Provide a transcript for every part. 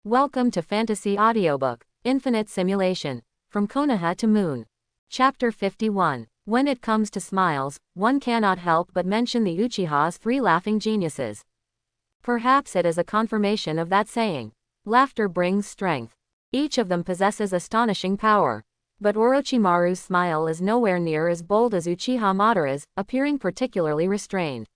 Welcome to Fantasy Audiobook, Infinite Simulation, From Konoha to Moon. Chapter 51. When it comes to smiles, one cannot help but mention the Uchiha's three laughing geniuses. Perhaps it is a confirmation of that saying. Laughter brings strength. Each of them possesses astonishing power. But Orochimaru's smile is nowhere near as bold as Uchiha Madara's, appearing particularly restrained.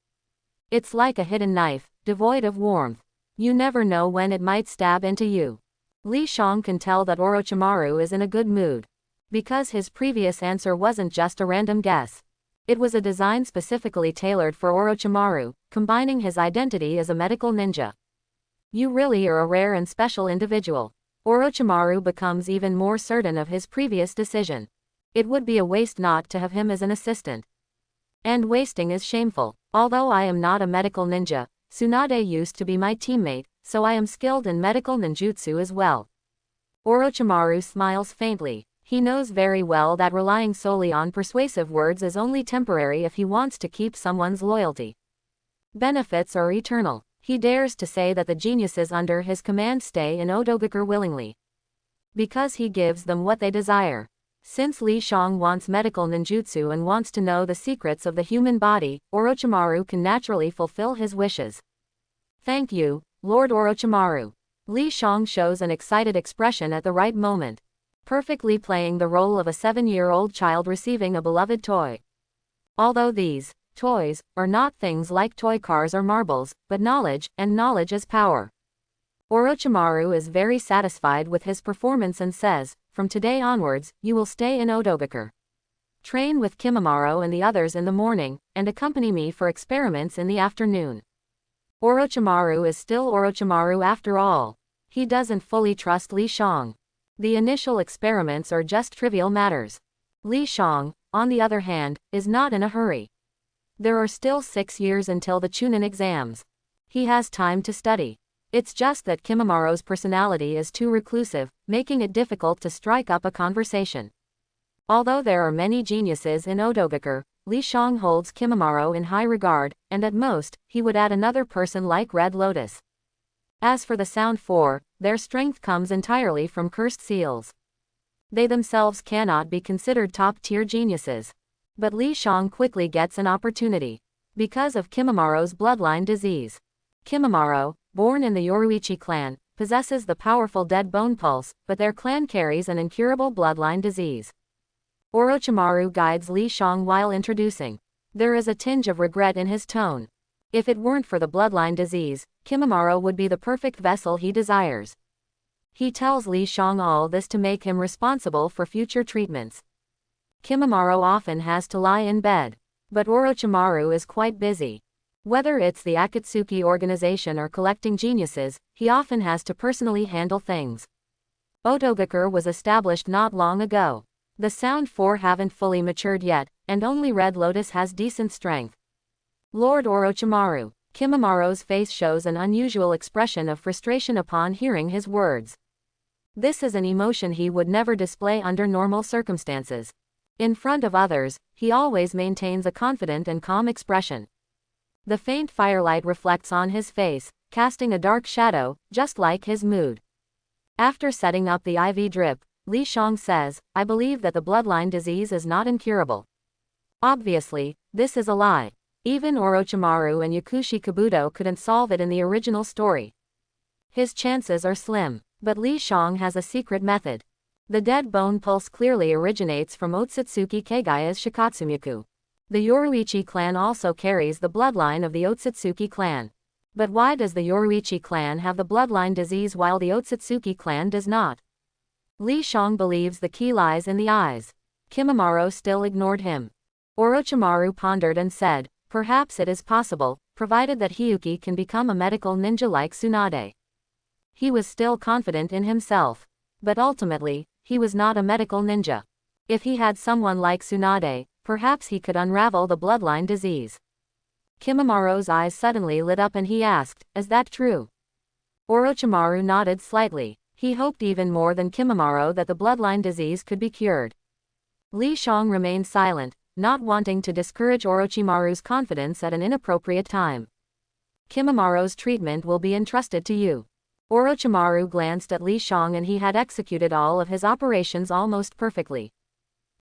It's like a hidden knife, devoid of warmth. You never know when it might stab into you. Li Shang can tell that Orochimaru is in a good mood. Because his previous answer wasn't just a random guess. It was a design specifically tailored for Orochimaru, combining his identity as a medical ninja. You really are a rare and special individual. Orochimaru becomes even more certain of his previous decision. It would be a waste not to have him as an assistant. And wasting is shameful. Although I am not a medical ninja, Tsunade used to be my teammate, so I am skilled in medical ninjutsu as well. Orochimaru smiles faintly. He knows very well that relying solely on persuasive words is only temporary if he wants to keep someone's loyalty. Benefits are eternal. He dares to say that the geniuses under his command stay in Audiobook willingly. Because he gives them what they desire. Since Li Shang wants medical ninjutsu and wants to know the secrets of the human body, Orochimaru can naturally fulfill his wishes. Thank you, Lord Orochimaru. Li Shang shows an excited expression at the right moment. Perfectly playing the role of a 7-year-old child receiving a beloved toy. Although these toys are not things like toy cars or marbles, but knowledge, and knowledge is power. Orochimaru is very satisfied with his performance and says, from today onwards, you will stay in Audiobook. Train with Kimimaro and the others in the morning, and accompany me for experiments in the afternoon. Orochimaru is still Orochimaru after all. He doesn't fully trust Li Shang. The initial experiments are just trivial matters. Li Shang, on the other hand, is not in a hurry. There are still 6 years until the Chunin exams. He has time to study. It's just that Kimimaro's personality is too reclusive, making it difficult to strike up a conversation. Although there are many geniuses in Audiobook, Li Shang holds Kimimaro in high regard, and at most, he would add another person like Red Lotus. As for the Sound Four, their strength comes entirely from cursed seals. They themselves cannot be considered top-tier geniuses. But Li Shang quickly gets an opportunity. Because of Kimimaro's bloodline disease. Kimimaro, born in the Yoruichi clan, possesses the powerful dead bone pulse, but their clan carries an incurable bloodline disease. Orochimaru guides Li Shang while introducing. There is a tinge of regret in his tone. If it weren't for the bloodline disease, Kimimaro would be the perfect vessel he desires. He tells Li Shang all this to make him responsible for future treatments. Kimimaro often has to lie in bed. But Orochimaru is quite busy. Whether it's the Akatsuki organization or collecting geniuses, he often has to personally handle things. Audiobook was established not long ago. The Sound Four haven't fully matured yet, and only Red Lotus has decent strength. Lord Orochimaru. Kimimaro's face shows an unusual expression of frustration upon hearing his words. This is an emotion he would never display under normal circumstances. In front of others, he always maintains a confident and calm expression. The faint firelight reflects on his face, casting a dark shadow, just like his mood. After setting up the IV drip, Li Shang says, I believe that the bloodline disease is not incurable. Obviously, this is a lie. Even Orochimaru and Yakushi Kabuto couldn't solve it in the original story. His chances are slim. But Li Shang has a secret method. The dead bone pulse clearly originates from Otsutsuki Kagaya's Shikatsumyaku. The Yoruichi clan also carries the bloodline of the Otsutsuki clan. But why does the Yoruichi clan have the bloodline disease while the Otsutsuki clan does not? Li Shang believes the key lies in the eyes. Kimimaro still ignored him. Orochimaru pondered and said, perhaps it is possible, provided that Hiyuki can become a medical ninja like Tsunade. He was still confident in himself. But ultimately, he was not a medical ninja. If he had someone like Tsunade, perhaps he could unravel the bloodline disease. Kimimaro's eyes suddenly lit up and he asked, is that true? Orochimaru nodded slightly. He hoped even more than Kimimaro that the bloodline disease could be cured. Li Shang remained silent, not wanting to discourage Orochimaru's confidence at an inappropriate time. Kimimaro's treatment will be entrusted to you. Orochimaru glanced at Li Shang and he had executed all of his operations almost perfectly.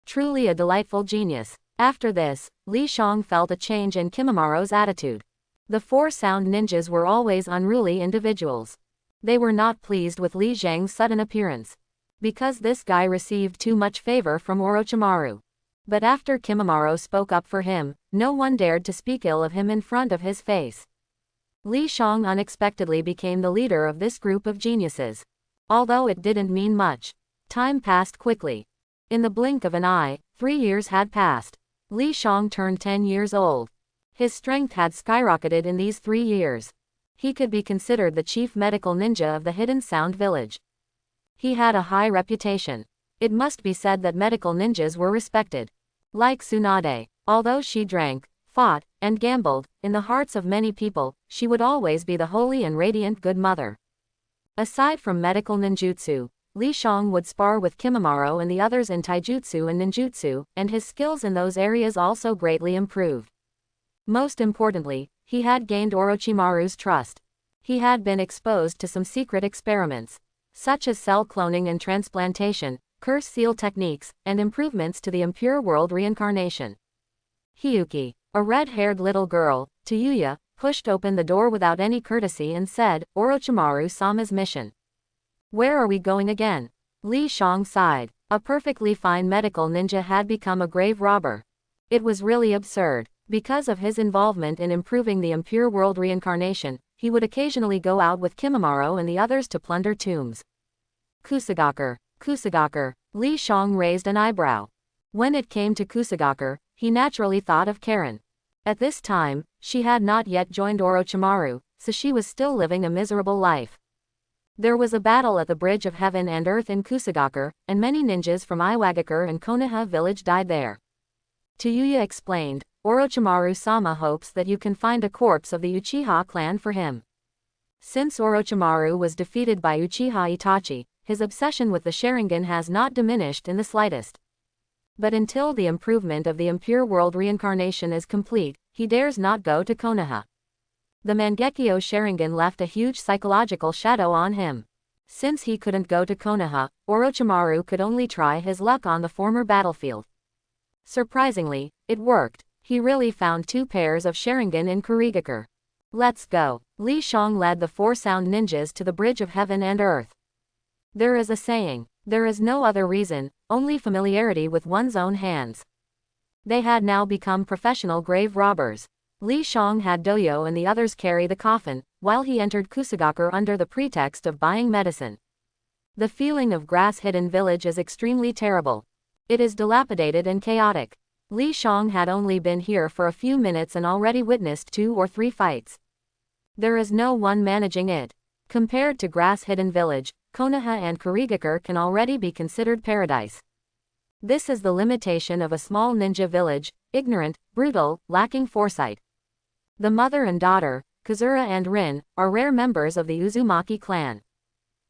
Truly a delightful genius. After this, Li Shang felt a change in Kimimoro's attitude. The four sound ninjas were always unruly individuals. They were not pleased with Li Zhang's sudden appearance. Because this guy received too much favor from Orochimaru. But after Kimimaro spoke up for him, no one dared to speak ill of him in front of his face. Li Shang unexpectedly became the leader of this group of geniuses. Although it didn't mean much. Time passed quickly. In the blink of an eye, 3 years had passed. Li Shang turned 10 years old. His strength had skyrocketed in these 3 years. He could be considered the chief medical ninja of the Hidden Sound Village. He had a high reputation. It must be said that medical ninjas were respected. Like Tsunade, although she drank, fought, and gambled, in the hearts of many people, she would always be the holy and radiant good mother. Aside from medical ninjutsu, Li Shang would spar with Kimimaro and the others in taijutsu and ninjutsu, and his skills in those areas also greatly improved. Most importantly, he had gained Orochimaru's trust. He had been exposed to some secret experiments, such as cell cloning and transplantation, curse seal techniques, and improvements to the impure world reincarnation. Hiyuki, a red-haired little girl, to Yuya, pushed open the door without any courtesy and said, Orochimaru-sama's mission. Where are we going again? Li Shang sighed. A perfectly fine medical ninja had become a grave robber. It was really absurd. Because of his involvement in improving the impure world reincarnation, he would occasionally go out with Kimimaro and the others to plunder tombs. Kusagaker. Li Shang raised an eyebrow. When it came to Kusagaker, he naturally thought of Karen. At this time, she had not yet joined Orochimaru, so she was still living a miserable life. There was a battle at the Bridge of Heaven and Earth in Kusagaker, and many ninjas from Iwagakure and Konoha village died there. Yuya explained, Orochimaru-sama hopes that you can find a corpse of the Uchiha clan for him. Since Orochimaru was defeated by Uchiha Itachi, his obsession with the Sharingan has not diminished in the slightest. But until the improvement of the impure world reincarnation is complete, he dares not go to Konoha. The Mangekyo Sharingan left a huge psychological shadow on him. Since he couldn't go to Konoha, Orochimaru could only try his luck on the former battlefield. Surprisingly, it worked. He really found 2 pairs of Sharingan in Kurigakure. Let's go. Li Shang led the 4 sound ninjas to the Bridge of Heaven and Earth. There is a saying, there is no other reason, only familiarity with one's own hands. They had now become professional grave robbers. Li Shang had Doyo and the others carry the coffin, while he entered Kusagakure under the pretext of buying medicine. The feeling of grass-hidden village is extremely terrible. It is dilapidated and chaotic. Li Shang had only been here for a few minutes and already witnessed 2 or 3 fights. There is no one managing it. Compared to grass-hidden village, Konoha and Kurigakure can already be considered paradise. This is the limitation of a small ninja village, ignorant, brutal, lacking foresight. The mother and daughter, Kazura and Rin, are rare members of the Uzumaki clan.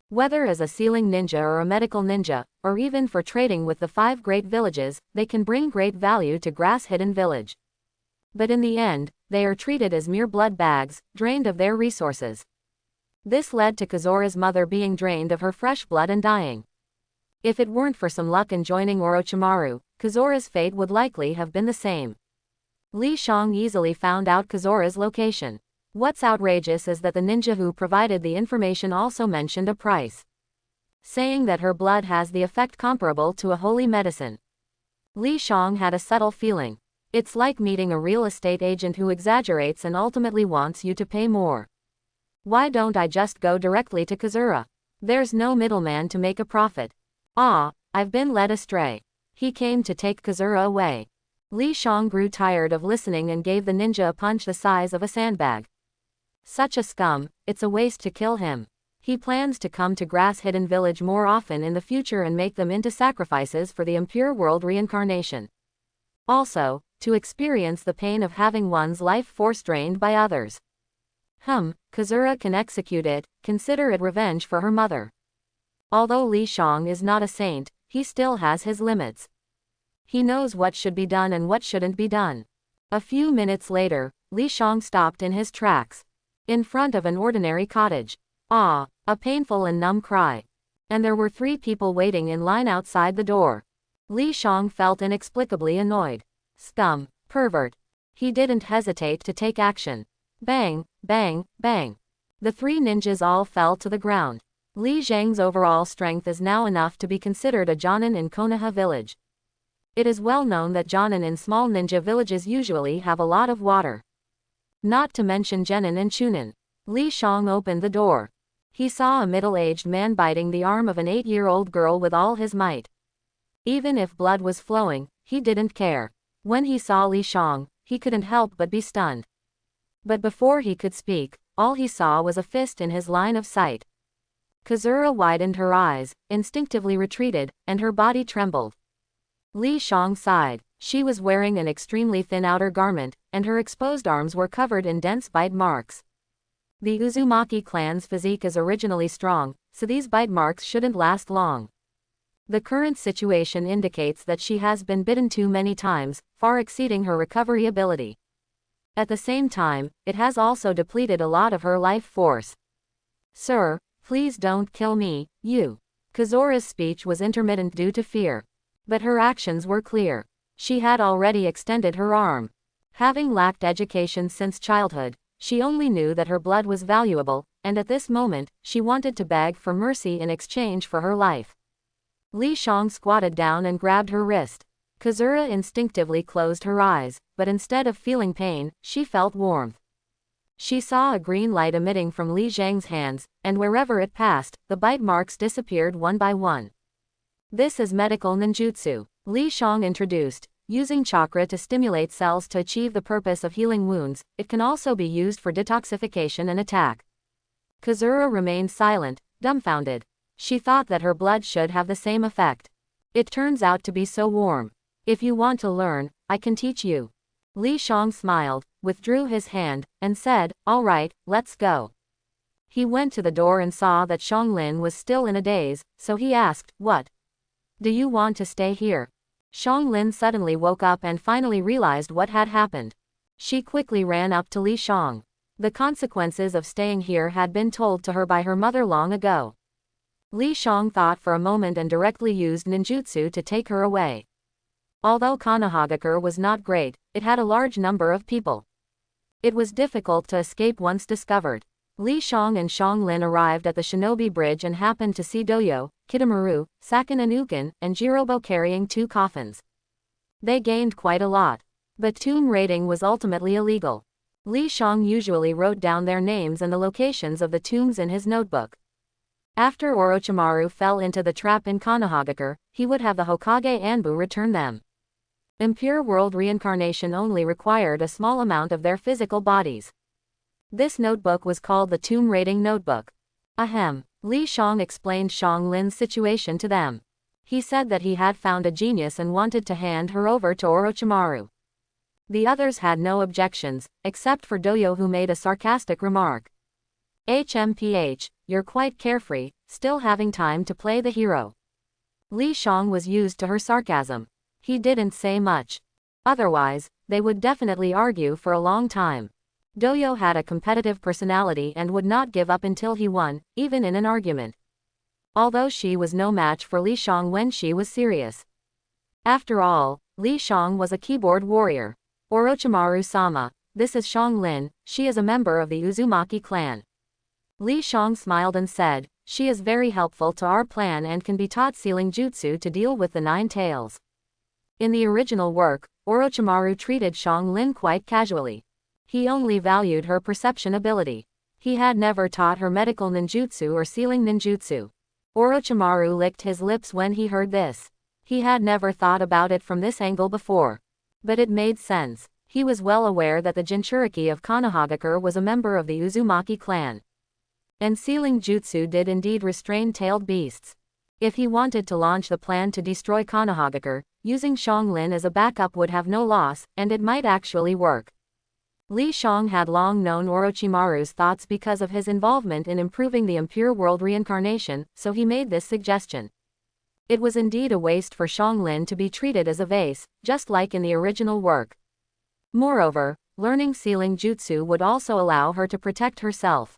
Whether as a sealing ninja or a medical ninja, or even for trading with the 5 great villages, they can bring great value to Grass-Hidden Village. But in the end, they are treated as mere blood bags, drained of their resources. This led to Kazura's mother being drained of her fresh blood and dying. If it weren't for some luck in joining Orochimaru, Kazura's fate would likely have been the same. Li Shang easily found out Kazura's location. What's outrageous is that the ninja who provided the information also mentioned a price, saying that her blood has the effect comparable to a holy medicine. Li Shang had a subtle feeling. It's like meeting a real estate agent who exaggerates and ultimately wants you to pay more. Why don't I just go directly to Kazura? There's no middleman to make a profit. Ah, I've been led astray. He came to take Kazura away. Li Shang grew tired of listening and gave the ninja a punch the size of a sandbag. Such a scum, it's a waste to kill him. He plans to come to Grass-Hidden Village more often in the future and make them into sacrifices for the impure world reincarnation. Also, to experience the pain of having one's life force drained by others. Kazura can execute it, consider it revenge for her mother. Although Li Shang is not a saint, he still has his limits. He knows what should be done and what shouldn't be done. A few minutes later, Li Shang stopped in his tracks. In front of an ordinary cottage. Ah, a painful and numb cry. And there were 3 people waiting in line outside the door. Li Shang felt inexplicably annoyed. Scum, pervert. He didn't hesitate to take action. Bang, bang, bang. The 3 ninjas all fell to the ground. Li Zhang's overall strength is now enough to be considered a Jonin in Konoha village. It is well known that Jonin in small ninja villages usually have a lot of water. Not to mention Genin and Chunin. Li Shang opened the door. He saw a middle-aged man biting the arm of an 8-year-old girl with all his might. Even if blood was flowing, he didn't care. When he saw Li Shang, he couldn't help but be stunned. But before he could speak, all he saw was a fist in his line of sight. Kazura widened her eyes, instinctively retreated, and her body trembled. Li Shang sighed. She was wearing an extremely thin outer garment, and her exposed arms were covered in dense bite marks. The Uzumaki clan's physique is originally strong, so these bite marks shouldn't last long. The current situation indicates that she has been bitten too many times, far exceeding her recovery ability. At the same time, it has also depleted a lot of her life force. Sir, please don't kill me, you. Kazura's speech was intermittent due to fear. But her actions were clear. She had already extended her arm. Having lacked education since childhood, she only knew that her blood was valuable, and at this moment, she wanted to beg for mercy in exchange for her life. Li Shang squatted down and grabbed her wrist. Kazura instinctively closed her eyes, but instead of feeling pain, she felt warmth. She saw a green light emitting from Li Zhang's hands, and wherever it passed, the bite marks disappeared one by one. This is medical ninjutsu, Li Shang introduced. Using chakra to stimulate cells to achieve the purpose of healing wounds, it can also be used for detoxification and attack. Kazura remained silent, dumbfounded. She thought that her blood should have the same effect. It turns out to be so warm. If you want to learn, I can teach you. Li Shang smiled, withdrew his hand, and said, all right, let's go. He went to the door and saw that Shang Lin was still in a daze, so he asked, what? Do you want to stay here? Shang Lin suddenly woke up and finally realized what had happened. She quickly ran up to Li Shang. The consequences of staying here had been told to her by her mother long ago. Li Shang thought for a moment and directly used ninjutsu to take her away. Although Konohagakure was not great, it had a large number of people. It was difficult to escape once discovered. Li Shang and Shang Lin arrived at the Shinobi Bridge and happened to see Doyo, Kitamaru, Sakin and Ukin, and Jirobo carrying 2 coffins. They gained quite a lot. But tomb raiding was ultimately illegal. Li Shang usually wrote down their names and the locations of the tombs in his notebook. After Orochimaru fell into the trap in Konohagakure, he would have the Hokage Anbu return them. Impure world reincarnation only required a small amount of their physical bodies. This notebook was called the Tomb Raiding Notebook. Ahem. Li Shang explained Shang Lin's situation to them. He said that he had found a genius and wanted to hand her over to Orochimaru. The others had no objections, except for Doyo, who made a sarcastic remark. HMPH, you're quite carefree, still having time to play the hero. Li Shang was used to her sarcasm. He didn't say much. Otherwise, they would definitely argue for a long time. Doyo had a competitive personality and would not give up until he won, even in an argument. Although she was no match for Li Shang when she was serious. After all, Li Shang was a keyboard warrior. Orochimaru-sama, this is Shang Lin, she is a member of the Uzumaki clan. Li Shang smiled and said, she is very helpful to our plan and can be taught sealing jutsu to deal with the 9 tails. In the original work, Orochimaru treated Shang Lin quite casually. He only valued her perception ability. He had never taught her medical ninjutsu or sealing ninjutsu. Orochimaru licked his lips when he heard this. He had never thought about it from this angle before. But it made sense. He was well aware that the Jinchuriki of Konohagakure was a member of the Uzumaki clan. And sealing jutsu did indeed restrain tailed beasts. If he wanted to launch the plan to destroy Konohagakure, using Shang Lin as a backup would have no loss, and it might actually work. Li Shang had long known Orochimaru's thoughts because of his involvement in improving the impure world reincarnation, so he made this suggestion. It was indeed a waste for Shang Lin to be treated as a vase, just like in the original work. Moreover, learning sealing jutsu would also allow her to protect herself.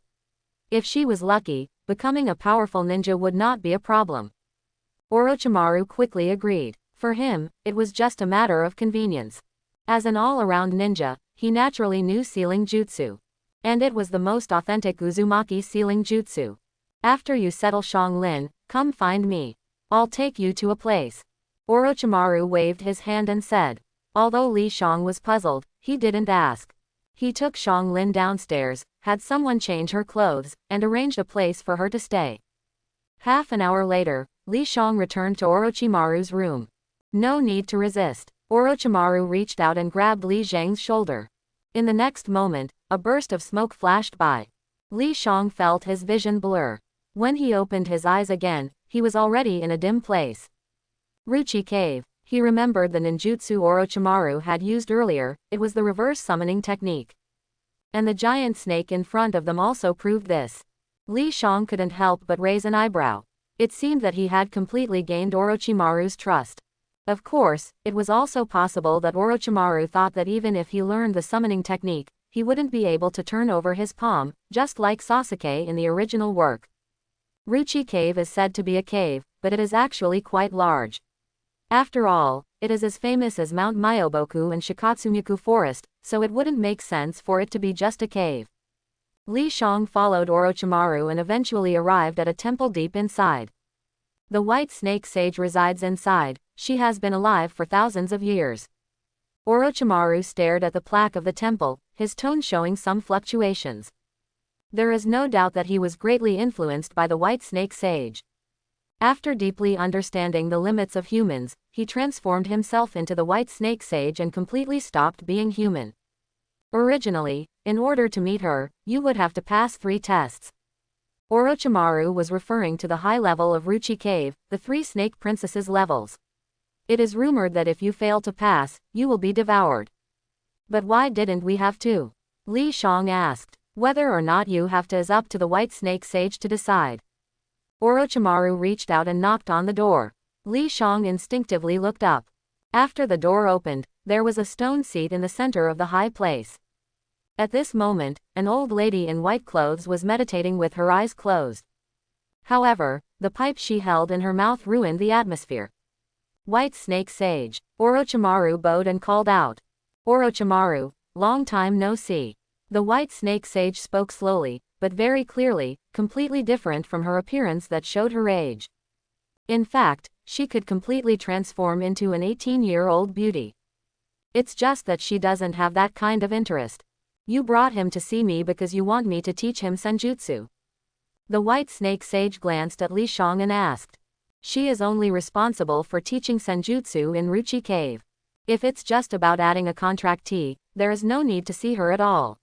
If she was lucky, becoming a powerful ninja would not be a problem. Orochimaru quickly agreed. For him, it was just a matter of convenience. As an all-around ninja, he naturally knew sealing jutsu. And it was the most authentic Uzumaki sealing jutsu. After you settle Xianglin, come find me. I'll take you to a place. Orochimaru waved his hand and said. Although Li Xiang was puzzled, he didn't ask. He took Xianglin downstairs, had someone change her clothes, and arranged a place for her to stay. Half an hour later, Li Xiang returned to Orochimaru's room. No need to resist. Orochimaru reached out and grabbed Li Zhang's shoulder. In the next moment, a burst of smoke flashed by. Li Xiang felt his vision blur. When he opened his eyes again, he was already in a dim place. Ruchi Cave. He remembered the ninjutsu Orochimaru had used earlier. It was the reverse summoning technique. And the giant snake in front of them also proved this. Li Xiang couldn't help but raise an eyebrow. It seemed that he had completely gained Orochimaru's trust. Of course, it was also possible that Orochimaru thought that even if he learned the summoning technique, he wouldn't be able to turn over his palm, just like Sasuke in the original work. Ruchi Cave is said to be a cave, but it is actually quite large. After all, it is as famous as Mount Myoboku and Shikatsumiku Forest, so it wouldn't make sense for it to be just a cave. Li Xiang followed Orochimaru and eventually arrived at a temple deep inside. The white snake sage resides inside. She has been alive for thousands of years. Orochimaru stared at the plaque of the temple, his tone showing some fluctuations. There is no doubt that he was greatly influenced by the white snake sage. After deeply understanding the limits of humans, he transformed himself into the white snake sage and completely stopped being human. Originally, in order to meet her, you would have to pass 3 tests. Orochimaru was referring to the high level of Ruchi Cave, the 3 snake princesses levels. It is rumored that if you fail to pass, you will be devoured. But why didn't we have to? Li Xiang asked. Whether or not you have to is up to the white snake sage to decide. Orochimaru reached out and knocked on the door. Li Xiang instinctively looked up. After the door opened, there was a stone seat in the center of the high place. At this moment, an old lady in white clothes was meditating with her eyes closed. However, the pipe she held in her mouth ruined the atmosphere. White snake sage. Orochimaru bowed and called out. Orochimaru, long time no see. The white snake sage spoke slowly, but very clearly, completely different from her appearance that showed her age. In fact, she could completely transform into an 18-year-old beauty. It's just that she doesn't have that kind of interest. You brought him to see me because you want me to teach him senjutsu. The white snake sage glanced at Li Xiang and asked. She is only responsible for teaching senjutsu in Ruchi Cave. If it's just about adding a contractee, there is no need to see her at all.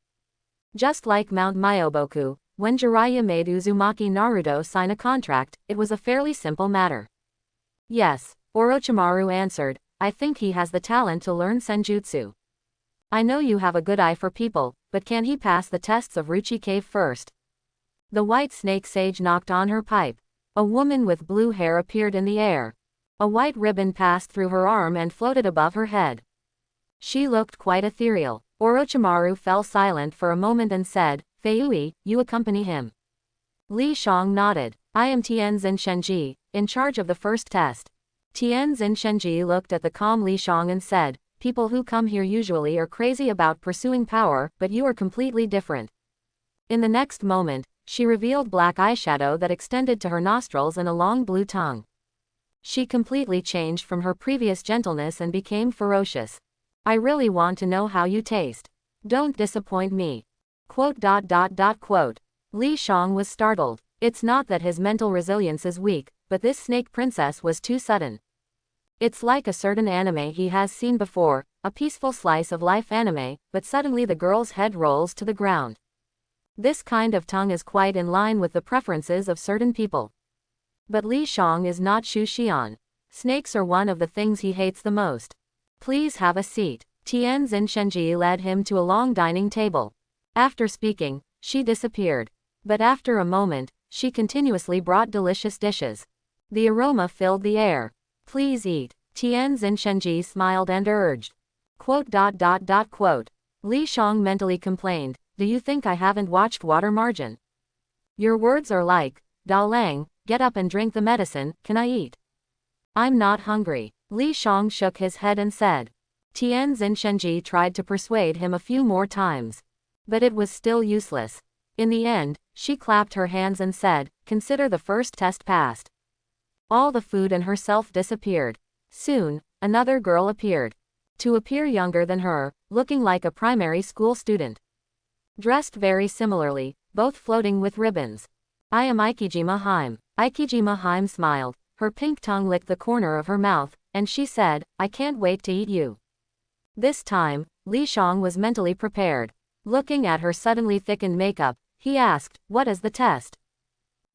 Just like Mount Myoboku, when Jiraiya made Uzumaki Naruto sign a contract, it was a fairly simple matter. Yes, Orochimaru answered, I think he has the talent to learn senjutsu. I know you have a good eye for people, but can he pass the tests of Ruchi Cave first? The white snake sage knocked on her pipe. A woman with blue hair appeared in the air. A white ribbon passed through her arm and floated above her head. She looked quite ethereal. Orochimaru fell silent for a moment and said, Feiui, you accompany him. Li Xiang nodded. I am Tianzin Shenji, in charge of the first test. Tianzin Shenji looked at the calm Li Xiang and said, people who come here usually are crazy about pursuing power, but you are completely different. In the next moment, she revealed black eyeshadow that extended to her nostrils and a long blue tongue. She completely changed from her previous gentleness and became ferocious. I really want to know how you taste. Don't disappoint me. Li Xiang was startled. It's not that his mental resilience is weak, but this snake princess was too sudden. It's like a certain anime he has seen before, a peaceful slice of life anime, but suddenly the girl's head rolls to the ground. This kind of tongue is quite in line with the preferences of certain people. But Li Xiang is not Shu Xian. Snakes are one of the things he hates the most. Please have a seat. Tianzin Shenji led him to a long dining table. After speaking, she disappeared. But after a moment, she continuously brought delicious dishes. The aroma filled the air. Please eat. Tianzin Shenji smiled and urged. Li Xiang mentally complained, do you think I haven't watched Water Margin? Your words are like, Da Lang, get up and drink the medicine, can I eat? I'm not hungry. Li Shang shook his head and said. Tianzin Shenji tried to persuade him a few more times. But it was still useless. In the end, she clapped her hands and said, consider the first test passed. All the food and herself disappeared. Soon, another girl appeared. To appear younger than her, looking like a primary school student. Dressed very similarly, both floating with ribbons. I am Ikijima Haim. Ikijima Haim smiled, her pink tongue licked the corner of her mouth, and she said, I can't wait to eat you. This time, Li Shang was mentally prepared. Looking at her suddenly thickened makeup, he asked, what is the test?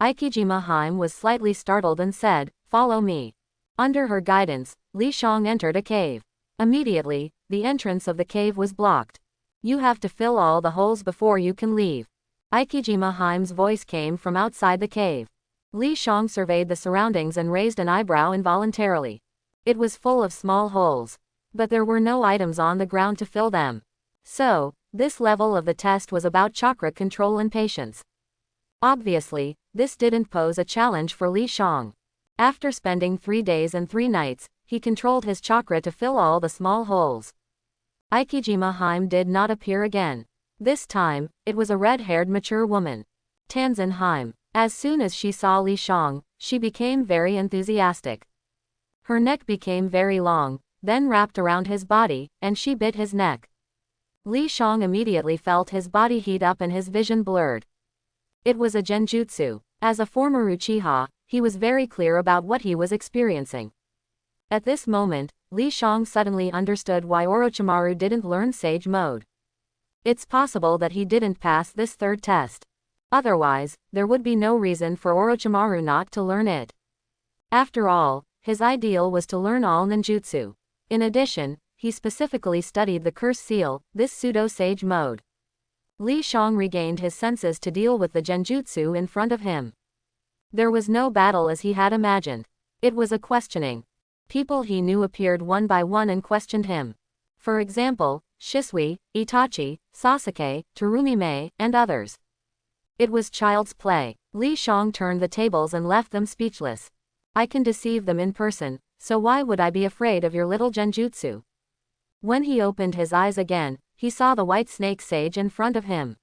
Ikijima Haim was slightly startled and said, follow me. Under her guidance, Li Shang entered a cave. Immediately, the entrance of the cave was blocked. You have to fill all the holes before you can leave. Ikijima Haim's voice came from outside the cave. Li Shang surveyed the surroundings and raised an eyebrow involuntarily. It was full of small holes. But there were no items on the ground to fill them. So, this level of the test was about chakra control and patience. Obviously, this didn't pose a challenge for Li Shang. After spending 3 days and 3 nights, he controlled his chakra to fill all the small holes. Ikijima Haim did not appear again. This time, it was a red-haired mature woman. Tanzin Haim. As soon as she saw Li Shang, she became very enthusiastic. Her neck became very long, then wrapped around his body, and she bit his neck. Li Shang immediately felt his body heat up and his vision blurred. It was a genjutsu. As a former Uchiha, he was very clear about what he was experiencing. At this moment, Li Shang suddenly understood why Orochimaru didn't learn Sage Mode. It's possible that he didn't pass this 3rd test. Otherwise, there would be no reason for Orochimaru not to learn it. After all, his ideal was to learn all ninjutsu. In addition, he specifically studied the Curse Seal, this pseudo-sage mode. Li Shang regained his senses to deal with the genjutsu in front of him. There was no battle as he had imagined. It was a questioning. People he knew appeared one by one and questioned him. For example, Shisui, Itachi, Sasuke, Terumi-mei, and others. It was child's play. Li Shang turned the tables and left them speechless. I can deceive them in person, so why would I be afraid of your little genjutsu? When he opened his eyes again, he saw the white snake sage in front of him.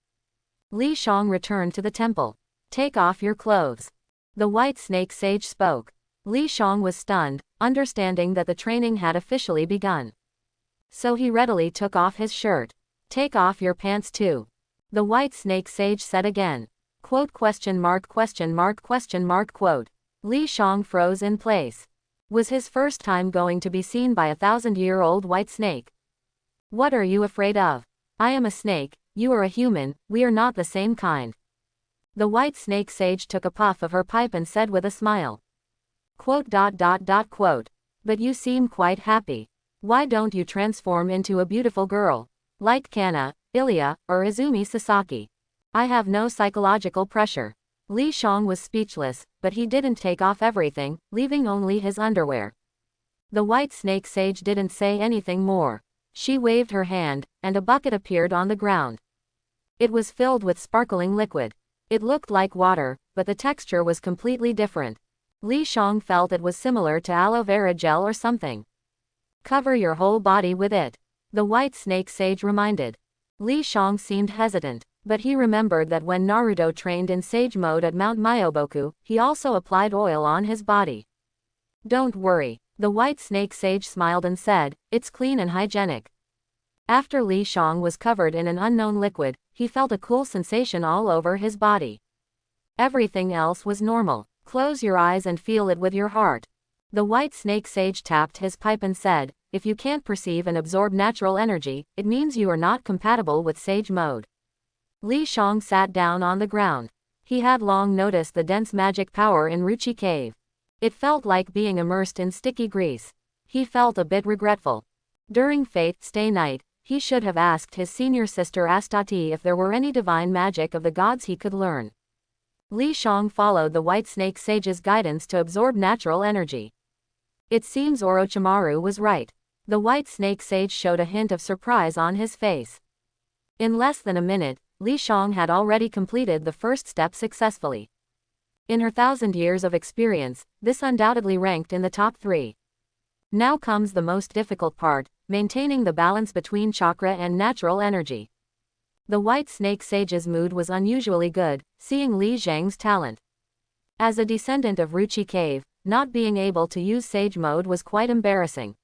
Li Shang returned to the temple. Take off your clothes. The white snake sage spoke. Li Shang was stunned, understanding that the training had officially begun. So he readily took off his shirt. Take off your pants too. The white snake sage said again. Quote question mark question mark question mark quote. Li Shang froze in place. Was his first time going to be seen by a 1,000-year-old white snake? What are you afraid of? I am a snake, you are a human, we are not the same kind. The white snake sage took a puff of her pipe and said with a smile. Quote. But you seem quite happy. Why don't you transform into a beautiful girl? Like Kana, Ilya, or Izumi Sasaki. I have no psychological pressure. Li Shang was speechless, but he didn't take off everything, leaving only his underwear. The white snake sage didn't say anything more. She waved her hand, and a bucket appeared on the ground. It was filled with sparkling liquid. It looked like water, but the texture was completely different. Li Shang felt it was similar to aloe vera gel or something. Cover your whole body with it. The white snake sage reminded. Li Shang seemed hesitant, but he remembered that when Naruto trained in Sage Mode at Mount Myoboku, he also applied oil on his body. Don't worry. The white snake sage smiled and said, it's clean and hygienic. After Li Shang was covered in an unknown liquid, he felt a cool sensation all over his body. Everything else was normal. Close your eyes and feel it with your heart. The white snake sage tapped his pipe and said, if you can't perceive and absorb natural energy, it means you are not compatible with Sage Mode. Li Shang sat down on the ground. He had long noticed the dense magic power in Ruchi Cave. It felt like being immersed in sticky grease. He felt a bit regretful. During Fate's Stay Night, he should have asked his senior sister Astati if there were any divine magic of the gods he could learn. Li Shang followed the white snake sage's guidance to absorb natural energy. It seems Orochimaru was right. The white snake sage showed a hint of surprise on his face. In less than a minute, Li Shang had already completed the first step successfully. In her 1,000 years of experience, this undoubtedly ranked in the top 3. Now comes the most difficult part, maintaining the balance between chakra and natural energy. The White Snake Sage's mood was unusually good, seeing Li Zhang's talent. As a descendant of Ruchi Cave, not being able to use Sage Mode was quite embarrassing.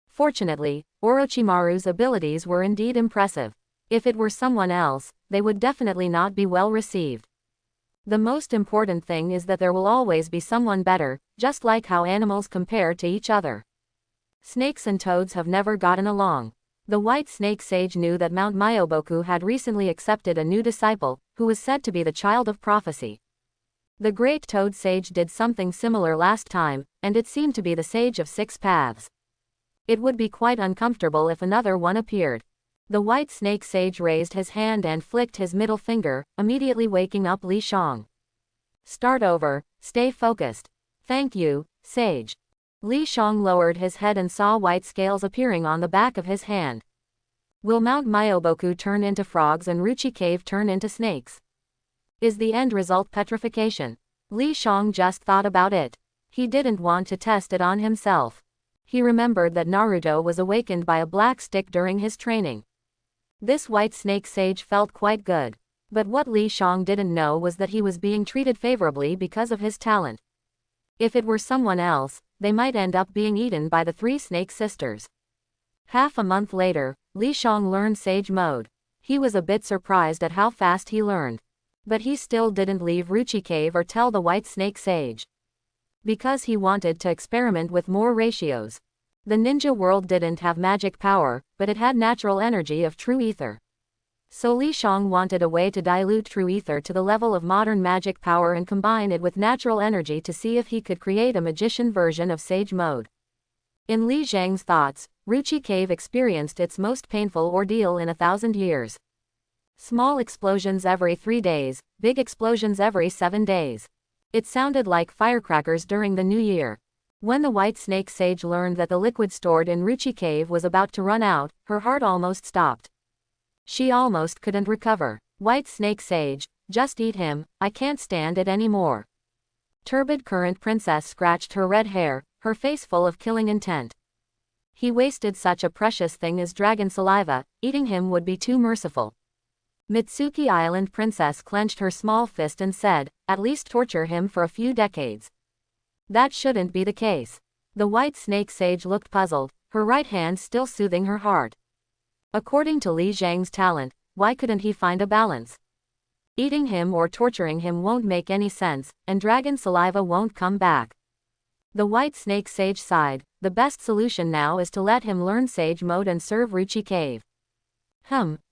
Fortunately, Orochimaru's abilities were indeed impressive. If it were someone else, they would definitely not be well received. The most important thing is that there will always be someone better, just like how animals compare to each other. Snakes and toads have never gotten along. The White Snake Sage knew that Mount Myoboku had recently accepted a new disciple, who was said to be the child of prophecy. The Great Toad Sage did something similar last time, and it seemed to be the Sage of Six Paths. It would be quite uncomfortable if another one appeared. The White Snake Sage raised his hand and flicked his middle finger, immediately waking up Li Shang. Start over, stay focused. Thank you, Sage. Li Shang lowered his head and saw white scales appearing on the back of his hand. Will Mount Myoboku turn into frogs and Ruchi Cave turn into snakes? Is the end result petrification? Li Shang just thought about it. He didn't want to test it on himself. He remembered that Naruto was awakened by a black stick during his training. This White Snake Sage felt quite good. But what Li Shang didn't know was that he was being treated favorably because of his talent. If it were someone else, they might end up being eaten by the 3 snake sisters. Half a month later, Li Shang learned Sage Mode. He was a bit surprised at how fast he learned. But he still didn't leave Ruchi Cave or tell the White Snake Sage. Because he wanted to experiment with more ratios. The ninja world didn't have magic power, but it had natural energy of true ether. So Li Shang wanted a way to dilute true ether to the level of modern magic power and combine it with natural energy to see if he could create a magician version of Sage Mode. In Li Zhang's thoughts, Ruchi Cave experienced its most painful ordeal in 1,000 years. Small explosions every 3 days, big explosions every 7 days. It sounded like firecrackers during the New Year. When the White Snake Sage learned that the liquid stored in Ruchi Cave was about to run out, her heart almost stopped. She almost couldn't recover. White Snake Sage, just eat him, I can't stand it anymore. Turbid Current Princess scratched her red hair, her face full of killing intent. He wasted such a precious thing as dragon saliva, eating him would be too merciful. Mitsuki Island Princess clenched her small fist and said, at least torture him for a few decades. That shouldn't be the case. The White Snake Sage looked puzzled, her right hand still soothing her heart. According to Li Zhang's talent, why couldn't he find a balance? Eating him or torturing him won't make any sense, and dragon saliva won't come back. The White Snake Sage sighed, the best solution now is to let him learn Sage Mode and serve Ruchi Cave.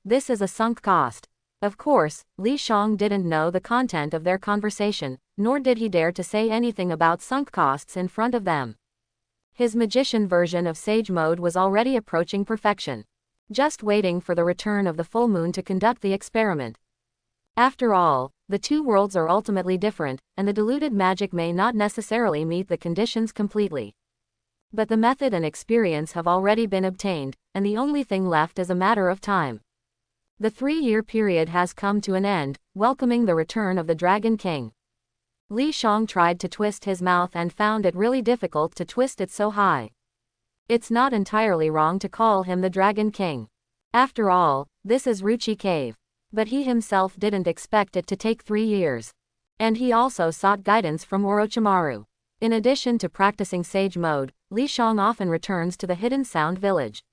This is a sunk cost. Of course, Li Shang didn't know the content of their conversation, nor did he dare to say anything about sunk costs in front of them. His magician version of Sage Mode was already approaching perfection. Just waiting for the return of the full moon to conduct the experiment. After all, the 2 worlds are ultimately different, and the diluted magic may not necessarily meet the conditions completely. But the method and experience have already been obtained, and the only thing left is a matter of time. The 3-year period has come to an end, welcoming the return of the Dragon King. Li Shang tried to twist his mouth and found it really difficult to twist it so high. It's not entirely wrong to call him the Dragon King. After all, this is Ruchi Cave. But he himself didn't expect it to take 3 years. And he also sought guidance from Orochimaru. In addition to practicing Sage Mode, Li Shang often returns to the Hidden Sound Village.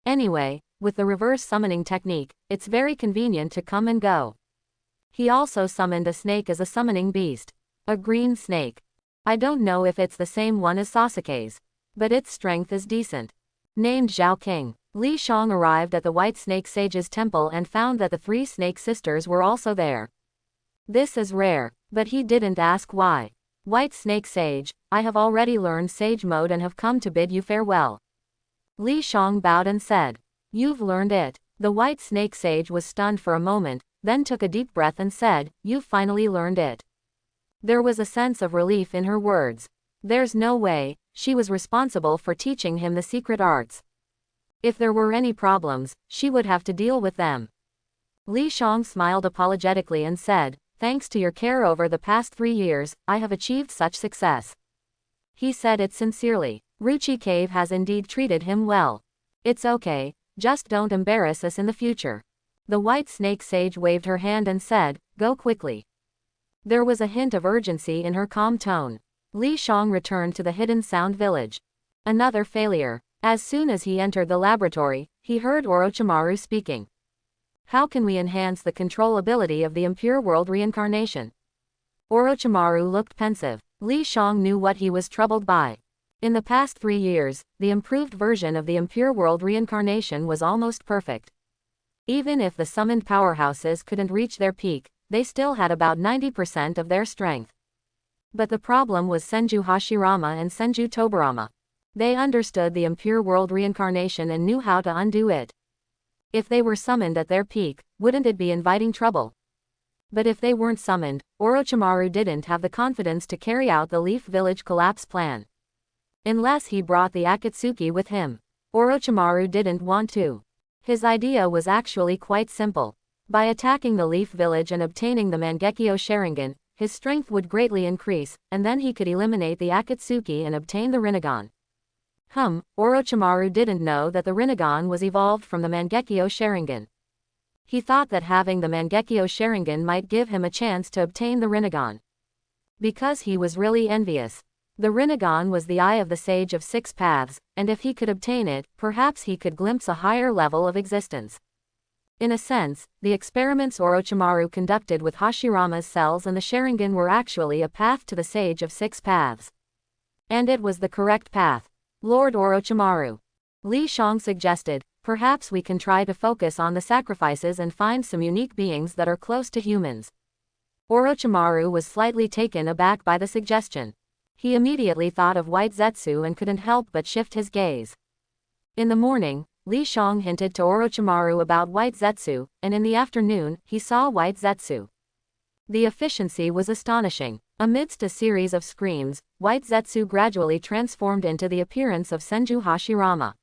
Anyway, with the reverse summoning technique, it's very convenient to come and go. He also summoned a snake as a summoning beast. A green snake. I don't know if it's the same one as Sasuke's, but its strength is decent. Named Zhao King. Li Shang arrived at the White Snake Sage's temple and found that the 3 snake sisters were also there. This is rare, but he didn't ask why. White Snake Sage, I have already learned Sage Mode and have come to bid you farewell. Li Shang bowed and said, you've learned it. The White Snake Sage was stunned for a moment, then took a deep breath and said, you've finally learned it. There was a sense of relief in her words. There's no way, she was responsible for teaching him the secret arts. If there were any problems, she would have to deal with them. Li Shang smiled apologetically and said, "Thanks to your care over the past 3 years, I have achieved such success." He said it sincerely. Ruchi Cave has indeed treated him well. It's okay, just don't embarrass us in the future. The white snake sage waved her hand and said, "Go quickly." There was a hint of urgency in her calm tone. Li Shang returned to the hidden sound village. Another failure. As soon as he entered the laboratory, he heard Orochimaru speaking. How can we enhance the controllability of the impure world reincarnation? Orochimaru looked pensive. Li Shang knew what he was troubled by. In the past 3 years, the improved version of the impure world reincarnation was almost perfect. Even if the summoned powerhouses couldn't reach their peak, they still had about 90% of their strength. But the problem was Senju Hashirama and Senju Tobirama. They understood the impure world reincarnation and knew how to undo it. If they were summoned at their peak, wouldn't it be inviting trouble? But if they weren't summoned, Orochimaru didn't have the confidence to carry out the Leaf Village collapse plan. Unless he brought the Akatsuki with him. Orochimaru didn't want to. His idea was actually quite simple. By attacking the Leaf Village and obtaining the Mangekyo Sharingan, his strength would greatly increase, and then he could eliminate the Akatsuki and obtain the Rinnegan. Orochimaru didn't know that the Rinnegan was evolved from the Mangekyo Sharingan. He thought that having the Mangekyo Sharingan might give him a chance to obtain the Rinnegan. Because he was really envious. The Rinnegan was the eye of the Sage of Six Paths, and if he could obtain it, perhaps he could glimpse a higher level of existence. In a sense, the experiments Orochimaru conducted with Hashirama's cells and the Sharingan were actually a path to the Sage of Six Paths. And it was the correct path. Lord Orochimaru. Li Shang suggested, perhaps we can try to focus on the sacrifices and find some unique beings that are close to humans. Orochimaru was slightly taken aback by the suggestion. He immediately thought of White Zetsu and couldn't help but shift his gaze. In the morning, Li Shang hinted to Orochimaru about White Zetsu, and in the afternoon, he saw White Zetsu. The efficiency was astonishing. Amidst a series of screams, White Zetsu gradually transformed into the appearance of Senju Hashirama.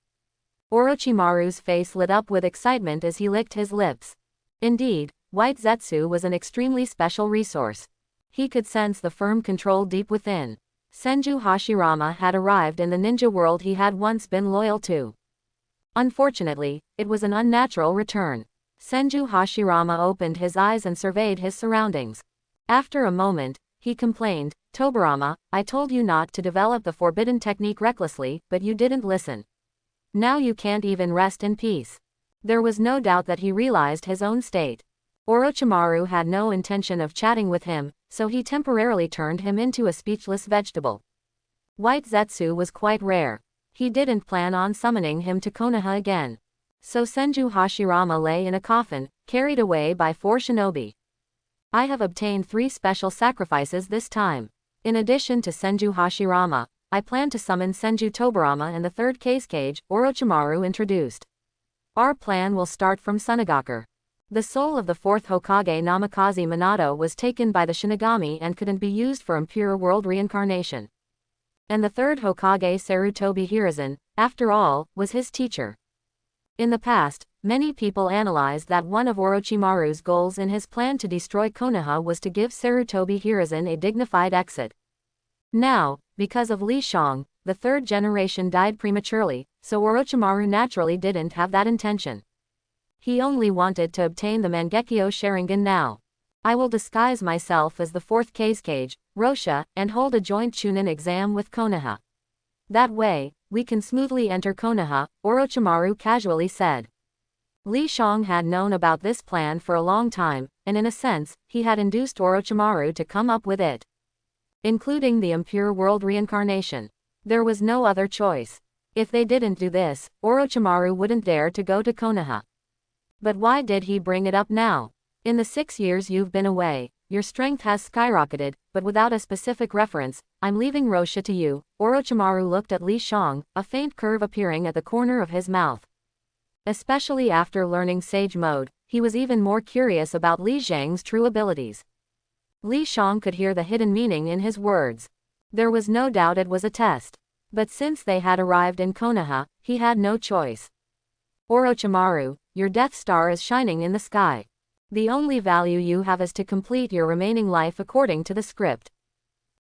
Orochimaru's face lit up with excitement as he licked his lips. Indeed, White Zetsu was an extremely special resource. He could sense the firm control deep within. Senju Hashirama had arrived in the ninja world he had once been loyal to. Unfortunately, it was an unnatural return. Senju Hashirama opened his eyes and surveyed his surroundings. After a moment, he complained, "Tobirama, I told you not to develop the forbidden technique recklessly, but you didn't listen. Now you can't even rest in peace." There was no doubt that he realized his own state. Orochimaru had no intention of chatting with him, so he temporarily turned him into a speechless vegetable. White Zetsu was quite rare. He didn't plan on summoning him to Konoha again. So Senju Hashirama lay in a coffin, carried away by 4 shinobi. I have obtained 3 special sacrifices this time. In addition to Senju Hashirama, I plan to summon Senju Tobirama and the 3rd cage, Orochimaru introduced. Our plan will start from Sunagakur. The soul of the 4th Hokage Namikaze Minato was taken by the Shinigami and couldn't be used for impure world reincarnation. And the 3rd Hokage Sarutobi Hiruzen, after all, was his teacher. In the past, many people analyzed that one of Orochimaru's goals in his plan to destroy Konoha was to give Sarutobi Hiruzen a dignified exit. Now, because of Li Shang, the 3rd generation died prematurely, so Orochimaru naturally didn't have that intention. He only wanted to obtain the Mangekyo Sharingan now. I will disguise myself as the 4th cage, Rosha, and hold a joint Chunin exam with Konoha. That way, we can smoothly enter Konoha, Orochimaru casually said. Li Shang had known about this plan for a long time, and in a sense, he had induced Orochimaru to come up with it. Including the impure world reincarnation. There was no other choice. If they didn't do this, Orochimaru wouldn't dare to go to Konoha. But why did he bring it up now? In the 6 years you've been away, your strength has skyrocketed, but without a specific reference. I'm leaving Rosha to you. Orochimaru looked at Li Shang, a faint curve appearing at the corner of his mouth. Especially after learning Sage Mode, he was even more curious about Li Zhang's true abilities. Li Shang could hear the hidden meaning in his words. There was no doubt it was a test. But since they had arrived in Konoha, he had no choice. Orochimaru, your Death Star is shining in the sky. The only value you have is to complete your remaining life according to the script.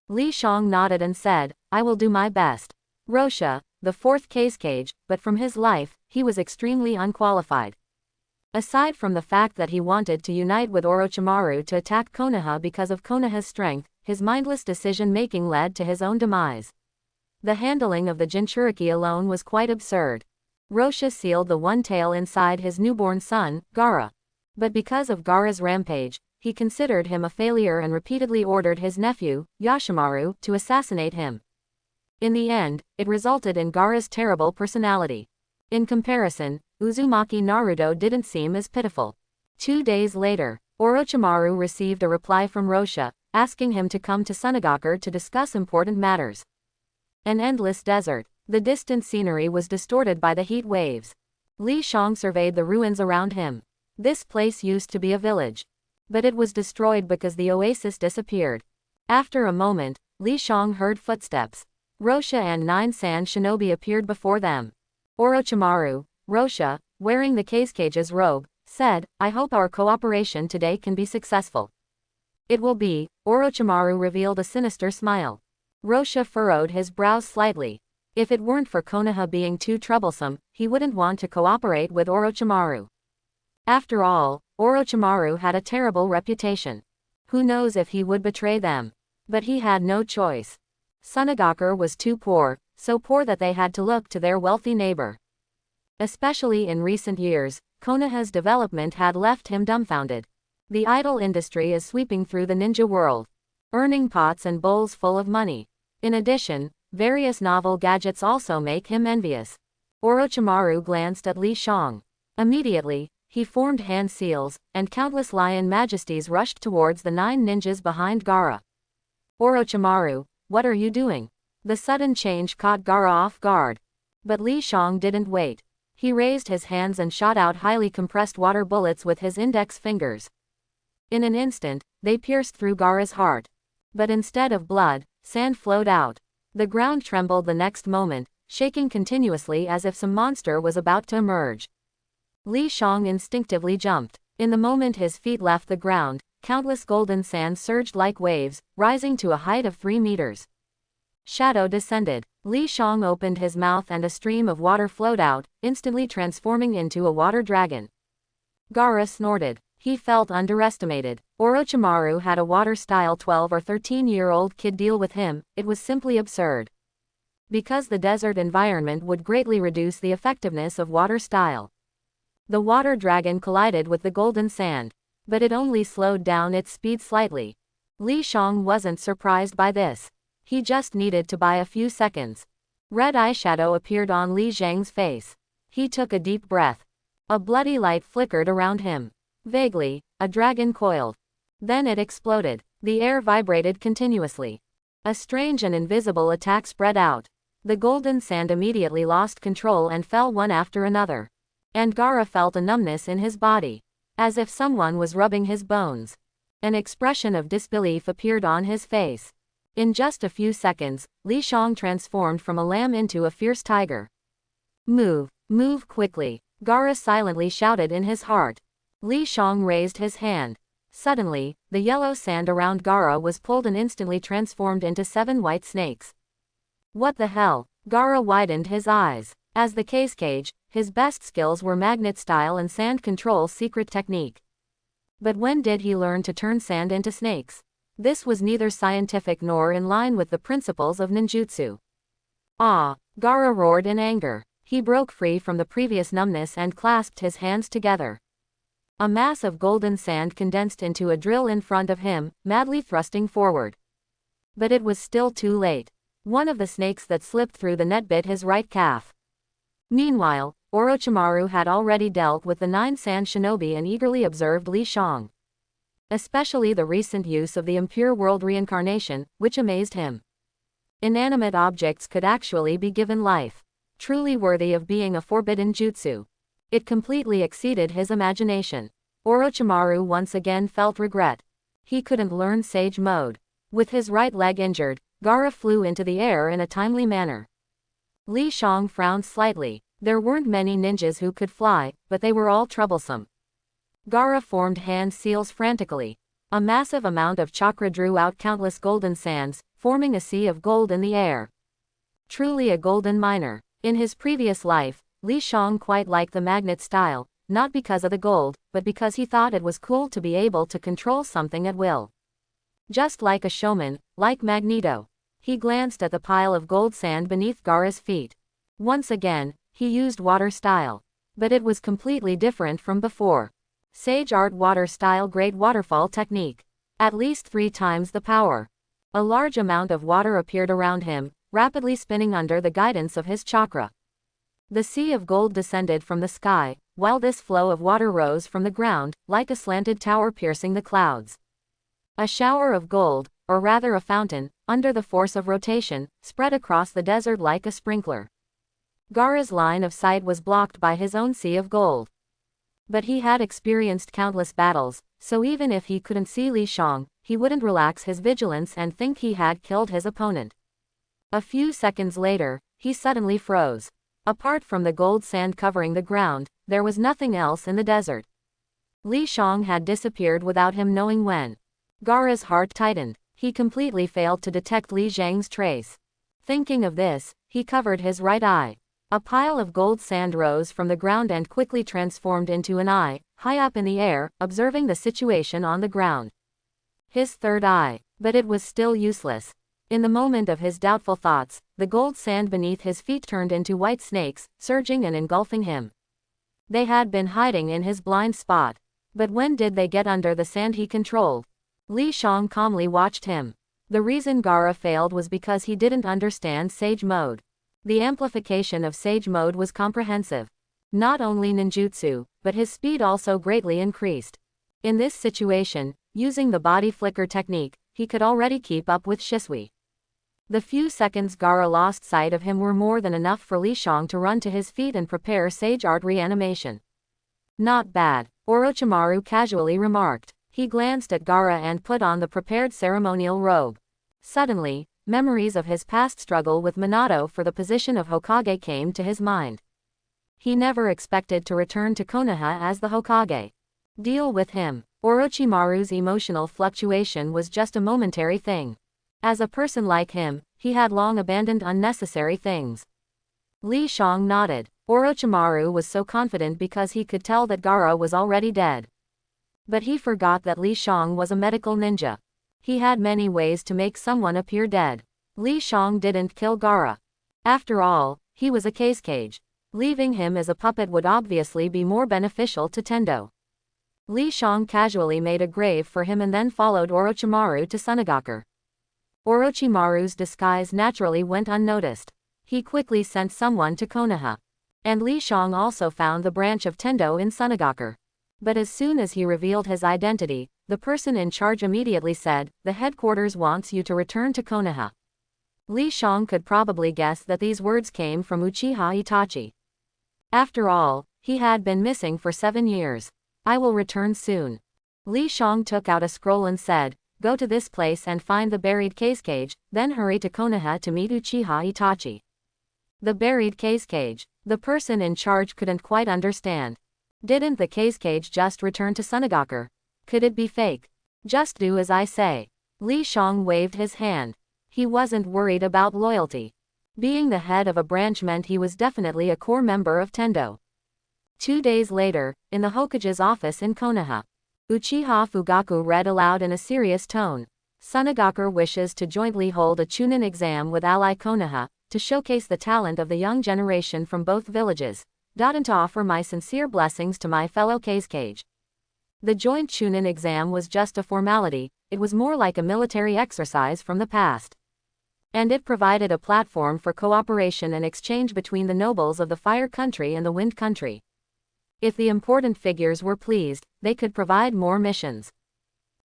Li Shang nodded and said, I will do my best. Rosha, the fourth cage, but from his life, he was extremely unqualified. Aside from the fact that he wanted to unite with Orochimaru to attack Konoha because of Konoha's strength, his mindless decision-making led to his own demise. The handling of the Jinchuriki alone was quite absurd. Rosha sealed the one tail inside his newborn son, Gaara. But because of Gaara's rampage, he considered him a failure and repeatedly ordered his nephew, Yashimaru, to assassinate him. In the end, it resulted in Gaara's terrible personality. In comparison, Uzumaki Naruto didn't seem as pitiful. 2 days later, Orochimaru received a reply from Rosha, asking him to come to Sunagaku to discuss important matters. An endless desert. The distant scenery was distorted by the heat waves. Li Shang surveyed the ruins around him. This place used to be a village. But it was destroyed because the oasis disappeared. After a moment, Li Shang heard footsteps. Rosha and 9 sand shinobi appeared before them. Orochimaru, Rosha, wearing the cage's robe, said, I hope our cooperation today can be successful. It will be. Orochimaru revealed a sinister smile. Rosha furrowed his brows slightly. If it weren't for Konoha being too troublesome, he wouldn't want to cooperate with Orochimaru. After all, Orochimaru had a terrible reputation. Who knows if he would betray them? But he had no choice. Sunagaku was too poor, so poor that they had to look to their wealthy neighbor. Especially in recent years, Konoha's development had left him dumbfounded. The idol industry is sweeping through the ninja world, earning pots and bowls full of money. In addition, various novel gadgets also make him envious. Orochimaru glanced at Li Shang. Immediately, he formed hand seals, and countless lion majesties rushed towards the 9 ninjas behind Gaara. Orochimaru, what are you doing? The sudden change caught Gaara off guard. But Li Shang didn't wait. He raised his hands and shot out highly compressed water bullets with his index fingers. In an instant, they pierced through Gaara's heart. But instead of blood, sand flowed out. The ground trembled the next moment, shaking continuously as if some monster was about to emerge. Li Shang instinctively jumped. In the moment his feet left the ground, countless golden sands surged like waves, rising to a height of 3 meters. Shadow descended. Li Shang opened his mouth and a stream of water flowed out, instantly transforming into a water dragon. Gaara snorted. He felt underestimated. Orochimaru had a water-style 12 or 13-year-old kid deal with him. It was simply absurd. Because the desert environment would greatly reduce the effectiveness of water style. The water dragon collided with the golden sand. But it only slowed down its speed slightly. Li Shang wasn't surprised by this. He just needed to buy a few seconds. Red eyeshadow appeared on Li Zhang's face. He took a deep breath. A bloody light flickered around him. Vaguely, a dragon coiled. Then it exploded. The air vibrated continuously. A strange and invisible attack spread out. The golden sand immediately lost control and fell one after another. And Gaara felt a numbness in his body. As if someone was rubbing his bones. An expression of disbelief appeared on his face. In just a few seconds, Li Shang transformed from a lamb into a fierce tiger. Move, move quickly, Gaara silently shouted in his heart. Li Shang raised his hand. Suddenly, the yellow sand around Gaara was pulled and instantly transformed into 7 white snakes. What the hell? Gaara widened his eyes. As the cage, his best skills were magnet style and sand control secret technique. But when did he learn to turn sand into snakes? This was neither scientific nor in line with the principles of ninjutsu. Ah! Gaara roared in anger. He broke free from the previous numbness and clasped his hands together. A mass of golden sand condensed into a drill in front of him, madly thrusting forward. But it was still too late. One of the snakes that slipped through the net bit his right calf. Meanwhile, Orochimaru had already dealt with the 9 sand shinobi and eagerly observed Li Shang. Especially the recent use of the impure world reincarnation, which amazed him. Inanimate objects could actually be given life. Truly worthy of being a forbidden jutsu. It completely exceeded his imagination. Orochimaru once again felt regret. He couldn't learn Sage Mode. With his right leg injured, Gaara flew into the air in a timely manner. Li Shang frowned slightly. There weren't many ninjas who could fly, but they were all troublesome. Gaara formed hand seals frantically. A massive amount of chakra drew out countless golden sands, forming a sea of gold in the air. Truly a golden miner. In his previous life, Li Shang quite liked the magnet style, not because of the gold, but because he thought it was cool to be able to control something at will. Just like a showman, like Magneto. He glanced at the pile of gold sand beneath Gaara's feet. Once again, he used water style. But it was completely different from before. Sage Art Water Style Great Waterfall Technique. At least 3 times the power. A large amount of water appeared around him, rapidly spinning under the guidance of his chakra. The sea of gold descended from the sky, while this flow of water rose from the ground, like a slanted tower piercing the clouds. A shower of gold, or rather a fountain, under the force of rotation, spread across the desert like a sprinkler. Gaara's line of sight was blocked by his own sea of gold. But he had experienced countless battles, so even if he couldn't see Li Shang, he wouldn't relax his vigilance and think he had killed his opponent. A few seconds later, he suddenly froze. Apart from the gold sand covering the ground, there was nothing else in the desert. Li Shang had disappeared without him knowing when. Gaara's heart tightened. He completely failed to detect Li Zhang's trace. Thinking of this, he covered his right eye. A pile of gold sand rose from the ground and quickly transformed into an eye, high up in the air, observing the situation on the ground. His third eye. But it was still useless. In the moment of his doubtful thoughts, the gold sand beneath his feet turned into white snakes, surging and engulfing him. They had been hiding in his blind spot. But when did they get under the sand he controlled? Li Shang calmly watched him. The reason Gaara failed was because he didn't understand Sage Mode. The amplification of Sage Mode was comprehensive. Not only ninjutsu, but his speed also greatly increased. In this situation, using the body flicker technique, he could already keep up with Shisui. The few seconds Gaara lost sight of him were more than enough for Li Shang to run to his feet and prepare Sage Art reanimation. Not bad, Orochimaru casually remarked. He glanced at Gaara and put on the prepared ceremonial robe. Suddenly, memories of his past struggle with Minato for the position of Hokage came to his mind. He never expected to return to Konoha as the Hokage. Deal with him. Orochimaru's emotional fluctuation was just a momentary thing. As a person like him, he had long abandoned unnecessary things. Li Shang nodded. Orochimaru was so confident because he could tell that Gaara was already dead. But he forgot that Li Shang was a medical ninja. He had many ways to make someone appear dead. Li Shang didn't kill Gaara. After all, he was a cage. Leaving him as a puppet would obviously be more beneficial to Tendo. Li Shang casually made a grave for him and then followed Orochimaru to Sunagaku. Orochimaru's disguise naturally went unnoticed. He quickly sent someone to Konoha. And Li Shang also found the branch of Tendo in Sunagaku. But as soon as he revealed his identity, the person in charge immediately said, "The headquarters wants you to return to Konoha." Li Shang could probably guess that these words came from Uchiha Itachi. After all, he had been missing for 7 years. "I will return soon." Li Shang took out a scroll and said, "Go to this place and find the buried cage, then hurry to Konoha to meet Uchiha Itachi." The buried cage. The person in charge couldn't quite understand. Didn't the cage just return to Sunagaku? Could it be fake? Just do as I say. Li Shang waved his hand. He wasn't worried about loyalty. Being the head of a branch meant he was definitely a core member of Tendo. 2 days later, in the Hokage's office in Konoha, Uchiha Fugaku read aloud in a serious tone. Sunagaku wishes to jointly hold a Chunin exam with Ally Konoha, to showcase the talent of the young generation from both villages. And to offer my sincere blessings to my fellow cage. The joint Chunin exam was just a formality, it was more like a military exercise from the past. And it provided a platform for cooperation and exchange between the nobles of the Fire Country and the Wind Country. If the important figures were pleased, they could provide more missions.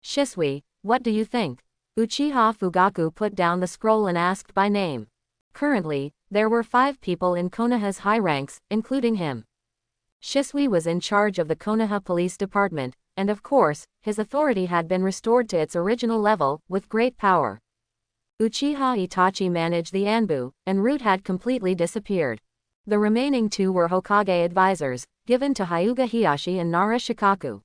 "Shisui, what do you think?" Uchiha Fugaku put down the scroll and asked by name. Currently, there were 5 people in Konoha's high ranks, including him. Shisui was in charge of the Konoha Police Department, and of course, his authority had been restored to its original level, with great power. Uchiha Itachi managed the Anbu, and Root had completely disappeared. The remaining 2 were Hokage advisors, given to Hyuga Hiyashi and Nara Shikaku.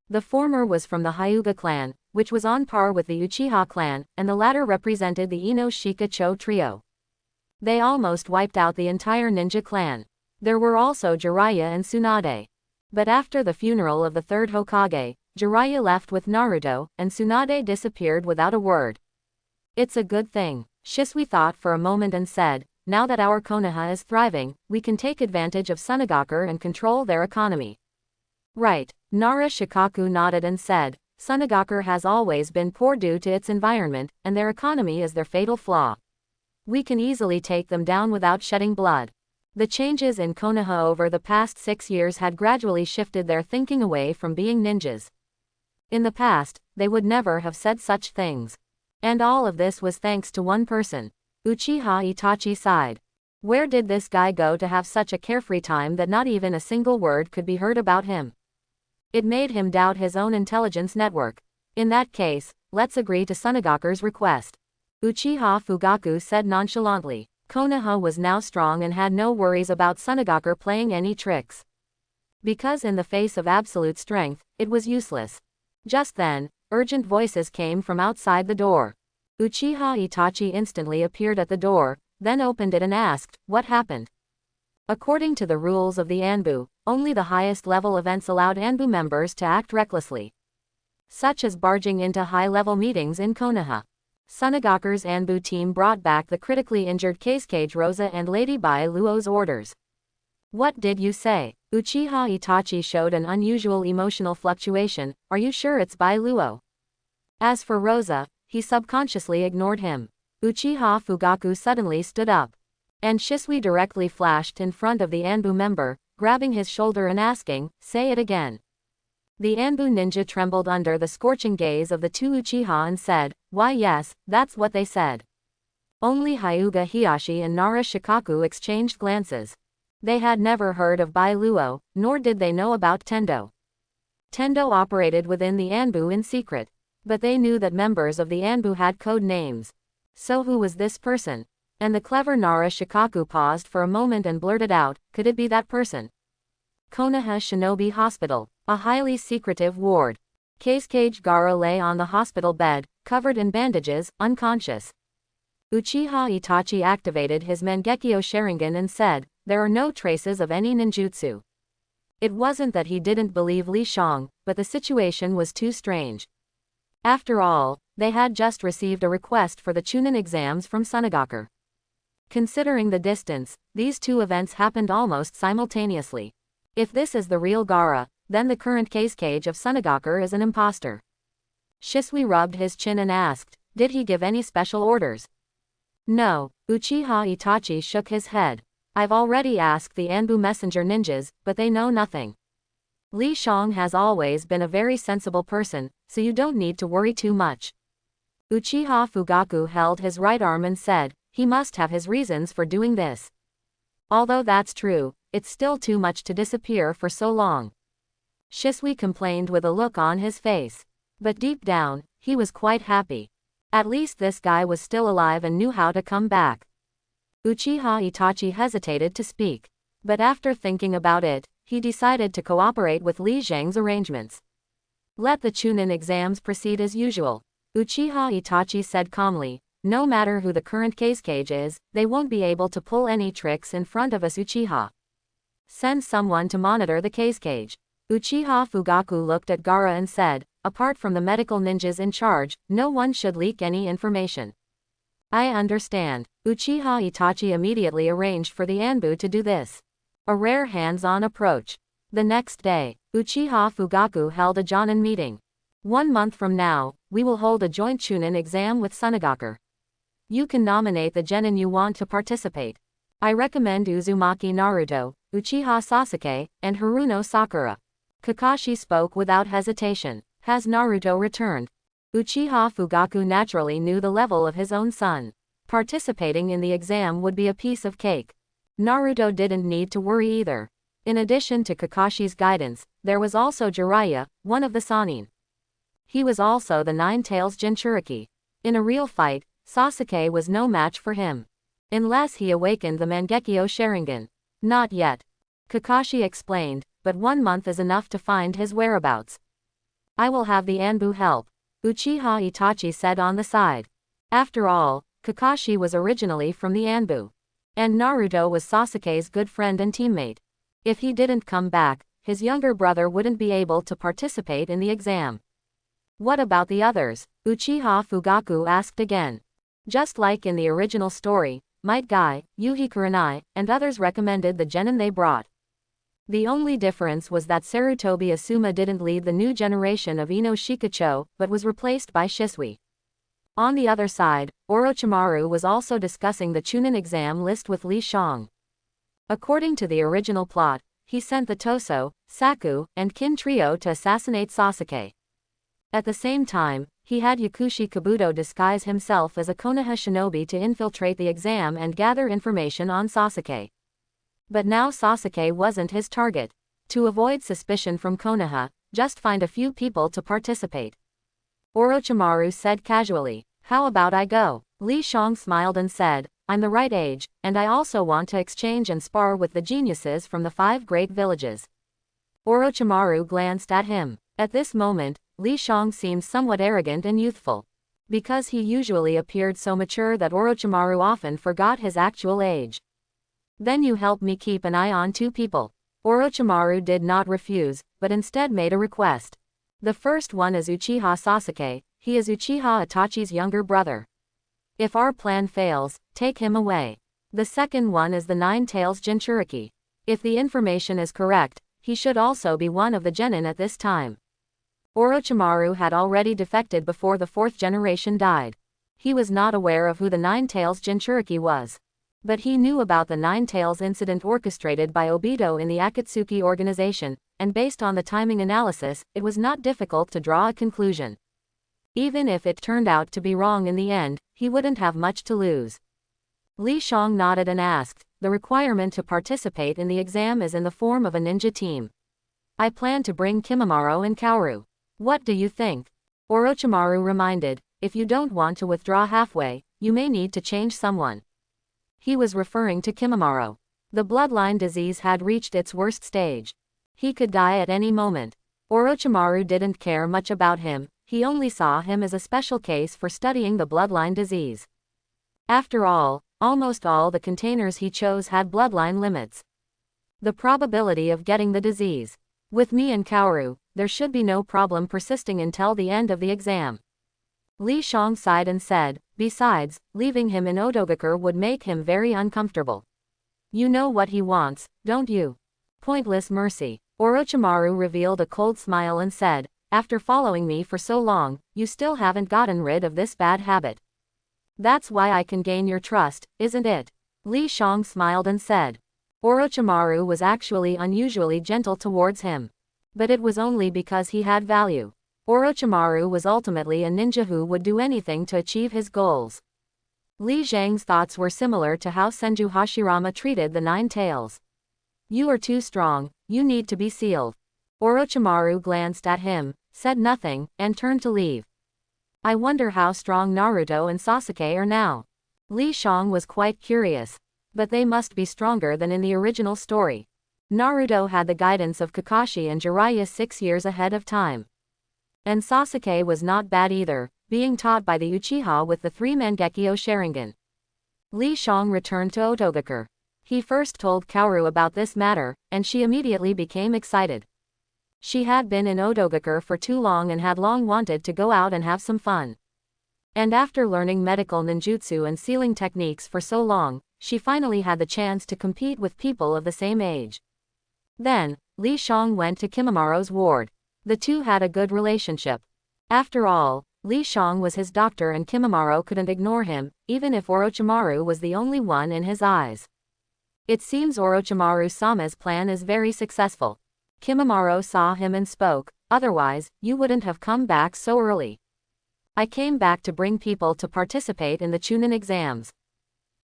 The former was from the Hyuga clan, which was on par with the Uchiha clan, and the latter represented the Ino Shika Cho trio. They almost wiped out the entire ninja clan. There were also Jiraiya and Tsunade. But after the funeral of the third Hokage, Jiraiya left with Naruto, and Tsunade disappeared without a word. It's a good thing, Shisui thought for a moment and said, now that our Konoha is thriving, we can take advantage of Sunagakur and control their economy. Right, Nara Shikaku nodded and said, Sunagakur has always been poor due to its environment, and their economy is their fatal flaw. We can easily take them down without shedding blood. The changes in Konoha over the past 6 years had gradually shifted their thinking away from being ninjas. In the past, they would never have said such things. And all of this was thanks to one person. Uchiha Itachi sighed. Where did this guy go to have such a carefree time that not even a single word could be heard about him? It made him doubt his own intelligence network. In that case, let's agree to Sunagakur's request. Uchiha Fugaku said nonchalantly. Konoha was now strong and had no worries about Sunagakur playing any tricks. Because in the face of absolute strength, it was useless. Just then, urgent voices came from outside the door. Uchiha Itachi instantly appeared at the door, then opened it and asked, what happened? According to the rules of the Anbu, only the highest level events allowed Anbu members to act recklessly. Such as barging into high-level meetings in Konoha. Sunagakur's Anbu team brought back the critically injured Keisuke Rosa and Lady Bai Luo's orders. What did you say? Uchiha Itachi showed an unusual emotional fluctuation. Are you sure it's Bai Luo? As for Rosa, he subconsciously ignored him. Uchiha Fugaku suddenly stood up. And Shisui directly flashed in front of the Anbu member, grabbing his shoulder and asking, say it again. The Anbu ninja trembled under the scorching gaze of the two Uchiha and said, why yes, that's what they said. Only Hyuga Hiyashi and Nara Shikaku exchanged glances. They had never heard of Bai Luo, nor did they know about Tendo. Tendo operated within the Anbu in secret. But they knew that members of the Anbu had code names. So who was this person? And the clever Nara Shikaku paused for a moment and blurted out, could it be that person? Konoha Shinobi Hospital, a highly secretive ward. Keisuke Gaara lay on the hospital bed, covered in bandages, unconscious. Uchiha Itachi activated his Mangekyo Sharingan and said, there are no traces of any ninjutsu. It wasn't that he didn't believe Li Shang, but the situation was too strange. After all, they had just received a request for the Chunin exams from Sunagakur. Considering the distance, these two events happened almost simultaneously. If this is the real Gaara, then the current Keisuke of Sunagakur is an imposter. Shisui rubbed his chin and asked, did he give any special orders? No, Uchiha Itachi shook his head. I've already asked the Anbu messenger ninjas, but they know nothing. Li Shang has always been a very sensible person, so you don't need to worry too much. Uchiha Fugaku held his right arm and said, he must have his reasons for doing this. Although that's true, it's still too much to disappear for so long. Shisui complained with a look on his face. But deep down, he was quite happy. At least this guy was still alive and knew how to come back. Uchiha Itachi hesitated to speak. But after thinking about it, he decided to cooperate with Li Zhang's arrangements. Let the Chunin exams proceed as usual. Uchiha Itachi said calmly, no matter who the current Keisuke is, they won't be able to pull any tricks in front of us Uchiha. Send someone to monitor the Keisuke. Uchiha Fugaku looked at Gaara and said, apart from the medical ninjas in charge, no one should leak any information. I understand. Uchiha Itachi immediately arranged for the Anbu to do this. A rare hands-on approach. The next day, Uchiha Fugaku held a Jonin meeting. 1 month from now, we will hold a joint Chunin exam with Sunagakur. You can nominate the genin you want to participate. I recommend Uzumaki Naruto, Uchiha Sasuke, and Haruno Sakura. Kakashi spoke without hesitation. Has Naruto returned? Uchiha Fugaku naturally knew the level of his own son. Participating in the exam would be a piece of cake. Naruto didn't need to worry either. In addition to Kakashi's guidance, there was also Jiraiya, one of the Sannin. He was also the Nine-Tails Jinchuriki. In a real fight, Sasuke was no match for him. Unless he awakened the Mangekyo Sharingan. Not yet. Kakashi explained, but 1 month is enough to find his whereabouts. I will have the Anbu help, Uchiha Itachi said on the side. After all, Kakashi was originally from the Anbu. And Naruto was Sasuke's good friend and teammate. If he didn't come back, his younger brother wouldn't be able to participate in the exam. What about the others? Uchiha Fugaku asked again. Just like in the original story, Might Guy, Yuhi Kurenai, and others recommended the genin they brought. The only difference was that Sarutobi Asuma didn't lead the new generation of Ino Shikacho, but was replaced by Shisui. On the other side, Orochimaru was also discussing the Chunin exam list with Li Shang. According to the original plot, he sent the Toso, Saku, and Kin trio to assassinate Sasuke. At the same time, he had Yakushi Kabuto disguise himself as a Konoha shinobi to infiltrate the exam and gather information on Sasuke. But now Sasuke wasn't his target. To avoid suspicion from Konoha, just find a few people to participate. Orochimaru said casually, "How about I go?" Li Shang smiled and said, "I'm the right age, and I also want to exchange and spar with the geniuses from the 5 great villages." Orochimaru glanced at him. At this moment, Li Shang seemed somewhat arrogant and youthful. Because he usually appeared so mature that Orochimaru often forgot his actual age. "Then you help me keep an eye on 2 people." Orochimaru did not refuse, but instead made a request. The first one is Uchiha Sasuke. He is Uchiha Itachi's younger brother. If our plan fails, take him away. The second one is the Nine-Tails Jinchuriki. If the information is correct, he should also be one of the genin at this time. Orochimaru had already defected before the 4th generation died. He was not aware of who the Nine-Tails Jinchuriki was. But he knew about the Nine-Tails incident orchestrated by Obito in the Akatsuki organization, and based on the timing analysis, it was not difficult to draw a conclusion. Even if it turned out to be wrong in the end, he wouldn't have much to lose. Li Shang nodded and asked, "The requirement to participate in the exam is in the form of a ninja team. I plan to bring Kimimaro and Kaoru. What do you think?" Orochimaru reminded, "If you don't want to withdraw halfway, you may need to change someone." He was referring to Kimimaro. The bloodline disease had reached its worst stage. He could die at any moment. Orochimaru didn't care much about him, he only saw him as a special case for studying the bloodline disease. After all, almost all the containers he chose had bloodline limits. The probability of getting the disease. With me and Kaoru, there should be no problem persisting until the end of the exam. Li Shang sighed and said, "Besides, leaving him in Odogakur would make him very uncomfortable. You know what he wants, don't you? Pointless mercy." Orochimaru revealed a cold smile and said, "After following me for so long, you still haven't gotten rid of this bad habit. That's why I can gain your trust, isn't it?" Li Shang smiled and said. Orochimaru was actually unusually gentle towards him. But it was only because he had value. Orochimaru was ultimately a ninja who would do anything to achieve his goals. Li Zhang's thoughts were similar to how Senju Hashirama treated the Nine-Tails. "You are too strong, you need to be sealed." Orochimaru glanced at him, said nothing, and turned to leave. "I wonder how strong Naruto and Sasuke are now." Li Shang was quite curious. But they must be stronger than in the original story. Naruto had the guidance of Kakashi and Jiraiya 6 years ahead of time. And Sasuke was not bad either, being taught by the Uchiha with the 3 Mangekyo Sharingan. Li Shang returned to Otogakur. He first told Kaoru about this matter, and she immediately became excited. She had been in Otogakur for too long and had long wanted to go out and have some fun. And after learning medical ninjutsu and sealing techniques for so long, she finally had the chance to compete with people of the same age. Then, Li Shang went to Kimimaro's ward. The two had a good relationship. After all, Li Shang was his doctor and Kimimaro couldn't ignore him, even if Orochimaru was the only one in his eyes. It seems Orochimaru-sama's plan is very successful. Kimimaro saw him and spoke, "Otherwise, you wouldn't have come back so early." "I came back to bring people to participate in the Chunin exams,"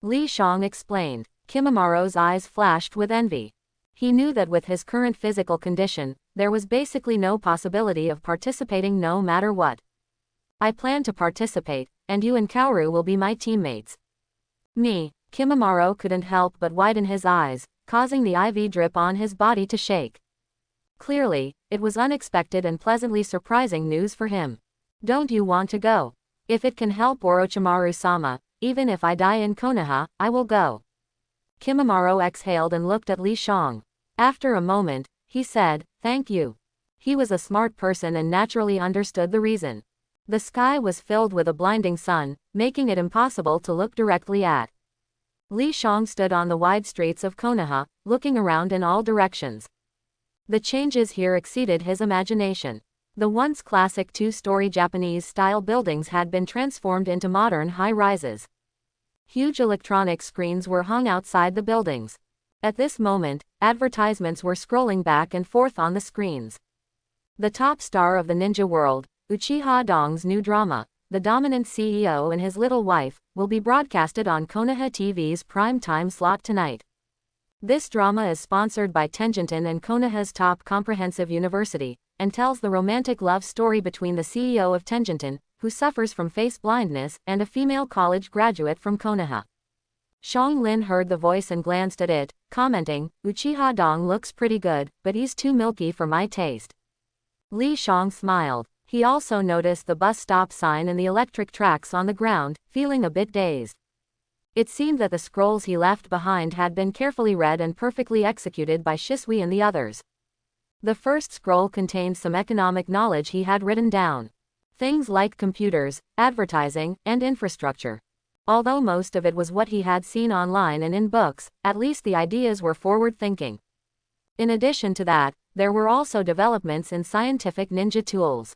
Li Shang explained. Kimimaro's eyes flashed with envy. He knew that with his current physical condition, there was basically no possibility of participating no matter what. "I plan to participate, and you and Kaoru will be my teammates." "Me?" Kimimaro couldn't help but widen his eyes, causing the IV drip on his body to shake. Clearly, it was unexpected and pleasantly surprising news for him. Don't you want to go? If it can help Orochimaru-sama, even if I die in Konoha, I will go. Kimimaro exhaled and looked at Li Shang. After a moment, he said, thank you. He was a smart person and naturally understood the reason. The sky was filled with a blinding sun, making it impossible to look directly at. Li Shang stood on the wide streets of Konoha, looking around in all directions. The changes here exceeded his imagination. The once classic two-story Japanese-style buildings had been transformed into modern high-rises. Huge electronic screens were hung outside the buildings. At this moment, advertisements were scrolling back and forth on the screens. The top star of the ninja world, Uchiha Dong's new drama, The Dominant CEO and His Little Wife, will be broadcasted on Konoha TV's prime time slot tonight. This drama is sponsored by Tenjinten and Konoha's top comprehensive university, and tells the romantic love story between the CEO of Tenjinten, who suffers from face blindness, and a female college graduate from Konoha. Shang Lin heard the voice and glanced at it, commenting, Uchiha Dong looks pretty good, but he's too milky for my taste. Li Shang smiled. He also noticed the bus stop sign and the electric tracks on the ground, feeling a bit dazed. It seemed that the scrolls he left behind had been carefully read and perfectly executed by Shisui and the others. The first scroll contained some economic knowledge he had written down. Things like computers, advertising, and infrastructure. Although most of it was what he had seen online and in books, at least the ideas were forward-thinking. In addition to that, there were also developments in scientific ninja tools.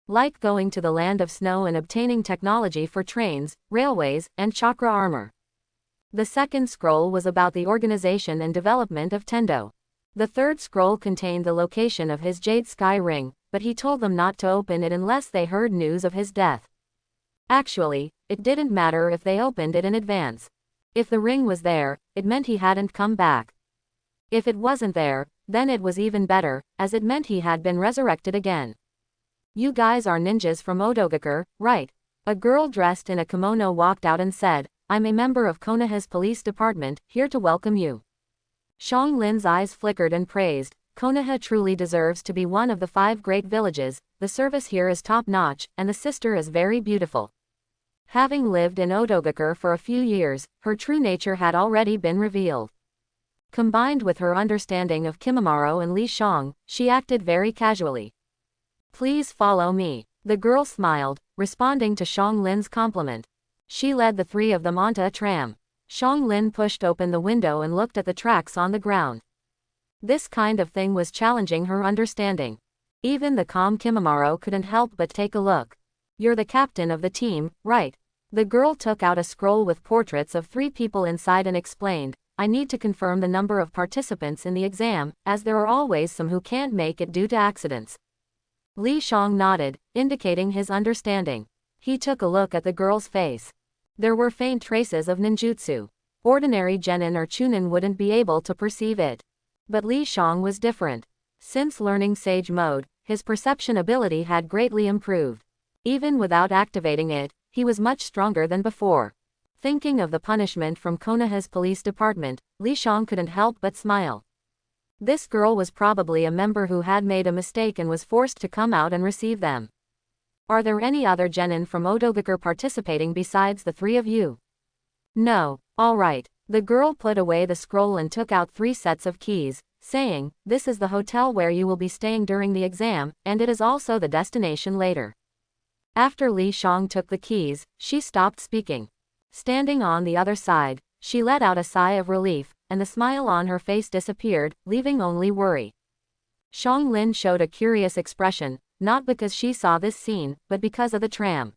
Like going to the land of snow and obtaining technology for trains, railways, and chakra armor. The second scroll was about the organization and development of Tendo. The third scroll contained the location of his Jade Sky Ring, but he told them not to open it unless they heard news of his death. Actually, it didn't matter if they opened it in advance. If the ring was there, it meant he hadn't come back. If it wasn't there, then it was even better, as it meant he had been resurrected again. You guys are ninjas from Odogakur, right? A girl dressed in a kimono walked out and said, I'm a member of Konoha's police department, here to welcome you. Shang Lin's eyes flickered and praised, Konoha truly deserves to be one of the 5 great villages, the service here is top-notch, and the sister is very beautiful. Having lived in Odogakur for a few years, her true nature had already been revealed. Combined with her understanding of Kimimaro and Li Shang, she acted very casually. Please follow me. The girl smiled, responding to Shang Lin's compliment. She led the 3 of them onto a tram. Shang Lin pushed open the window and looked at the tracks on the ground. This kind of thing was challenging her understanding. Even the calm Kimimaro couldn't help but take a look. You're the captain of the team, right? The girl took out a scroll with portraits of 3 people inside and explained, I need to confirm the number of participants in the exam, as there are always some who can't make it due to accidents. Li Shang nodded, indicating his understanding. He took a look at the girl's face. There were faint traces of ninjutsu. Ordinary genin or chunin wouldn't be able to perceive it. But Li Shang was different. Since learning Sage Mode, his perception ability had greatly improved. Even without activating it, he was much stronger than before. Thinking of the punishment from Konoha's police department, Li Shang couldn't help but smile. This girl was probably a member who had made a mistake and was forced to come out and receive them. Are there any other genin from Odogakur participating besides the 3 of you? No. All right. The girl put away the scroll and took out 3 sets of keys, saying, this is the hotel where you will be staying during the exam, and it is also the destination later. After Li Shang took the keys, she stopped speaking. Standing on the other side, she let out a sigh of relief, and the smile on her face disappeared, leaving only worry. Shang Lin showed a curious expression, not because she saw this scene, but because of the tram.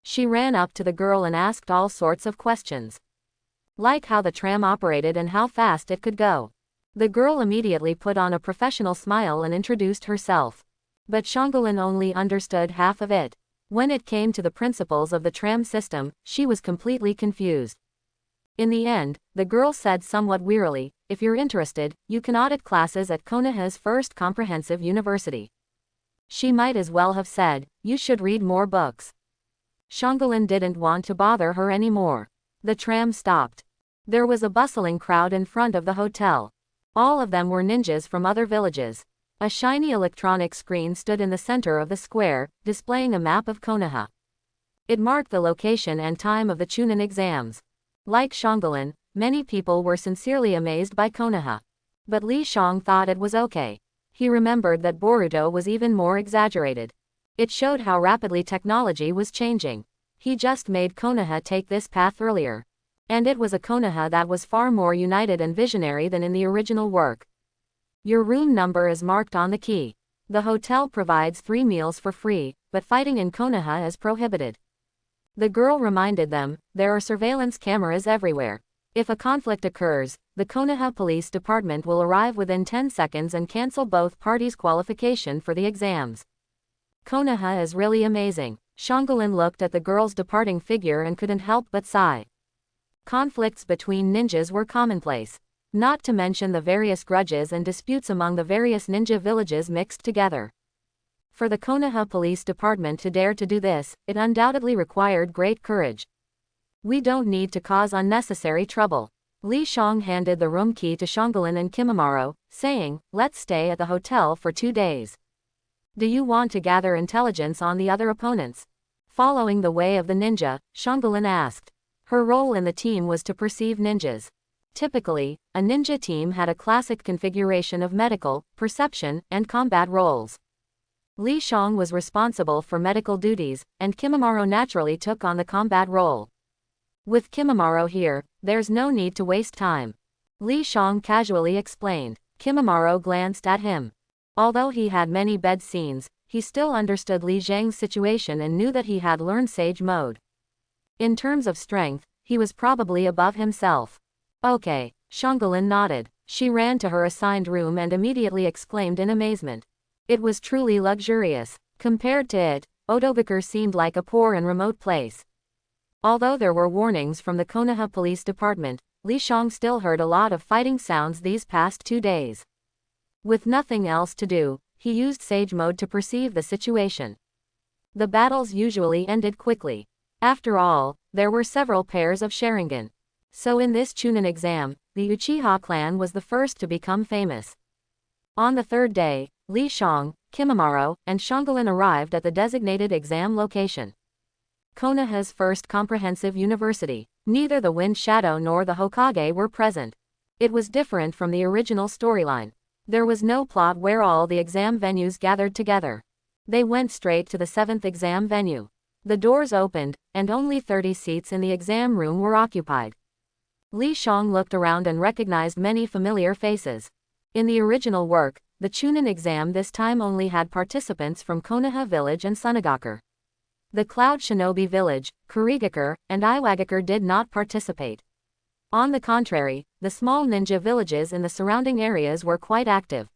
She ran up to the girl and asked all sorts of questions. Like how the tram operated and how fast it could go. The girl immediately put on a professional smile and introduced herself. But Shangulin only understood half of it. When it came to the principles of the tram system, she was completely confused. In the end, the girl said somewhat wearily, if you're interested, you can audit classes at Konoha's first comprehensive university. She might as well have said, you should read more books. Shangulin didn't want to bother her anymore. The tram stopped. There was a bustling crowd in front of the hotel. All of them were ninjas from other villages. A shiny electronic screen stood in the center of the square, displaying a map of Konoha. It marked the location and time of the Chunin exams. Like Shangolin, many people were sincerely amazed by Konoha. But Li Shang thought it was okay. He remembered that Boruto was even more exaggerated. It showed how rapidly technology was changing. He just made Konoha take this path earlier. And it was a Konoha that was far more united and visionary than in the original work. Your room number is marked on the key. The hotel provides 3 meals for free, but fighting in Konoha is prohibited. The girl reminded them, there are surveillance cameras everywhere. If a conflict occurs, the Konoha Police Department will arrive within 10 seconds and cancel both parties' qualification for the exams. Konoha is really amazing. Shangolin looked at the girl's departing figure and couldn't help but sigh. Conflicts between ninjas were commonplace. Not to mention the various grudges and disputes among the various ninja villages mixed together. For the Konoha Police Department to dare to do this, it undoubtedly required great courage. We don't need to cause unnecessary trouble. Li Shang handed the room key to Shangolin and Kimimaro, saying, let's stay at the hotel for 2 days. Do you want to gather intelligence on the other opponents? Following the way of the ninja, Shangolin asked. Her role in the team was to perceive ninjas. Typically, a ninja team had a classic configuration of medical, perception, and combat roles. Li Shang was responsible for medical duties, and Kimimaro naturally took on the combat role. With Kimimaro here, there's no need to waste time. Li Shang casually explained. Kimimaro glanced at him. Although he had many bed scenes, he still understood Li Zhang's situation and knew that he had learned Sage Mode. In terms of strength, he was probably above himself. Okay, Shangolin nodded. She ran to her assigned room and immediately exclaimed in amazement. It was truly luxurious. Compared to it, Audiobook seemed like a poor and remote place. Although there were warnings from the Konoha Police Department, Li Shang still heard a lot of fighting sounds these past 2 days. With nothing else to do, he used Sage Mode to perceive the situation. The battles usually ended quickly. After all, there were several pairs of Sharingan. So in this Chunin exam, the Uchiha clan was the first to become famous. On the 3rd day, Li Shang, Kimimaro, and Shangolin arrived at the designated exam location. Konoha's first comprehensive university. Neither the Wind Shadow nor the Hokage were present. It was different from the original storyline. There was no plot where all the exam venues gathered together. They went straight to the 7th exam venue. The doors opened, and only 30 seats in the exam room were occupied. Li Shang looked around and recognized many familiar faces. In the original work, the Chunin exam this time only had participants from Konoha Village and Sunagakur. The Cloud Shinobi Village, Kurigakure, and Iwagakure did not participate. On the contrary, the small ninja villages in the surrounding areas were quite active.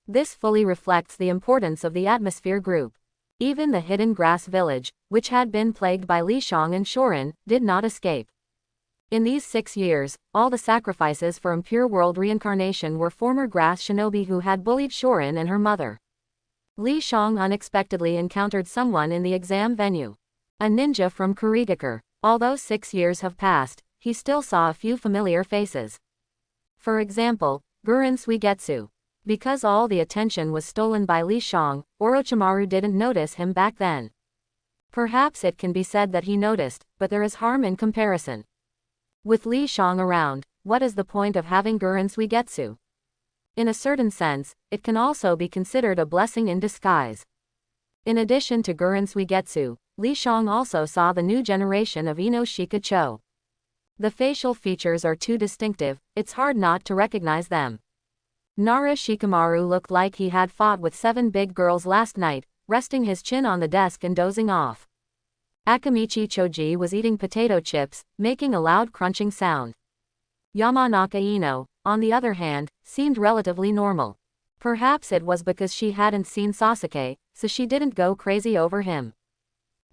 This fully reflects the importance of the atmosphere group. Even the Hidden Grass Village, which had been plagued by Li Shang and Shorin, did not escape. In these 6 years, all the sacrifices for impure world reincarnation were former grass shinobi who had bullied Shorin and her mother. Li Shang unexpectedly encountered someone in the exam venue. A ninja from Kurigakure. Although 6 years have passed, he still saw a few familiar faces. For example, Guren Suigetsu. Because all the attention was stolen by Li Shang, Orochimaru didn't notice him back then. Perhaps it can be said that he noticed, but there is harm in comparison. With Li Shang around, what is the point of having Guren Suigetsu? In a certain sense, it can also be considered a blessing in disguise. In addition to Guren Suigetsu, Li Shang also saw the new generation of Ino Shikacho. The facial features are too distinctive, it's hard not to recognize them. Nara Shikamaru looked like he had fought with 7 big girls last night, resting his chin on the desk and dozing off. Akamichi Choji was eating potato chips, making a loud crunching sound. Yamanaka Ino, on the other hand, seemed relatively normal. Perhaps it was because she hadn't seen Sasuke, so she didn't go crazy over him.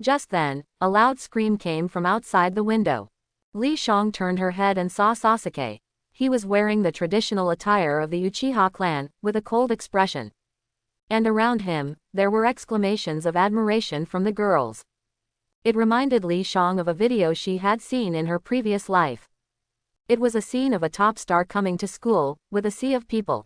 Just then, a loud scream came from outside the window. Li Shang turned her head and saw Sasuke. He was wearing the traditional attire of the Uchiha clan, with a cold expression. And around him, there were exclamations of admiration from the girls. It reminded Li Shang of a video she had seen in her previous life. It was a scene of a top star coming to school, with a sea of people.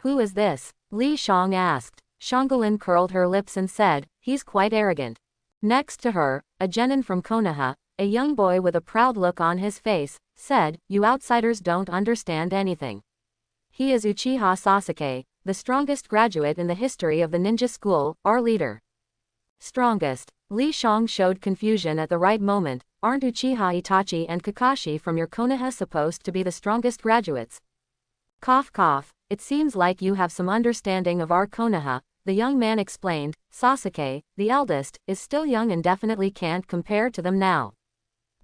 Who is this? Li Shang asked. Shangolin curled her lips and said, he's quite arrogant. Next to her, a genin from Konoha, a young boy with a proud look on his face, said, you outsiders don't understand anything. He is Uchiha Sasuke, the strongest graduate in the history of the ninja school, our leader. Strongest. Li Shang showed confusion at the right moment. Aren't Uchiha Itachi and Kakashi from your Konoha supposed to be the strongest graduates? Cough cough, it seems like you have some understanding of our Konoha, the young man explained. Sasuke, the eldest, is still young and definitely can't compare to them now.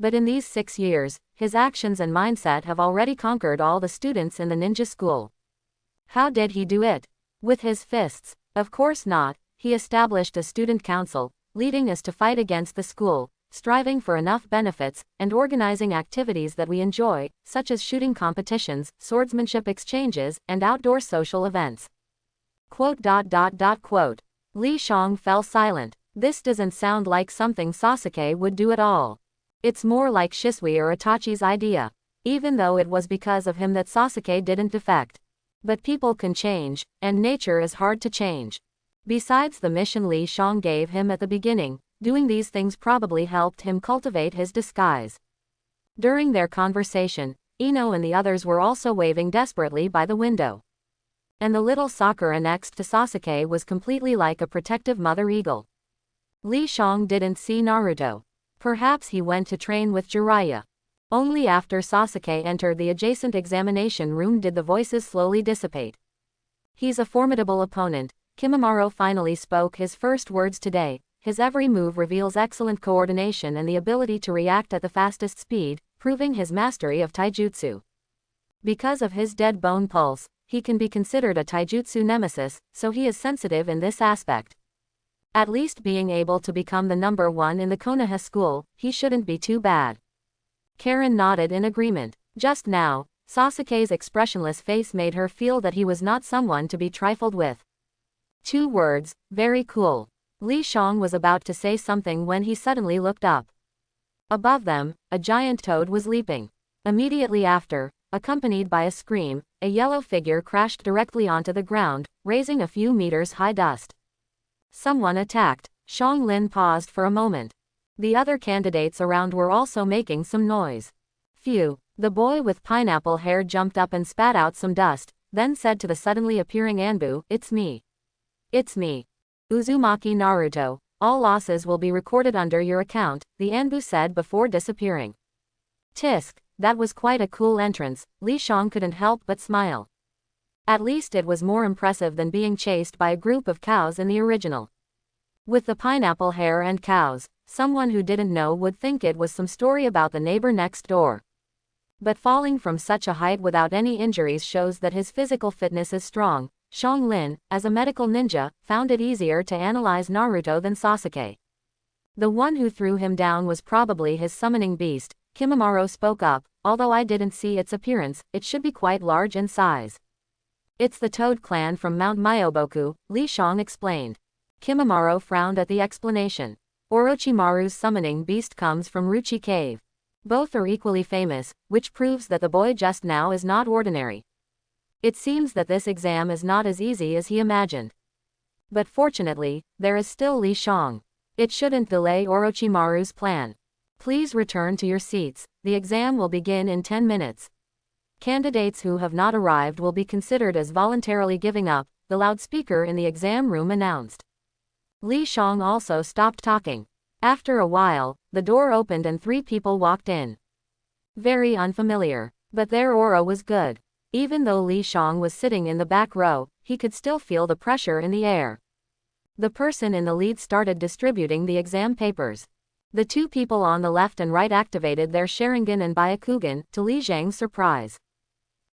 But in these 6 years, his actions and mindset have already conquered all the students in the ninja school. How did he do it? With his fists? Of course not. He established a student council, leading us to fight against the school, striving for enough benefits, and organizing activities that we enjoy, such as shooting competitions, swordsmanship exchanges, and outdoor social events. Quote. Li Shang fell silent. This doesn't sound like something Sasuke would do at all. It's more like Shisui or Itachi's idea. Even though it was because of him that Sasuke didn't defect. But people can change, and nature is hard to change. Besides the mission Li Shang gave him at the beginning, doing these things probably helped him cultivate his disguise. During their conversation, Ino and the others were also waving desperately by the window. And the little Sakura next to Sasuke was completely like a protective mother eagle. Li Shang didn't see Naruto. Perhaps he went to train with Jiraiya. Only after Sasuke entered the adjacent examination room did the voices slowly dissipate. He's a formidable opponent. Kimimaro finally spoke his first words today. His every move reveals excellent coordination and the ability to react at the fastest speed, proving his mastery of taijutsu. Because of his dead bone pulse, he can be considered a taijutsu nemesis, so he is sensitive in this aspect. At least being able to become the number 1 in the Konoha school, he shouldn't be too bad. Karen nodded in agreement. Just now, Sasuke's expressionless face made her feel that he was not someone to be trifled with. 2 words, very cool. Li Shang was about to say something when he suddenly looked up. Above them, a giant toad was leaping. Immediately after, accompanied by a scream, a yellow figure crashed directly onto the ground, raising a few meters high dust. Someone attacked. Shang Lin paused for a moment. The other candidates around were also making some noise. Phew. The boy with pineapple hair jumped up and spat out some dust, then said to the suddenly appearing Anbu, it's me. It's me. Uzumaki Naruto, all losses will be recorded under your account, the Anbu said before disappearing. Tisk, that was quite a cool entrance. Li Shang couldn't help but smile. At least it was more impressive than being chased by a group of cows in the original. With the pineapple hair and cows, someone who didn't know would think it was some story about the neighbor next door. But falling from such a height without any injuries shows that his physical fitness is strong. Shang Lin, as a medical ninja, found it easier to analyze Naruto than Sasuke. The one who threw him down was probably his summoning beast. Kimimaro spoke up, although I didn't see its appearance, it should be quite large in size. It's the Toad clan from Mount Myoboku, Li Shang explained. Kimimaro frowned at the explanation. Orochimaru's summoning beast comes from Ruchi Cave. Both are equally famous, which proves that the boy just now is not ordinary. It seems that this exam is not as easy as he imagined. But fortunately, there is still Li Shang. It shouldn't delay Orochimaru's plan. Please return to your seats, the exam will begin in 10 minutes. Candidates who have not arrived will be considered as voluntarily giving up, the loudspeaker in the exam room announced. Li Shang also stopped talking. After a while, the door opened and 3 people walked in. Very unfamiliar, but their aura was good. Even though Li Shang was sitting in the back row, he could still feel the pressure in the air. The person in the lead started distributing the exam papers. The 2 people on the left and right activated their Sharingan and Byakugan, to Li Zhang's surprise.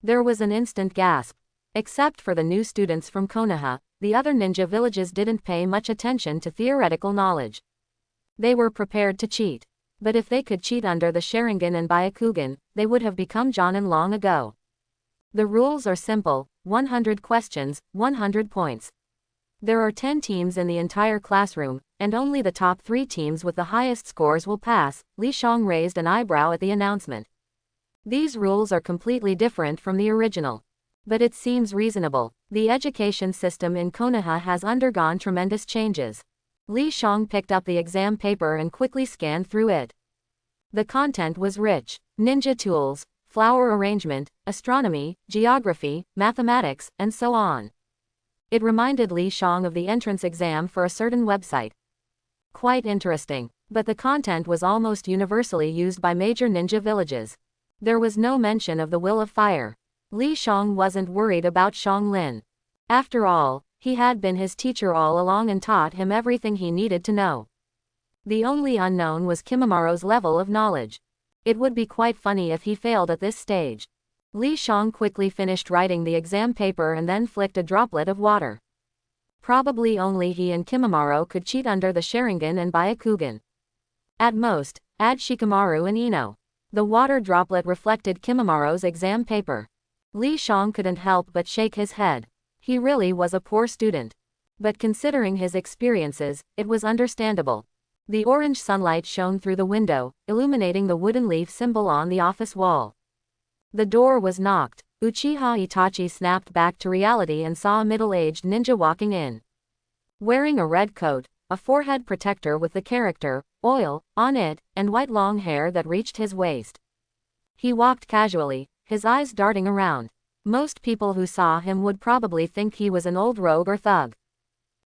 There was an instant gasp. Except for the new students from Konoha, the other ninja villages didn't pay much attention to theoretical knowledge. They were prepared to cheat. But if they could cheat under the Sharingan and Byakugan, they would have become Jonin long ago. The rules are simple, 100 questions, 100 points. There are 10 teams in the entire classroom, and only the top 3 teams with the highest scores will pass. Li Shang raised an eyebrow at the announcement. These rules are completely different from the original. But it seems reasonable. The education system in Konoha has undergone tremendous changes. Li Shang picked up the exam paper and quickly scanned through it. The content was rich. Ninja tools, flower arrangement, astronomy, geography, mathematics, and so on. It reminded Li Shang of the entrance exam for a certain website. Quite interesting. But the content was almost universally used by major ninja villages. There was no mention of the Will of Fire. Li Shang wasn't worried about Shang Lin. After all, he had been his teacher all along and taught him everything he needed to know. The only unknown was Kimamaro's level of knowledge. It would be quite funny if he failed at this stage. Li Shang quickly finished writing the exam paper and then flicked a droplet of water. Probably only he and Kimamaro could cheat under the Sharingan and Byakugan. At most, add Shikamaru and Ino. The water droplet reflected Kimamaro's exam paper. Li Shang couldn't help but shake his head. He really was a poor student. But considering his experiences, it was understandable. The orange sunlight shone through the window, illuminating the wooden leaf symbol on the office wall. The door was knocked. Uchiha Itachi snapped back to reality and saw a middle-aged ninja walking in. Wearing a red coat, a forehead protector with the character, oil, on it, and white long hair that reached his waist. He walked casually, his eyes darting around. Most people who saw him would probably think he was an old rogue or thug.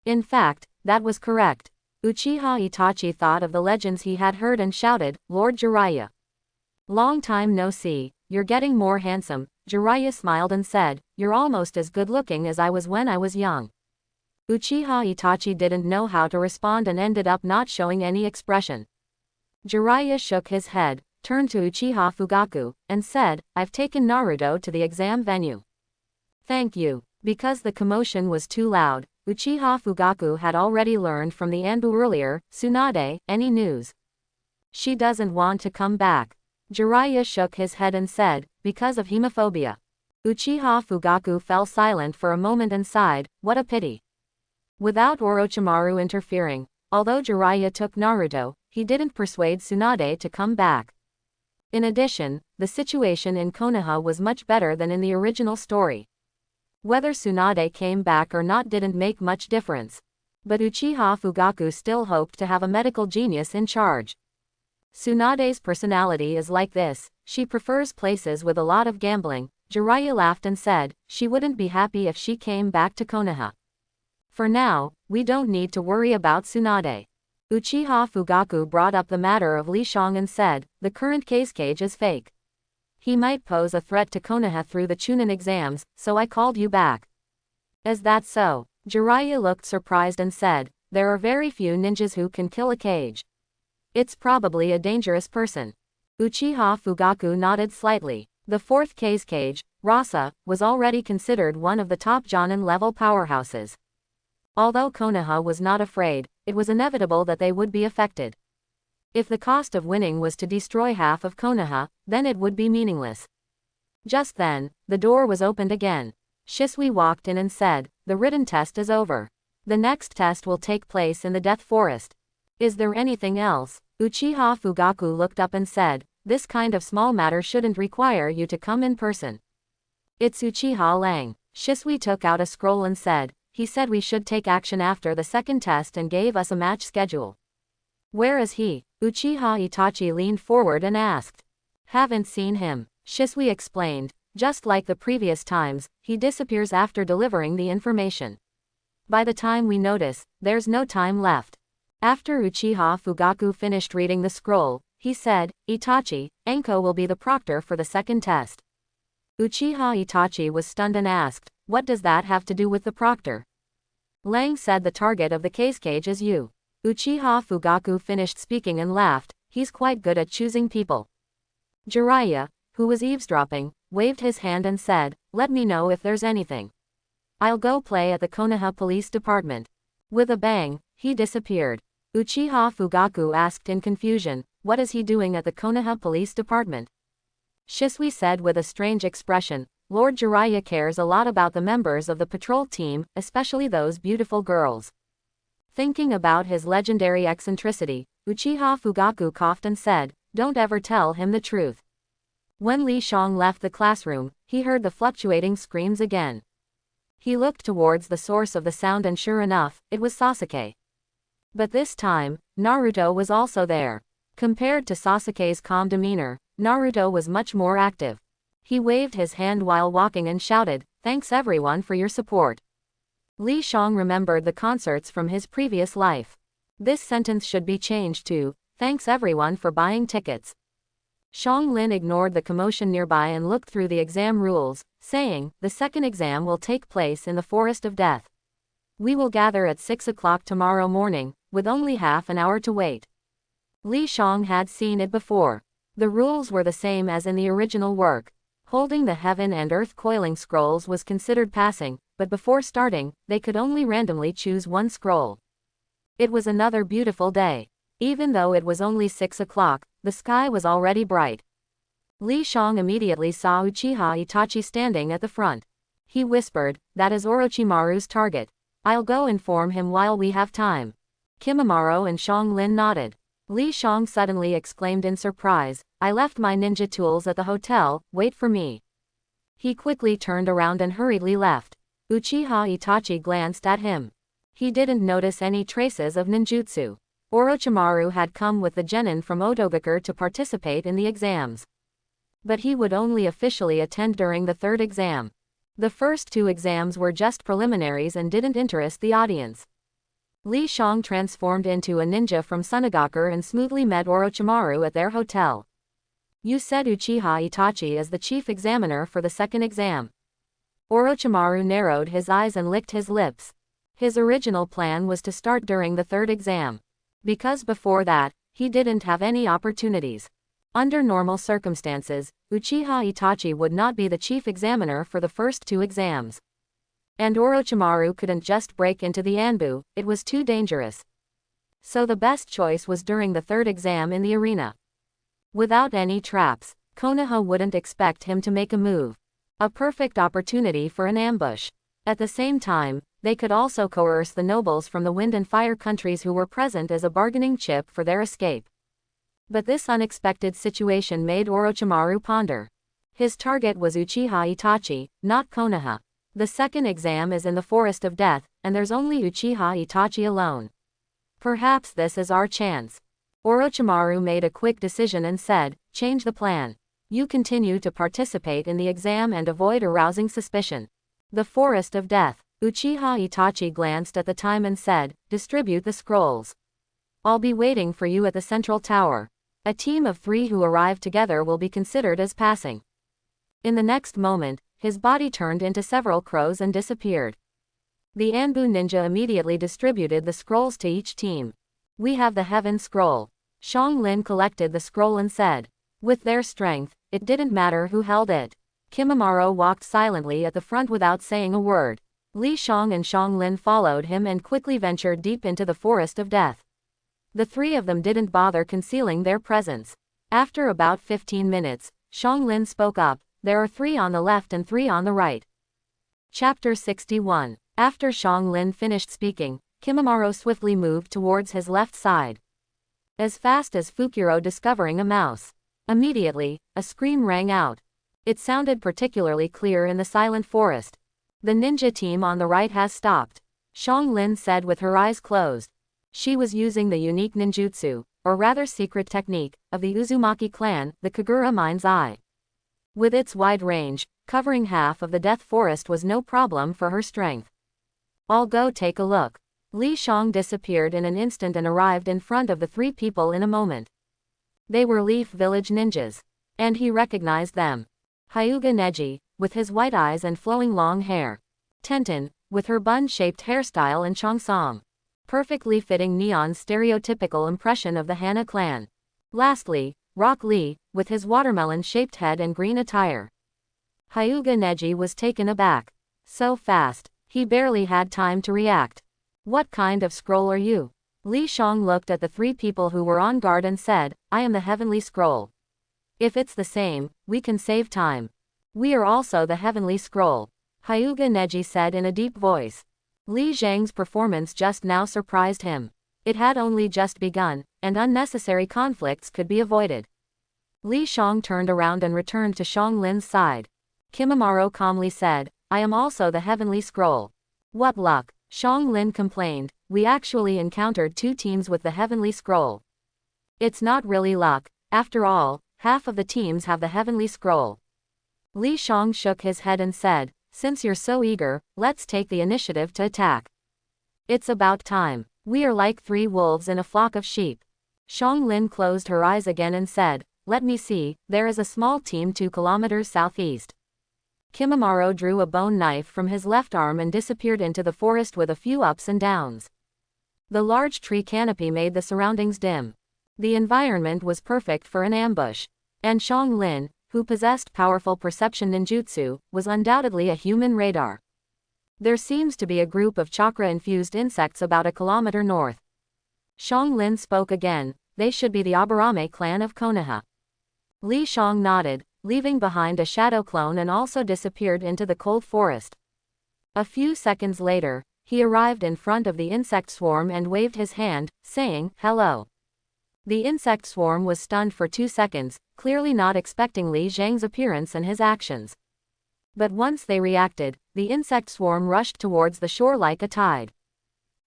In fact, that was correct. Uchiha Itachi thought of the legends he had heard and shouted, "Lord Jiraiya. Long time no see, you're getting more handsome." Jiraiya smiled and said, "You're almost as good looking as I was when I was young." Uchiha Itachi didn't know how to respond and ended up not showing any expression. Jiraiya shook his head, turned to Uchiha Fugaku, and said, "I've taken Naruto to the exam venue." "Thank you." Because the commotion was too loud, Uchiha Fugaku had already learned from the Anbu earlier. "Tsunade, any news?" "She doesn't want to come back." Jiraiya shook his head and said, "Because of hemophobia." Uchiha Fugaku fell silent for a moment and sighed, "What a pity." Without Orochimaru interfering, although Jiraiya took Naruto, he didn't persuade Tsunade to come back. In addition, the situation in Konoha was much better than in the original story. Whether Tsunade came back or not didn't make much difference. But Uchiha Fugaku still hoped to have a medical genius in charge. Tsunade's personality is like this, she prefers places with a lot of gambling. Jiraiya laughed and said, "She wouldn't be happy if she came back to Konoha. For now, we don't need to worry about Tsunade." Uchiha Fugaku brought up the matter of Li Shang and said, "The current case is fake. He might pose a threat to Konoha through the Chunin exams, so I called you back." "Is that so?" Jiraiya looked surprised and said, "There are very few ninjas who can kill a Kage. It's probably a dangerous person." Uchiha Fugaku nodded slightly. The fourth Kage, Rasa, was already considered one of the top Jonin-level powerhouses. Although Konoha was not afraid, it was inevitable that they would be affected. If the cost of winning was to destroy half of Konoha, then it would be meaningless. Just then, the door was opened again. Shisui walked in and said, "The written test is over. The next test will take place in the Death Forest. Is there anything else?" Uchiha Fugaku looked up and said, "This kind of small matter shouldn't require you to come in person." "It's Uchiha Lang." Shisui took out a scroll and said, "He said we should take action after the second test and gave us a match schedule." "Where is he?" Uchiha Itachi leaned forward and asked. "Haven't seen him." Shisui explained, "Just like the previous times, he disappears after delivering the information. By the time we notice, there's no time left." After Uchiha Fugaku finished reading the scroll, he said, "Itachi, Enko will be the proctor for the second test." Uchiha Itachi was stunned and asked, "What does that have to do with the proctor?" "Lang said the target of the case is you." Uchiha Fugaku finished speaking and laughed, "He's quite good at choosing people." Jiraiya, who was eavesdropping, waved his hand and said, "Let me know if there's anything. I'll go play at the Konoha Police Department." With a bang, he disappeared. Uchiha Fugaku asked in confusion, "What is he doing at the Konoha Police Department?" Shisui said with a strange expression, "Lord Jiraiya cares a lot about the members of the patrol team, especially those beautiful girls." Thinking about his legendary eccentricity, Uchiha Fugaku coughed and said, "Don't ever tell him the truth." When Li Shang left the classroom, he heard the fluctuating screams again. He looked towards the source of the sound and sure enough, it was Sasuke. But this time, Naruto was also there. Compared to Sasuke's calm demeanor, Naruto was much more active. He waved his hand while walking and shouted, "Thanks everyone for your support." Li Shang remembered the concerts from his previous life. This sentence should be changed to, "Thanks everyone for buying tickets." Shang Lin ignored the commotion nearby and looked through the exam rules, saying, "The second exam will take place in the Forest of Death. We will gather at 6 o'clock tomorrow morning, with only half an hour to wait." Li Shang had seen it before. The rules were the same as in the original work. Holding the heaven and earth coiling scrolls was considered passing, but before starting, they could only randomly choose one scroll. It was another beautiful day. Even though it was only 6 o'clock, the sky was already bright. Li Shang immediately saw Uchiha Itachi standing at the front. He whispered, "That is Orochimaru's target. I'll go inform him while we have time." Kimimaro and Shang Lin nodded. Li Shang suddenly exclaimed in surprise, "I left my ninja tools at the hotel, wait for me." He quickly turned around and hurriedly left. Uchiha Itachi glanced at him. He didn't notice any traces of ninjutsu. Orochimaru had come with the genin from Audiobook to participate in the exams. But he would only officially attend during the third exam. The first two exams were just preliminaries and didn't interest the audience. Li Shang transformed into a ninja from Sunagaku and smoothly met Orochimaru at their hotel. "You said Uchiha Itachi is the chief examiner for the second exam." Orochimaru narrowed his eyes and licked his lips. His original plan was to start during the third exam. Because before that, he didn't have any opportunities. Under normal circumstances, Uchiha Itachi would not be the chief examiner for the first two exams. And Orochimaru couldn't just break into the Anbu, it was too dangerous. So the best choice was during the third exam in the arena. Without any traps, Konoha wouldn't expect him to make a move. A perfect opportunity for an ambush. At the same time, they could also coerce the nobles from the wind and fire countries who were present as a bargaining chip for their escape. But this unexpected situation made Orochimaru ponder. His target was Uchiha Itachi, not Konoha. The second exam is in the Forest of Death, and there's only Uchiha Itachi alone. Perhaps this is our chance. Orochimaru made a quick decision and said, "Change the plan. You continue to participate in the exam and avoid arousing suspicion." The Forest of Death. Uchiha Itachi glanced at the time and said, "Distribute the scrolls. I'll be waiting for you at the central tower. A team of 3 who arrive together will be considered as passing." In the next moment, his body turned into several crows and disappeared. The Anbu ninja immediately distributed the scrolls to each team. "We have the Heaven Scroll." Shang Lin collected the scroll and said. With their strength, it didn't matter who held it. Kimimaro walked silently at the front without saying a word. Li Shang and Shang Lin followed him and quickly ventured deep into the Forest of Death. The 3 of them didn't bother concealing their presence. After about 15 minutes, Shang Lin spoke up, "There are 3 on the left and 3 on the right." Chapter 61. After Shang Lin finished speaking, Kimimaro swiftly moved towards his left side. As fast as Fukuro discovering a mouse. Immediately, a scream rang out. It sounded particularly clear in the silent forest. "The ninja team on the right has stopped," Shang Lin said with her eyes closed. She was using the unique ninjutsu, or rather secret technique, of the Uzumaki clan, the Kagura Mind's Eye. With its wide range, covering half of the Death Forest was no problem for her strength. "I'll go take a look." Li Shang disappeared in an instant and arrived in front of the 3 people in a moment. They were Leaf Village ninjas. And he recognized them. Hyuga Neji, with his white eyes and flowing long hair. Tenten, with her bun-shaped hairstyle, and Changsong, perfectly fitting Neon's stereotypical impression of the Hana clan. Lastly, Rock Lee, with his watermelon-shaped head and green attire. Hyuga Neji was taken aback. So fast, he barely had time to react. "What kind of scroll are you?" Li Shang looked at the 3 people who were on guard and said, "I am the Heavenly Scroll. If it's the same, we can save time." "We are also the Heavenly Scroll," Hyuga Neji said in a deep voice. Li Zhang's performance just now surprised him. It had only just begun, and unnecessary conflicts could be avoided. Li Shang turned around and returned to Shang Lin's side. Kimimaro calmly said, I am also the heavenly scroll. What luck, Shang Lin complained, we actually encountered 2 teams with the heavenly scroll. It's not really luck, after all, half of the teams have the heavenly scroll. Li Shang shook his head and said, since you're so eager, let's take the initiative to attack. It's about time. We are like 3 wolves in a flock of sheep. Shang Lin closed her eyes again and said, let me see, there is a small team 2 kilometers southeast. Kimimaro drew a bone knife from his left arm and disappeared into the forest with a few ups and downs. The large tree canopy made the surroundings dim. The environment was perfect for an ambush. And Shang Lin, who possessed powerful perception ninjutsu, was undoubtedly a human radar. There seems to be a group of chakra-infused insects about a kilometer north. Shang Lin spoke again, they should be the Aburame clan of Konoha. Li Shang nodded, leaving behind a shadow clone and also disappeared into the cold forest. A few seconds later, he arrived in front of the insect swarm and waved his hand, saying, hello. The insect swarm was stunned for 2 seconds, clearly not expecting Li Zhang's appearance and his actions. But once they reacted, the insect swarm rushed towards the shore like a tide.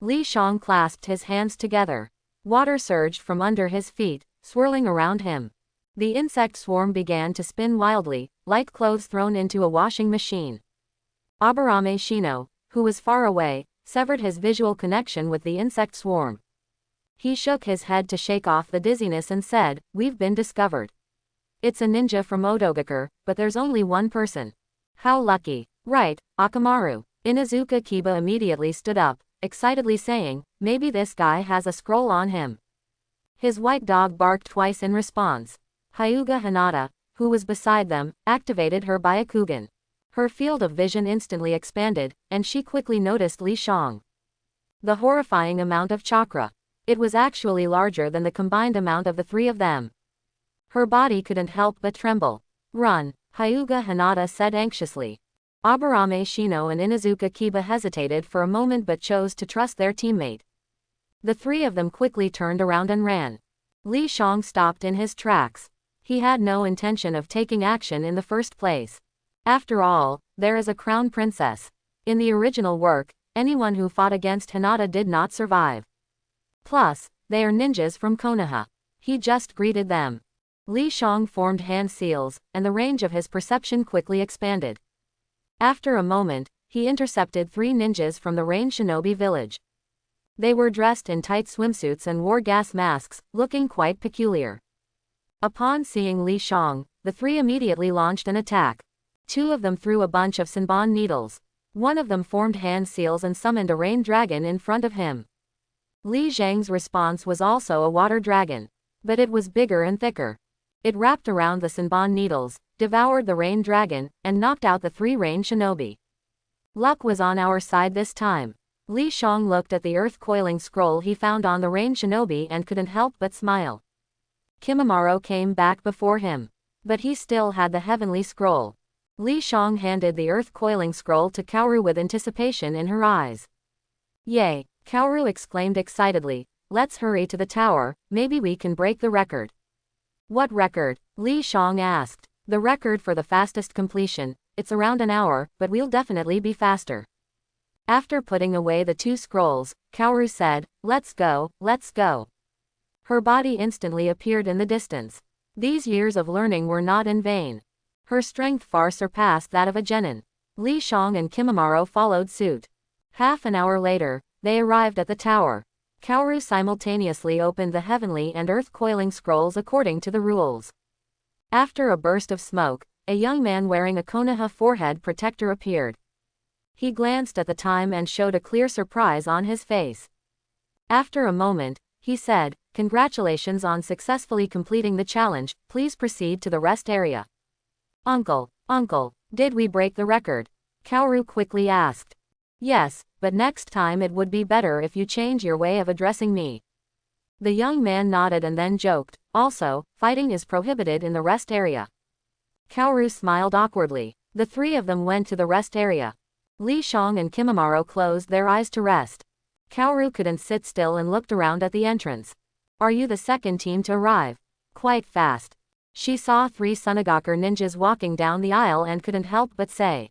Li Shang clasped his hands together. Water surged from under his feet, swirling around him. The insect swarm began to spin wildly, like clothes thrown into a washing machine. Aburame Shino, who was far away, severed his visual connection with the insect swarm. He shook his head to shake off the dizziness and said, we've been discovered. It's a ninja from Audiobook, but there's only 1 person. How lucky. Right, Akamaru. Inuzuka Kiba immediately stood up, excitedly saying, maybe this guy has a scroll on him. His white dog barked twice in response. Hyuga Hinata, who was beside them, activated her Byakugan. Her field of vision instantly expanded, and she quickly noticed Li Shang. The horrifying amount of chakra. It was actually larger than the combined amount of the 3 of them. Her body couldn't help but tremble. Run, Hyuga Hinata said anxiously. Aburame Shino and Inuzuka Kiba hesitated for a moment but chose to trust their teammate. The 3 of them quickly turned around and ran. Li Shang stopped in his tracks. He had no intention of taking action in the first place. After all, there is a crown princess. In the original work, anyone who fought against Hinata did not survive. Plus, they are ninjas from Konoha. He just greeted them. Li Shang formed hand seals, and the range of his perception quickly expanded. After a moment, he intercepted 3 ninjas from the Rain Shinobi village. They were dressed in tight swimsuits and wore gas masks, looking quite peculiar. Upon seeing Li Shang, the 3 immediately launched an attack. 2 of them threw a bunch of Senbon needles. 1 of them formed hand seals and summoned a rain dragon in front of him. Li Zhang's response was also a water dragon. But it was bigger and thicker. It wrapped around the Senbon needles, devoured the rain dragon, and knocked out the 3 rain shinobi. Luck was on our side this time. Li Shang looked at the earth coiling scroll he found on the rain shinobi and couldn't help but smile. Kimimaro came back before him. But he still had the heavenly scroll. Li Shang handed the earth coiling scroll to Kaoru with anticipation in her eyes. Yay! Kaoru exclaimed excitedly, let's hurry to the tower, maybe we can break the record. What record? Li Shang asked. The record for the fastest completion. It's around an hour, but we'll definitely be faster. After putting away the 2 scrolls, Kaoru said, let's go, let's go. Her body instantly appeared in the distance. These years of learning were not in vain. Her strength far surpassed that of a genin. Li Shang and Kimimaro followed suit. Half an hour later, they arrived at the tower. Kaoru simultaneously opened the heavenly and earth coiling scrolls according to the rules. After a burst of smoke, a young man wearing a Konoha forehead protector appeared. He glanced at the time and showed a clear surprise on his face. After a moment, he said, congratulations on successfully completing the challenge, please proceed to the rest area. Uncle, did we break the record? Kaoru quickly asked. Yes, but next time it would be better if you change your way of addressing me. The young man nodded and then joked, also, fighting is prohibited in the rest area. Kaoru smiled awkwardly. The 3 of them went to the rest area. Li Shang and Kimimaro closed their eyes to rest. Kaoru couldn't sit still and looked around at the entrance. Are you the second team to arrive? Quite fast. She saw 3 Sunagaku ninjas walking down the aisle and couldn't help but say.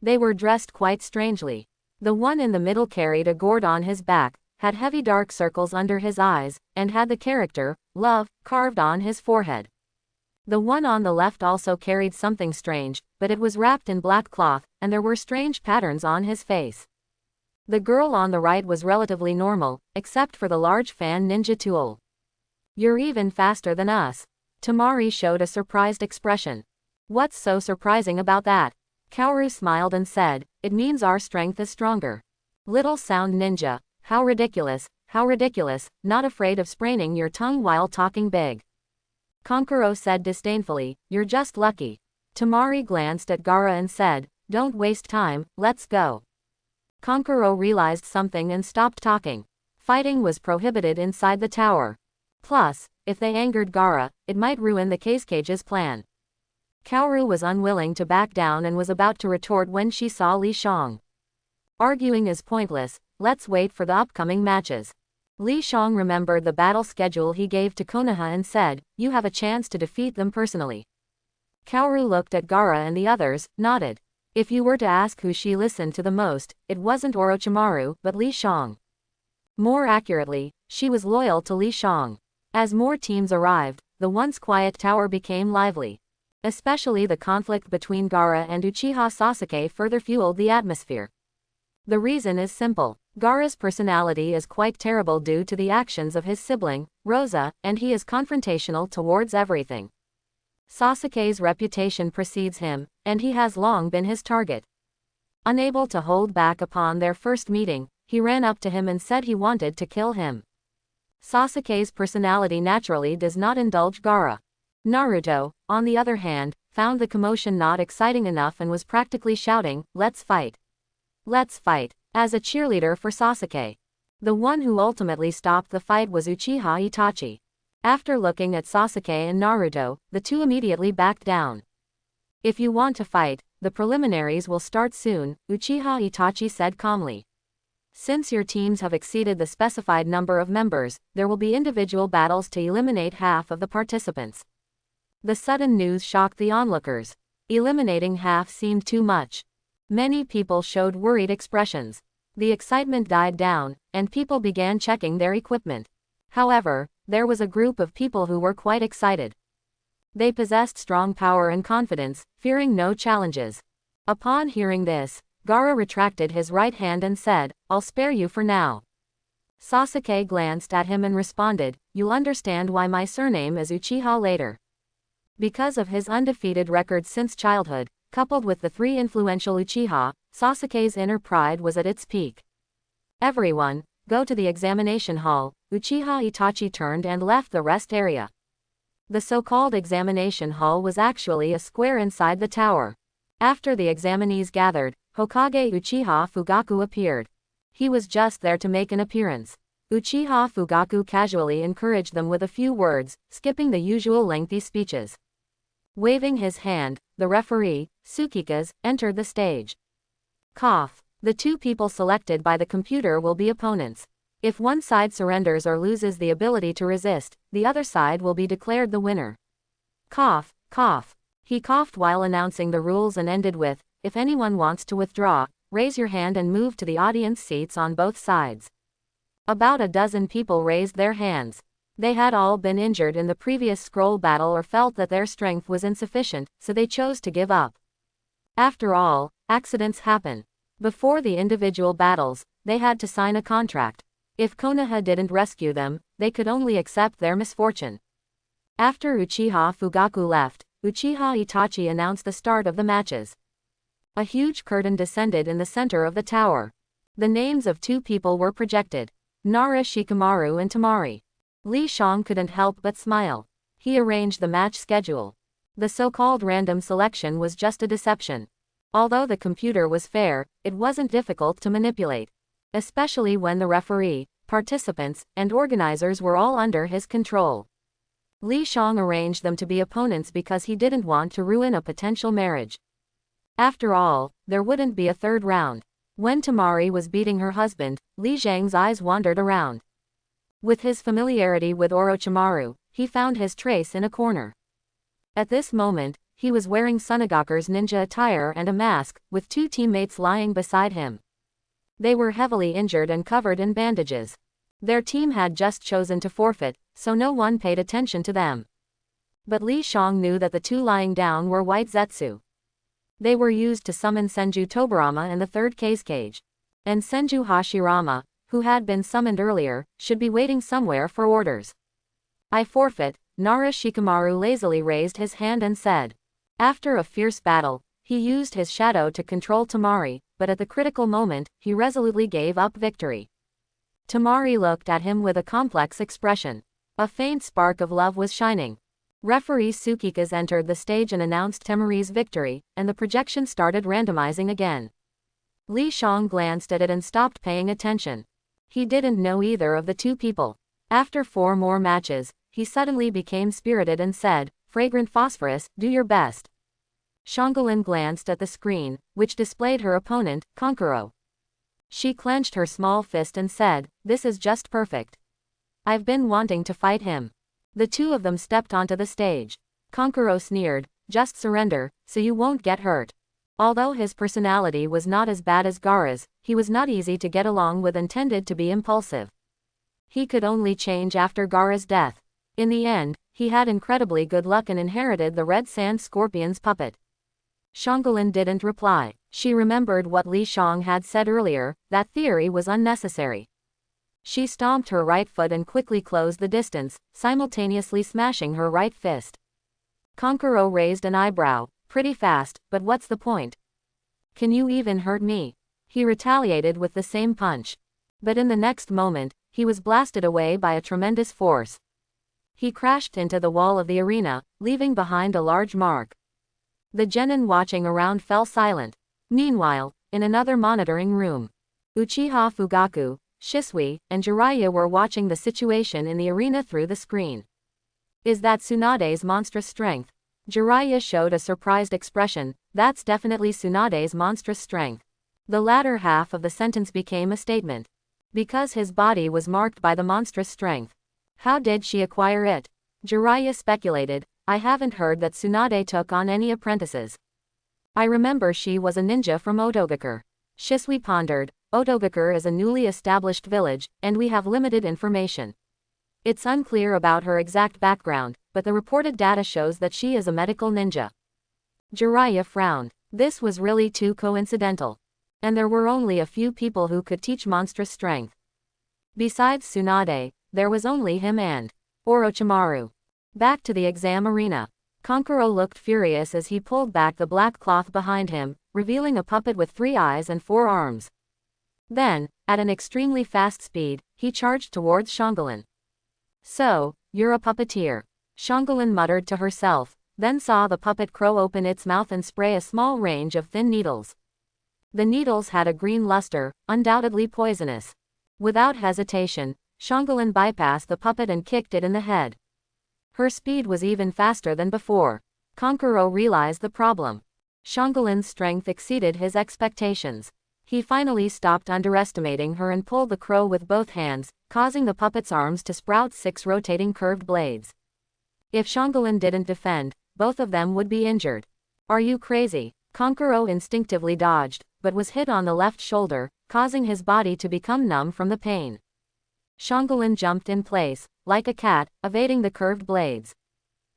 They were dressed quite strangely. The one in the middle carried a gourd on his back, had heavy dark circles under his eyes, and had the character, love, carved on his forehead. The one on the left also carried something strange, but it was wrapped in black cloth, and there were strange patterns on his face. The girl on the right was relatively normal, except for the large fan ninja tool. You're even faster than us. Temari showed a surprised expression. What's so surprising about that? Kaoru smiled and said, it means our strength is stronger. Little sound ninja, how ridiculous, not afraid of spraining your tongue while talking big. Kankuro said disdainfully, you're just lucky. Temari glanced at Gaara and said, don't waste time, let's go. Kankuro realized something and stopped talking. Fighting was prohibited inside the tower. Plus, if they angered Gaara, it might ruin the Cage's plan. Kaoru was unwilling to back down and was about to retort when she saw Li Shang. Arguing is pointless, let's wait for the upcoming matches. Li Shang remembered the battle schedule he gave to Konoha and said, you have a chance to defeat them personally. Kaoru looked at Gaara and the others, nodded. If you were to ask who she listened to the most, it wasn't Orochimaru, but Li Shang. More accurately, she was loyal to Li Shang. As more teams arrived, the once quiet tower became lively. Especially the conflict between Gaara and Uchiha Sasuke further fueled the atmosphere. The reason is simple. Gaara's personality is quite terrible due to the actions of his sibling, Rosa, and he is confrontational towards everything. Sasuke's reputation precedes him, and he has long been his target. Unable to hold back upon their first meeting, he ran up to him and said he wanted to kill him. Sasuke's personality naturally does not indulge Gaara. Naruto, on the other hand, found the commotion not exciting enough and was practically shouting, let's fight. Let's fight, as a cheerleader for Sasuke. The one who ultimately stopped the fight was Uchiha Itachi. After looking at Sasuke and Naruto, the two immediately backed down. If you want to fight, the preliminaries will start soon, Uchiha Itachi said calmly. Since your teams have exceeded the specified number of members, there will be individual battles to eliminate half of the participants. The sudden news shocked the onlookers. Eliminating half seemed too much. Many people showed worried expressions. The excitement died down, and people began checking their equipment. However, there was a group of people who were quite excited. They possessed strong power and confidence, fearing no challenges. Upon hearing this, Gaara retracted his right hand and said, I'll spare you for now. Sasuke glanced at him and responded, you'll understand why my surname is Uchiha later. Because of his undefeated record since childhood, coupled with the 3 influential Uchiha, Sasuke's inner pride was at its peak. Everyone, go to the examination hall. Uchiha Itachi turned and left the rest area. The so-called examination hall was actually a square inside the tower. After the examinees gathered, Hokage Uchiha Fugaku appeared. He was just there to make an appearance. Uchiha Fugaku casually encouraged them with a few words, skipping the usual lengthy speeches. Waving his hand, the referee, Tsukikaze, entered the stage. Cough. The 2 people selected by the computer will be opponents. If one side surrenders or loses the ability to resist, the other side will be declared the winner. Cough, cough. He coughed while announcing the rules and ended with, if anyone wants to withdraw, raise your hand and move to the audience seats on both sides. About a dozen people raised their hands. They had all been injured in the previous scroll battle or felt that their strength was insufficient, so they chose to give up. After all, accidents happen. Before the individual battles, they had to sign a contract. If Konoha didn't rescue them, they could only accept their misfortune. After Uchiha Fugaku left, Uchiha Itachi announced the start of the matches. A huge curtain descended in the center of the tower. The names of 2 people were projected. Nara Shikamaru and Temari. Li Shang couldn't help but smile. He arranged the match schedule. The so-called random selection was just a deception. Although the computer was fair, it wasn't difficult to manipulate. Especially when the referee, participants, and organizers were all under his control. Li Shang arranged them to be opponents because he didn't want to ruin a potential marriage. After all, there wouldn't be a third round. When Temari was beating her husband, Li Zhang's eyes wandered around. With his familiarity with Orochimaru, he found his trace in a corner. At this moment, he was wearing Sunagaku's ninja attire and a mask, with 2 teammates lying beside him. They were heavily injured and covered in bandages. Their team had just chosen to forfeit, so no one paid attention to them. But Li Shang knew that the 2 lying down were white Zetsu. They were used to summon Senju Tobarama in the 3rd cage. And Senju Hashirama, who had been summoned earlier, should be waiting somewhere for orders. I forfeit. Nara Shikamaru lazily raised his hand and said. After a fierce battle, he used his shadow to control Tamari, but at the critical moment, he resolutely gave up victory. Tamari looked at him with a complex expression. A faint spark of love was shining. Referee Tsukikaze entered the stage and announced Tamari's victory, and the projection started randomizing again. Li Shang glanced at it and stopped paying attention. He didn't know either of the 2 people. After 4 more matches, he suddenly became spirited and said, Fragrant Phosphorus, do your best. Shangolin glanced at the screen, which displayed her opponent, Kankuro. She clenched her small fist and said, this is just perfect. I've been wanting to fight him. The 2 of them stepped onto the stage. Kankuro sneered, just surrender, so you won't get hurt. Although his personality was not as bad as Gaara's, he was not easy to get along with and tended to be impulsive. He could only change after Gaara's death. In the end, he had incredibly good luck and inherited the Red Sand Scorpion's puppet. Shangolin didn't reply. She remembered what Li Shang had said earlier, that theory was unnecessary. She stomped her right foot and quickly closed the distance, simultaneously smashing her right fist. Kankuro raised an eyebrow. Pretty fast, but what's the point? Can you even hurt me? He retaliated with the same punch. But in the next moment, he was blasted away by a tremendous force. He crashed into the wall of the arena, leaving behind a large mark. The genin watching around fell silent. Meanwhile, in another monitoring room, Uchiha Fugaku, Shisui, and Jiraiya were watching the situation in the arena through the screen. Is that Tsunade's monstrous strength? Jiraiya showed a surprised expression. That's definitely Tsunade's monstrous strength. The latter half of the sentence became a statement. Because his body was marked by the monstrous strength. How did she acquire it? Jiraiya speculated. I haven't heard that Tsunade took on any apprentices. I remember she was a ninja from Otogakur. Shisui pondered. Otogakur is a newly established village, and we have limited information. It's unclear about her exact background, but the reported data shows that she is a medical ninja. Jiraiya frowned. This was really too coincidental. And there were only a few people who could teach monstrous strength. Besides Tsunade, there was only him and Orochimaru. Back to the exam arena. Kankuro looked furious as he pulled back the black cloth behind him, revealing a puppet with 3 eyes and 4 arms. Then, at an extremely fast speed, he charged towards Shangolin. So, you're a puppeteer. Shangolin muttered to herself, then saw the puppet crow open its mouth and spray a small range of thin needles. The needles had a green luster, undoubtedly poisonous. Without hesitation, Shangolin bypassed the puppet and kicked it in the head. Her speed was even faster than before. Kankuro realized the problem. Shangolin's strength exceeded his expectations. He finally stopped underestimating her and pulled the crow with both hands, causing the puppet's arms to sprout 6 rotating curved blades. If Shangolin didn't defend, both of them would be injured. Are you crazy? Kankuro instinctively dodged, but was hit on the left shoulder, causing his body to become numb from the pain. Shangolin jumped in place, like a cat, evading the curved blades.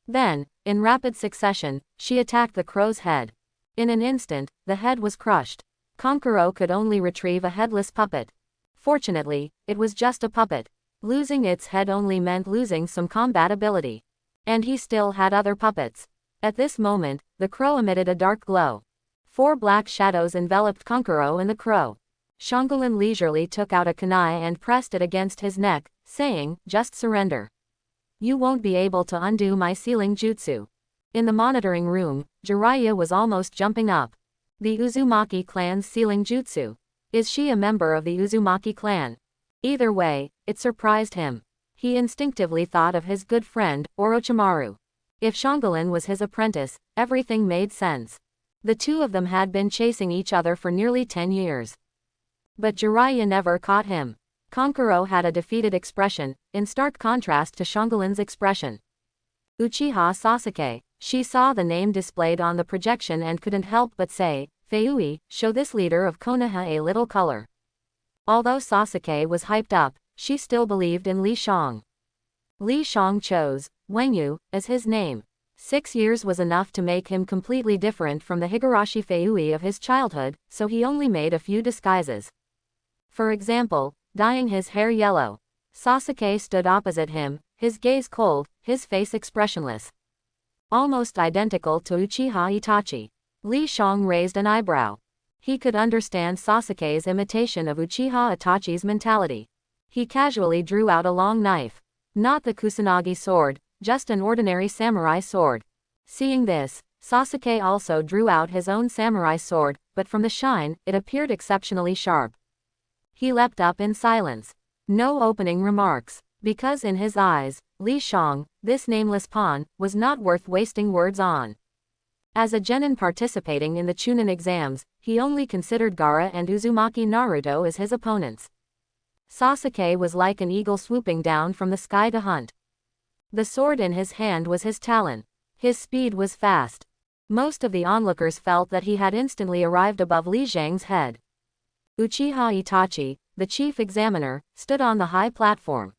Then, in rapid succession, she attacked the crow's head. In an instant, the head was crushed. Kankuro could only retrieve a headless puppet. Fortunately, it was just a puppet. Losing its head only meant losing some combat ability. And he still had other puppets. At this moment, the crow emitted a dark glow. 4 black shadows enveloped Kankuro and the crow. Shangolin leisurely took out a kunai and pressed it against his neck, saying, just surrender. You won't be able to undo my sealing jutsu. In the monitoring room, Jiraiya was almost jumping up. The Uzumaki clan's sealing jutsu. Is she a member of the Uzumaki clan? Either way, it surprised him. He instinctively thought of his good friend, Orochimaru. If Shangolin was his apprentice, everything made sense. The 2 of them had been chasing each other for nearly 10 years. But Jiraiya never caught him. Kankuro had a defeated expression, in stark contrast to Shangolin's expression. Uchiha Sasuke. She saw the name displayed on the projection and couldn't help but say, Feiui, show this leader of Konoha a little color. Although Sasuke was hyped up, she still believed in Li Shang. Li Shang chose Wengyu as his name. 6 years was enough to make him completely different from the Higurashi Feiui of his childhood, so he only made a few disguises. For example, dyeing his hair yellow. Sasuke stood opposite him, his gaze cold, his face expressionless. Almost identical to Uchiha Itachi. Li Shang raised an eyebrow. He could understand Sasuke's imitation of Uchiha Itachi's mentality. He casually drew out a long knife. Not the Kusanagi sword, just an ordinary samurai sword. Seeing this, Sasuke also drew out his own samurai sword, but from the shine, it appeared exceptionally sharp. He leapt up in silence. No opening remarks, because in his eyes, Li Shang, this nameless pawn, was not worth wasting words on. As a genin participating in the Chunin exams, he only considered Gaara and Uzumaki Naruto as his opponents. Sasuke was like an eagle swooping down from the sky to hunt. The sword in his hand was his talon. His speed was fast. Most of the onlookers felt that he had instantly arrived above Li Zhang's head. Uchiha Itachi, the chief examiner, stood on the high platform.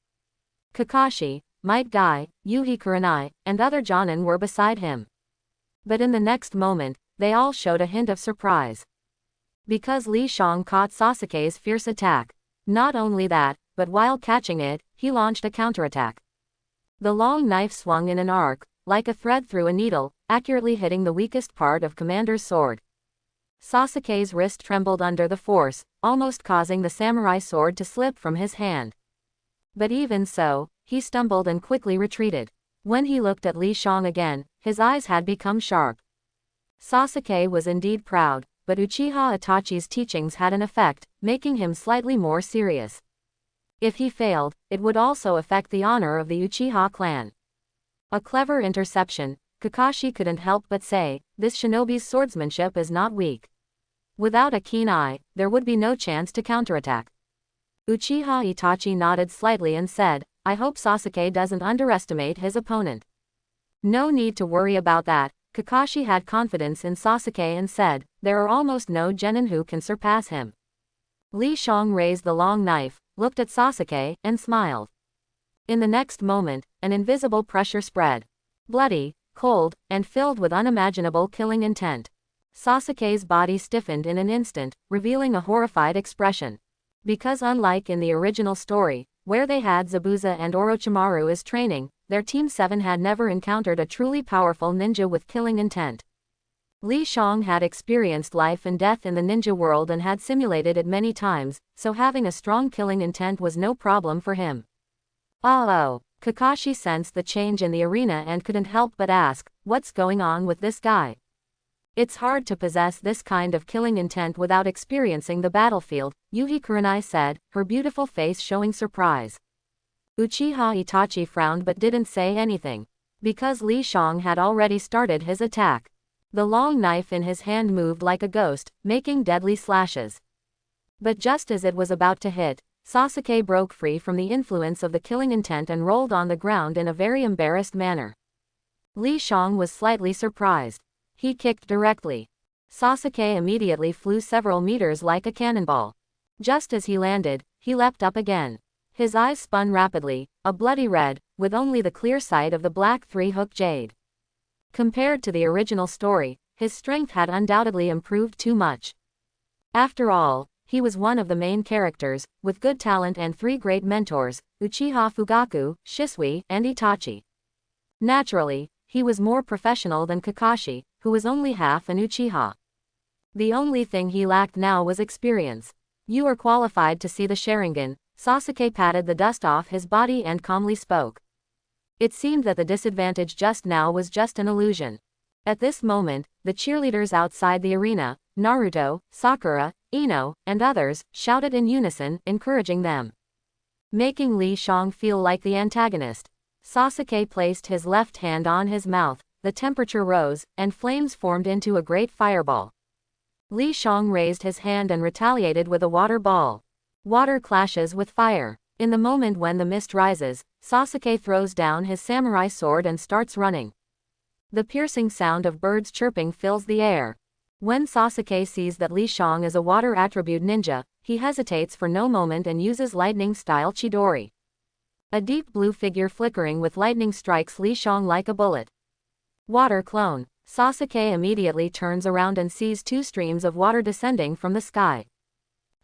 Kakashi, Might Guy, Yuhi Kurenai, and other Jonin were beside him. But in the next moment, they all showed a hint of surprise. Because Li Shang caught Sasuke's fierce attack. Not only that, but while catching it, he launched a counterattack. The long knife swung in an arc, like a thread through a needle, accurately hitting the weakest part of Commander's sword. Sasuke's wrist trembled under the force, almost causing the samurai sword to slip from his hand. But even so, he stumbled and quickly retreated. When he looked at Li Shang again, his eyes had become sharp. Sasuke was indeed proud, but Uchiha Itachi's teachings had an effect, making him slightly more serious. If he failed, it would also affect the honor of the Uchiha clan. A clever interception, Kakashi couldn't help but say, this shinobi's swordsmanship is not weak. Without a keen eye, there would be no chance to counterattack. Uchiha Itachi nodded slightly and said, I hope Sasuke doesn't underestimate his opponent. No need to worry about that. Kakashi had confidence in Sasuke and said, there are almost no genin who can surpass him. Li Shang raised the long knife, looked at Sasuke, and smiled. In the next moment, an invisible pressure spread. Bloody, cold, and filled with unimaginable killing intent. Sasuke's body stiffened in an instant, revealing a horrified expression. Because unlike in the original story, where they had Zabuza and Orochimaru as training, their Team 7 had never encountered a truly powerful ninja with killing intent. Li Shang had experienced life and death in the ninja world and had simulated it many times, so having a strong killing intent was no problem for him. Oh, Kakashi sensed the change in the arena and couldn't help but ask, what's going on with this guy? It's hard to possess this kind of killing intent without experiencing the battlefield, Yuhi Kurenai said, her beautiful face showing surprise. Uchiha Itachi frowned but didn't say anything. Because Li Shang had already started his attack. The long knife in his hand moved like a ghost, making deadly slashes. But just as it was about to hit, Sasuke broke free from the influence of the killing intent and rolled on the ground in a very embarrassed manner. Li Shang was slightly surprised. He kicked directly. Sasuke immediately flew several meters like a cannonball. Just as he landed, he leapt up again. His eyes spun rapidly, a bloody red, with only the clear sight of the black three-hook jade. Compared to the original story, his strength had undoubtedly improved too much. After all, he was one of the main characters, with good talent and 3 great mentors, Uchiha Fugaku, Shisui, and Itachi. Naturally, he was more professional than Kakashi, who was only half an Uchiha. The only thing he lacked now was experience. You are qualified to see the Sharingan. Sasuke patted the dust off his body and calmly spoke. It seemed that the disadvantage just now was just an illusion. At this moment, the cheerleaders outside the arena, Naruto, Sakura, Ino, and others, shouted in unison, encouraging them. Making Li Shang feel like the antagonist. Sasuke placed his left hand on his mouth, the temperature rose, and flames formed into a great fireball. Li Shang raised his hand and retaliated with a water ball. Water clashes with fire. In the moment when the mist rises, Sasuke throws down his samurai sword and starts running. The piercing sound of birds chirping fills the air. When Sasuke sees that Li Shang is a water attribute ninja, he hesitates for no moment and uses lightning-style Chidori. A deep blue figure flickering with lightning strikes Li Shang like a bullet. Water clone. Sasuke immediately turns around and sees two streams of water descending from the sky.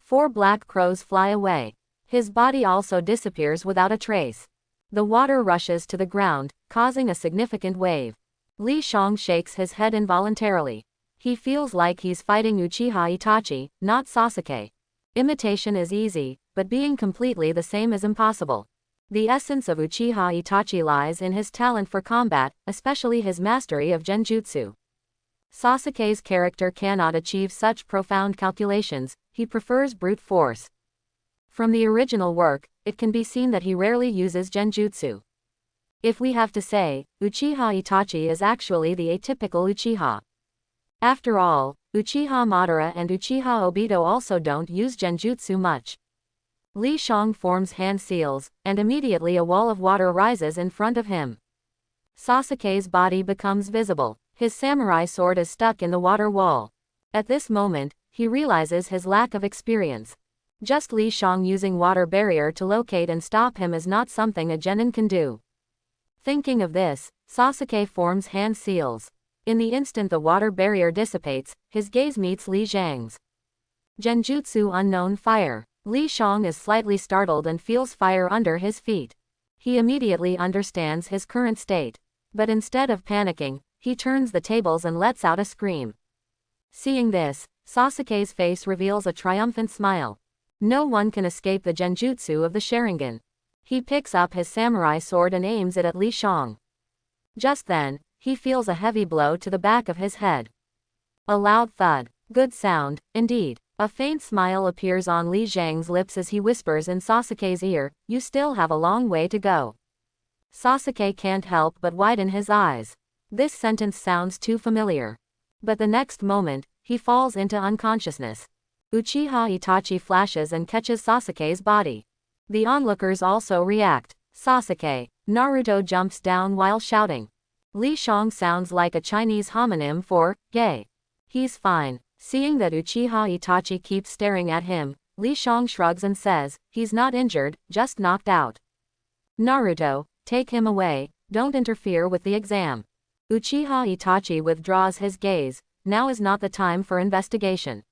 4 black crows fly away. His body also disappears without a trace. The water rushes to the ground, causing a significant wave. Li Shang shakes his head involuntarily. He feels like he's fighting Uchiha Itachi, not Sasuke. Imitation is easy, but being completely the same is impossible. The essence of Uchiha Itachi lies in his talent for combat, especially his mastery of genjutsu. Sasuke's character cannot achieve such profound calculations, he prefers brute force. From the original work, it can be seen that he rarely uses genjutsu. If we have to say, Uchiha Itachi is actually the atypical Uchiha. After all, Uchiha Madara and Uchiha Obito also don't use genjutsu much. Li Shang forms hand seals, and immediately a wall of water rises in front of him. Sasuke's body becomes visible. His samurai sword is stuck in the water wall. At this moment, he realizes his lack of experience. Just Li Shang using water barrier to locate and stop him is not something a genin can do. Thinking of this, Sasuke forms hand seals. In the instant the water barrier dissipates, his gaze meets Li Zhang's. Genjutsu unknown fire. Li Shang is slightly startled and feels fire under his feet. He immediately understands his current state. But instead of panicking, he turns the tables and lets out a scream. Seeing this, Sasuke's face reveals a triumphant smile. No one can escape the genjutsu of the Sharingan. He picks up his samurai sword and aims it at Li Shang. Just then, he feels a heavy blow to the back of his head. A loud thud. Good sound, indeed. A faint smile appears on Li Zhang's lips as he whispers in Sasuke's ear, "You still have a long way to go." Sasuke can't help but widen his eyes. This sentence sounds too familiar. But the next moment, he falls into unconsciousness. Uchiha Itachi flashes and catches Sasuke's body. The onlookers also react. Sasuke. Naruto jumps down while shouting. Li Shang sounds like a Chinese homonym for gay. He's fine. Seeing that Uchiha Itachi keeps staring at him, Li Shang shrugs and says, "He's not injured, just knocked out." Naruto, take him away, don't interfere with the exam. Uchiha Itachi withdraws his gaze, now is not the time for investigation.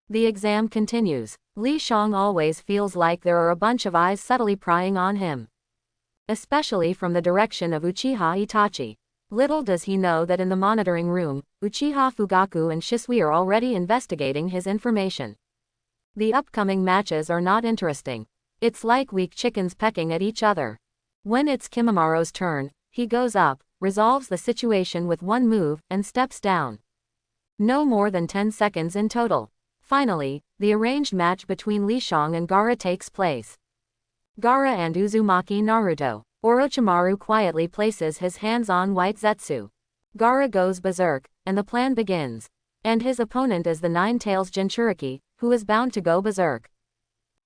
The exam continues. Li Shang always feels like there are a bunch of eyes subtly prying on him. Especially from the direction of Uchiha Itachi. Little does he know that in the monitoring room, Uchiha Fugaku and Shisui are already investigating his information. The upcoming matches are not interesting. It's like weak chickens pecking at each other. When it's Kimimura's turn, he goes up, resolves the situation with one move, and steps down. No more than 10 seconds in total. Finally, the arranged match between Li Shang and Gaara takes place. Gaara and Uzumaki Naruto. Orochimaru quietly places his hands on White Zetsu. Gaara goes berserk, and the plan begins. And his opponent is the Nine-Tails Jinchuriki, who is bound to go berserk.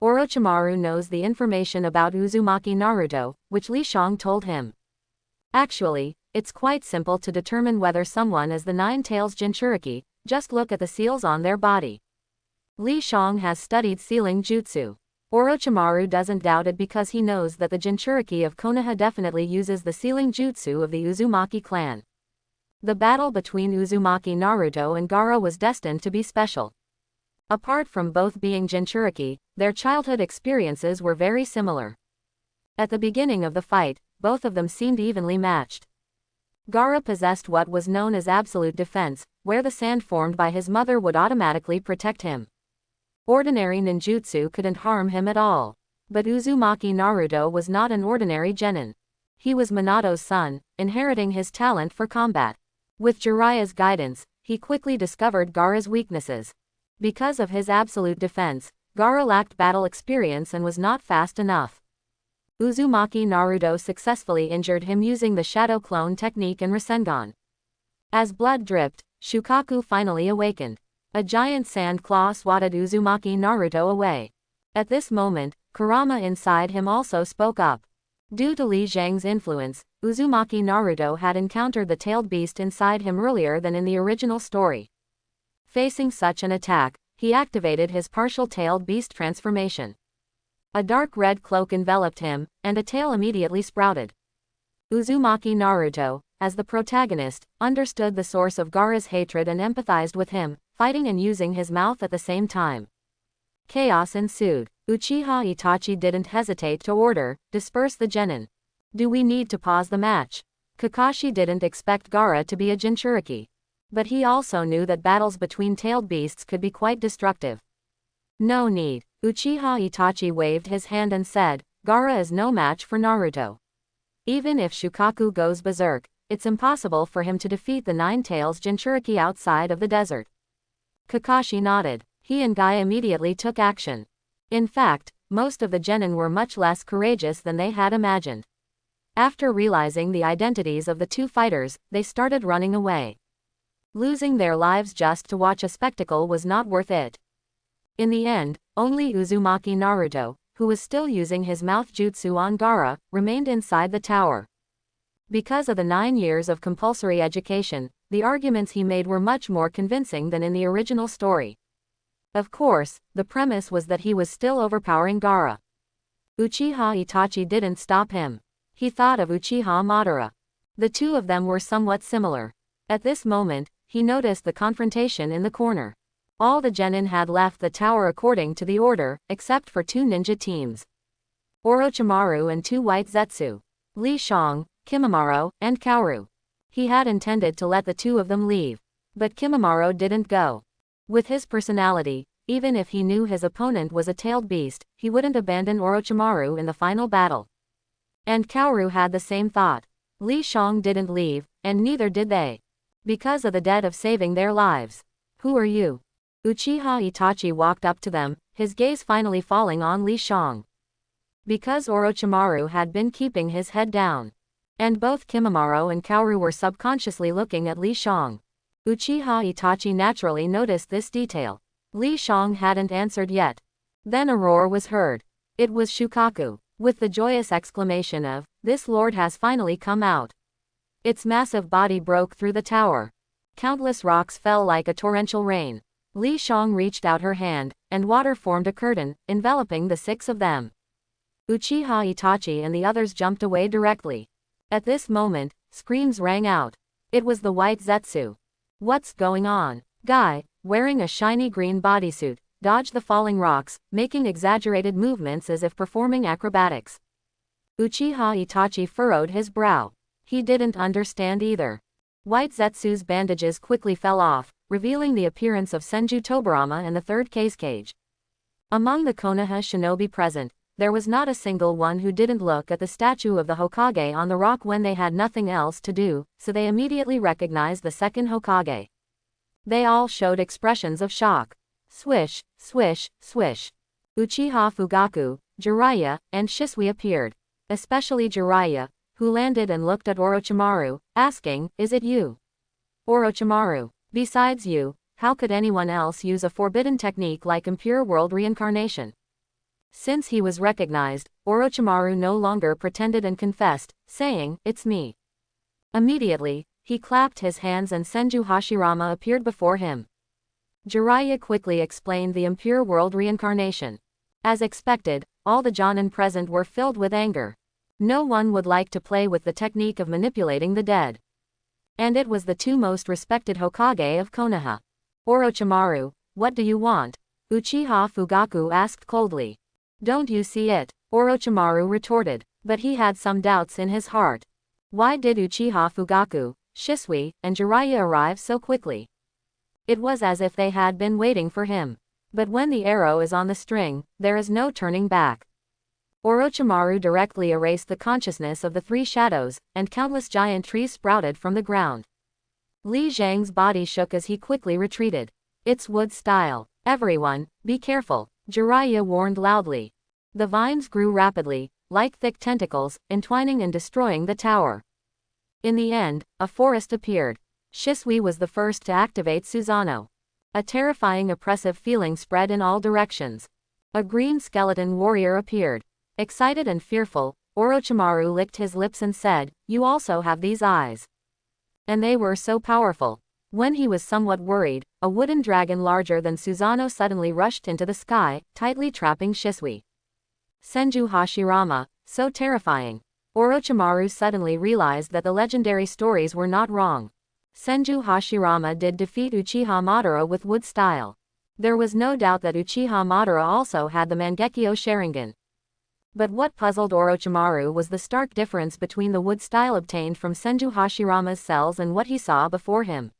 Orochimaru knows the information about Uzumaki Naruto, which Li Shang told him. Actually, it's quite simple to determine whether someone is the Nine-Tails Jinchuriki, just look at the seals on their body. Li Shang has studied sealing jutsu. Orochimaru doesn't doubt it because he knows that the Jinchuriki of Konoha definitely uses the sealing jutsu of the Uzumaki clan. The battle between Uzumaki Naruto and Gaara was destined to be special. Apart from both being Jinchuriki, their childhood experiences were very similar. At the beginning of the fight, both of them seemed evenly matched. Gaara possessed what was known as absolute defense, where the sand formed by his mother would automatically protect him. Ordinary ninjutsu couldn't harm him at all. But Uzumaki Naruto was not an ordinary genin. He was Minato's son, inheriting his talent for combat. With Jiraiya's guidance, he quickly discovered Gaara's weaknesses. Because of his absolute defense, Gaara lacked battle experience and was not fast enough. Uzumaki Naruto successfully injured him using the Shadow Clone technique and Rasengan. As blood dripped, Shukaku finally awakened. A giant sand claw swatted Uzumaki Naruto away. At this moment, Kurama inside him also spoke up. Due to Li Zhang's influence, Uzumaki Naruto had encountered the tailed beast inside him earlier than in the original story. Facing such an attack, he activated his partial tailed beast transformation. A dark red cloak enveloped him, and a tail immediately sprouted. Uzumaki Naruto, as the protagonist, understood the source of Gaara's hatred and empathized with him, fighting and using his mouth at the same time. Chaos ensued. Uchiha Itachi didn't hesitate to order, "Disperse the genin. Do we need to pause the match?" Kakashi didn't expect Gaara to be a Jinchuriki. But he also knew that battles between tailed beasts could be quite destructive. "No need." Uchiha Itachi waved his hand and said, "Gaara is no match for Naruto. Even if Shukaku goes berserk, it's impossible for him to defeat the Nine Tails Jinchuriki outside of the desert." Kakashi nodded. He and Guy immediately took action. In fact, most of the genin were much less courageous than they had imagined. After realizing the identities of the two fighters, they started running away. Losing their lives just to watch a spectacle was not worth it. In the end, only Uzumaki Naruto, who was still using his mouth jutsu on Gaara, remained inside the tower. Because of the 9 years of compulsory education, the arguments he made were much more convincing than in the original story. Of course, the premise was that he was still overpowering Gaara. Uchiha Itachi didn't stop him. He thought of Uchiha Madara. The two of them were somewhat similar. At this moment, he noticed the confrontation in the corner. All the genin had left the tower according to the order, except for 2 ninja teams. Orochimaru and 2 white Zetsu. Li Shang, Kimimaro, and Kaoru. He had intended to let the 2 of them leave. But Kimimaro didn't go. With his personality, even if he knew his opponent was a tailed beast, he wouldn't abandon Orochimaru in the final battle. And Kaoru had the same thought. Li Shang didn't leave, and neither did they. Because of the debt of saving their lives. "Who are you?" Uchiha Itachi walked up to them, his gaze finally falling on Li Shang. Because Orochimaru had been keeping his head down. And both Kimimaro and Kaoru were subconsciously looking at Li Shang. Uchiha Itachi naturally noticed this detail. Li Shang hadn't answered yet. Then a roar was heard. It was Shukaku, with the joyous exclamation of, "This lord has finally come out." Its massive body broke through the tower. Countless rocks fell like a torrential rain. Li Shang reached out her hand, and water formed a curtain, enveloping the 6 of them. Uchiha Itachi and the others jumped away directly. At this moment, screams rang out. It was the white Zetsu. "What's going on?" Guy, wearing a shiny green bodysuit, dodged the falling rocks, making exaggerated movements as if performing acrobatics. Uchiha Itachi furrowed his brow. He didn't understand either. White Zetsu's bandages quickly fell off, revealing the appearance of Senju Tobarama and the 3rd Cage. Among the Konoha shinobi present, there was not a single one who didn't look at the statue of the Hokage on the rock when they had nothing else to do, so they immediately recognized the 2nd Hokage. They all showed expressions of shock. Swish, swish, swish. Uchiha Fugaku, Jiraiya, and Shisui appeared. Especially Jiraiya, who landed and looked at Orochimaru, asking, "Is it you?" Orochimaru, "Besides you, how could anyone else use a forbidden technique like impure world reincarnation?" Since he was recognized, Orochimaru no longer pretended and confessed, saying, "It's me." Immediately, he clapped his hands and Senju Hashirama appeared before him. Jiraiya quickly explained the impure world reincarnation. As expected, all the Jonin present were filled with anger. No one would like to play with the technique of manipulating the dead. And it was the 2 most respected Hokage of Konoha. "Orochimaru, what do you want?" Uchiha Fugaku asked coldly. "Don't you see it?" Orochimaru retorted, but he had some doubts in his heart. Why did Uchiha Fugaku, Shisui, and Jiraiya arrive so quickly? It was as if they had been waiting for him. But when the arrow is on the string, there is no turning back. Orochimaru directly erased the consciousness of the 3 shadows, and countless giant trees sprouted from the ground. Li Zhang's body shook as he quickly retreated. "It's wood style. Everyone, be careful," Jiraiya warned loudly. The vines grew rapidly, like thick tentacles, entwining and destroying the tower. In the end, a forest appeared. Shisui was the first to activate Susanoo. A terrifying oppressive feeling spread in all directions. A green skeleton warrior appeared. Excited and fearful, Orochimaru licked his lips and said, "You also have these eyes." And they were so powerful. When he was somewhat worried, a wooden dragon larger than Susanoo suddenly rushed into the sky, tightly trapping Shisui. Senju Hashirama, so terrifying. Orochimaru suddenly realized that the legendary stories were not wrong. Senju Hashirama did defeat Uchiha Madara with wood style. There was no doubt that Uchiha Madara also had the Mangekyo Sharingan. But what puzzled Orochimaru was the stark difference between the wood style obtained from Senju Hashirama's cells and what he saw before him.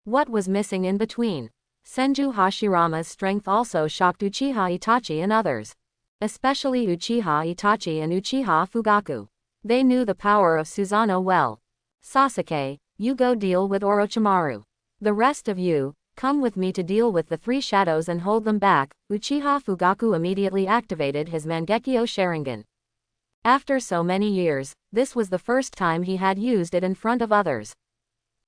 What was missing in between? Senju Hashirama's strength also shocked Uchiha Itachi and others. Especially Uchiha Itachi and Uchiha Fugaku. They knew the power of Susanoo well. "Sasuke, you go deal with Orochimaru. The rest of you, come with me to deal with the three shadows and hold them back." Uchiha Fugaku immediately activated his Mangekyo Sharingan. After so many years, this was the first time he had used it in front of others.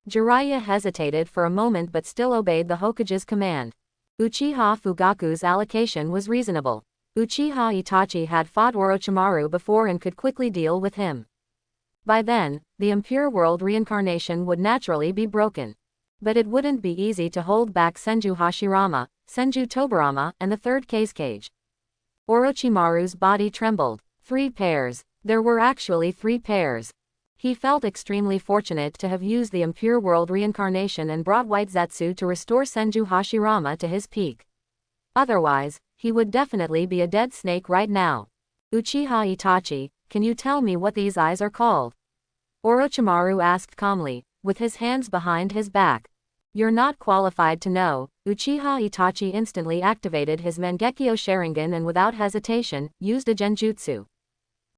Jiraiya hesitated for a moment but still obeyed the Hokage's command. Uchiha Fugaku's allocation was reasonable. Uchiha Itachi had fought Orochimaru before and could quickly deal with him. By then, the impure world reincarnation would naturally be broken. But it wouldn't be easy to hold back Senju Hashirama, Senju Tobirama, and the third Kazekage. Orochimaru's body trembled. 3 pairs. There were actually 3 pairs. He felt extremely fortunate to have used the impure world reincarnation and brought White Zetsu to restore Senju Hashirama to his peak. Otherwise, he would definitely be a dead snake right now. "Uchiha Itachi, can you tell me what these eyes are called?" Orochimaru asked calmly, with his hands behind his back. "You're not qualified to know." Uchiha Itachi instantly activated his Mangekyo Sharingan and without hesitation, used a genjutsu.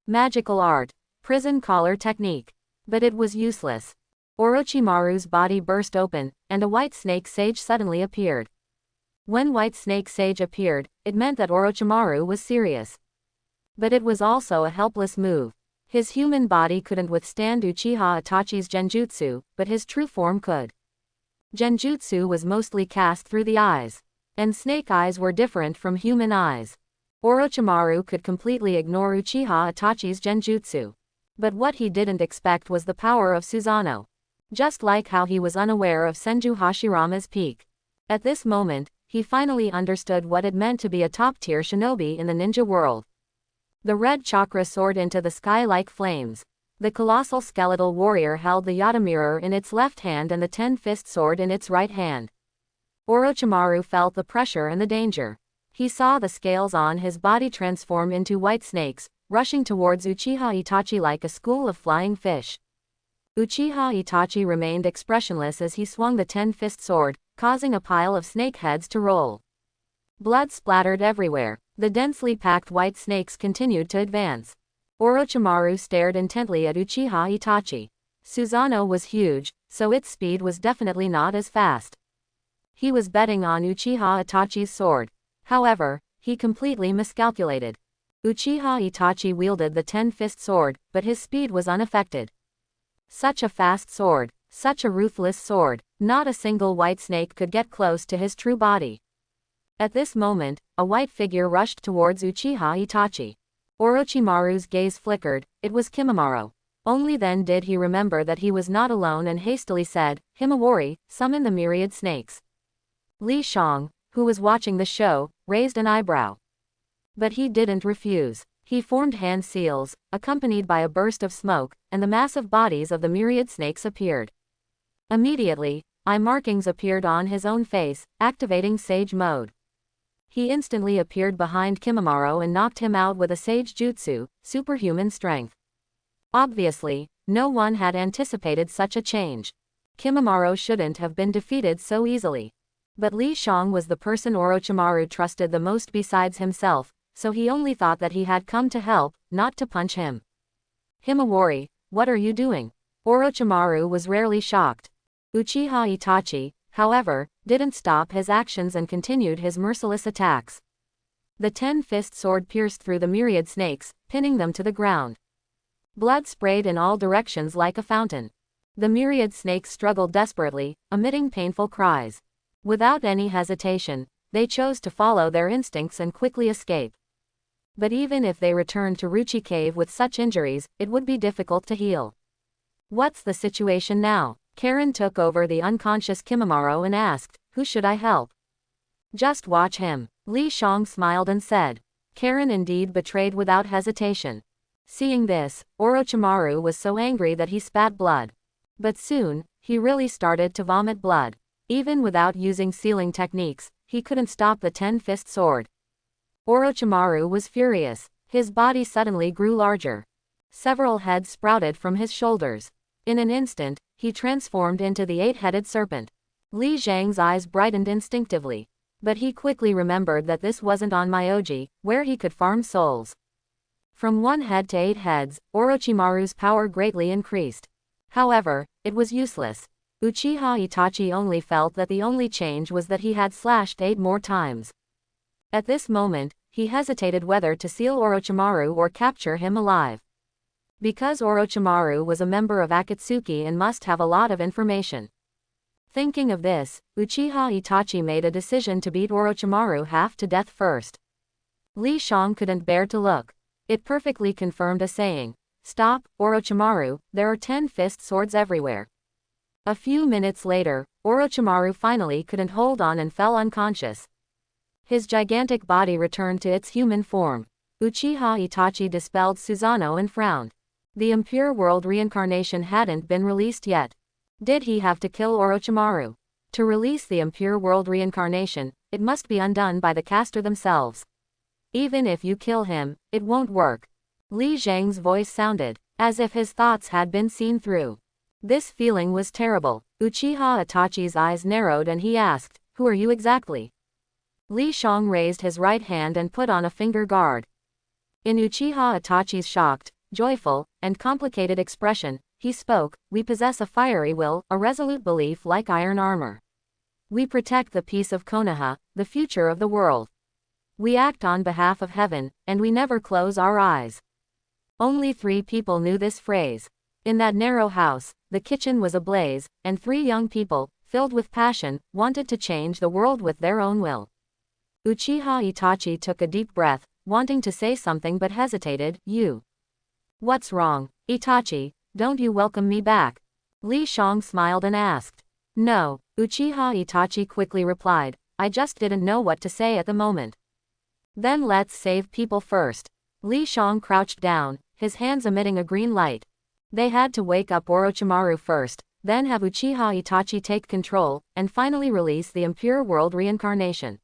Magical art. Prison collar technique. But it was useless. Orochimaru's body burst open, and a white snake sage suddenly appeared. When White Snake Sage appeared, it meant that Orochimaru was serious. But it was also a helpless move. His human body couldn't withstand Uchiha Itachi's genjutsu, but his true form could. Genjutsu was mostly cast through the eyes. And snake eyes were different from human eyes. Orochimaru could completely ignore Uchiha Itachi's genjutsu. But what he didn't expect was the power of Susanoo. Just like how he was unaware of Senju Hashirama's peak. At this moment, he finally understood what it meant to be a top-tier shinobi in the ninja world. The red chakra soared into the sky like flames. The colossal skeletal warrior held the Yata mirror in its left hand and the 10-fist sword in its right hand. Orochimaru felt the pressure and the danger. He saw the scales on his body transform into white snakes, rushing towards Uchiha Itachi like a school of flying fish. Uchiha Itachi remained expressionless as he swung the 10-fist sword, causing a pile of snake heads to roll. Blood splattered everywhere. The densely packed white snakes continued to advance. Orochimaru stared intently at Uchiha Itachi. Susanoo was huge, so its speed was definitely not as fast. He was betting on Uchiha Itachi's sword. However, he completely miscalculated. Uchiha Itachi wielded the 10-fist sword, but his speed was unaffected. Such a fast sword. Such a ruthless sword. Not a single white snake could get close to his true body. At this moment, a white figure rushed towards Uchiha Itachi. Orochimaru's gaze flickered. It was Kimimaro. Only then did he remember that he was not alone and hastily said, "Himawari, summon the myriad snakes." Li Shang, who was watching the show, raised an eyebrow. But he didn't refuse. He formed hand seals, accompanied by a burst of smoke, and the massive bodies of the myriad snakes appeared. Immediately, eye markings appeared on his own face, activating Sage Mode. He instantly appeared behind Kimimaro and knocked him out with a Sage Jutsu, superhuman strength. Obviously, no one had anticipated such a change. Kimimaro shouldn't have been defeated so easily. But Li Shang was the person Orochimaru trusted the most besides himself, so he only thought that he had come to help, not to punch him. "Himawari, what are you doing?" Orochimaru was rarely shocked. Uchiha Itachi, however, didn't stop his actions and continued his merciless attacks. The 10-fist sword pierced through the myriad snakes, pinning them to the ground. Blood sprayed in all directions like a fountain. The myriad snakes struggled desperately, emitting painful cries. Without any hesitation, they chose to follow their instincts and quickly escape. But even if they returned to Ruchi Cave with such injuries, it would be difficult to heal. What's the situation now? Karen took over the unconscious Kimimaro and asked, who should I help? Just watch him. Li Shang smiled and said. Karen indeed betrayed without hesitation. Seeing this, Orochimaru was so angry that he spat blood. But soon, he really started to vomit blood. Even without using sealing techniques, he couldn't stop the 10-fist sword. Orochimaru was furious. His body suddenly grew larger. Several heads sprouted from his shoulders. In an instant, he transformed into the 8-headed serpent. Li Zhang's eyes brightened instinctively. But he quickly remembered that this wasn't on Myoji, where he could farm souls. From 1 head to 8 heads, Orochimaru's power greatly increased. However, it was useless. Uchiha Itachi only felt that the only change was that he had slashed 8 more times. At this moment, he hesitated whether to seal Orochimaru or capture him alive. Because Orochimaru was a member of Akatsuki and must have a lot of information. Thinking of this, Uchiha Itachi made a decision to beat Orochimaru half to death first. Li Shang couldn't bear to look. It perfectly confirmed a saying. Stop, Orochimaru, there are 10-fist swords everywhere. A few minutes later, Orochimaru finally couldn't hold on and fell unconscious. His gigantic body returned to its human form. Uchiha Itachi dispelled Susanoo and frowned. The impure world reincarnation hadn't been released yet. Did he have to kill Orochimaru? To release the impure world reincarnation, it must be undone by the caster themselves. Even if you kill him, it won't work. Li Zhang's voice sounded, as if his thoughts had been seen through. This feeling was terrible. Uchiha Itachi's eyes narrowed and he asked, who are you exactly? Li Shang raised his right hand and put on a finger guard. In Uchiha Itachi's shocked, joyful, and complicated expression, he spoke, we possess a fiery will, a resolute belief like iron armor. We protect the peace of Konoha, the future of the world. We act on behalf of heaven, and we never close our eyes. Only 3 people knew this phrase. In that narrow house, the kitchen was ablaze, and 3 young people, filled with passion, wanted to change the world with their own will. Uchiha Itachi took a deep breath, wanting to say something but hesitated. You. What's wrong, Itachi? Don't you welcome me back? Li Shang smiled and asked. No, Uchiha Itachi quickly replied. I just didn't know what to say at the moment. Then let's save people first. Li Shang crouched down, his hands emitting a green light. They had to wake up Orochimaru first, then have Uchiha Itachi take control, and finally release the impure world reincarnation.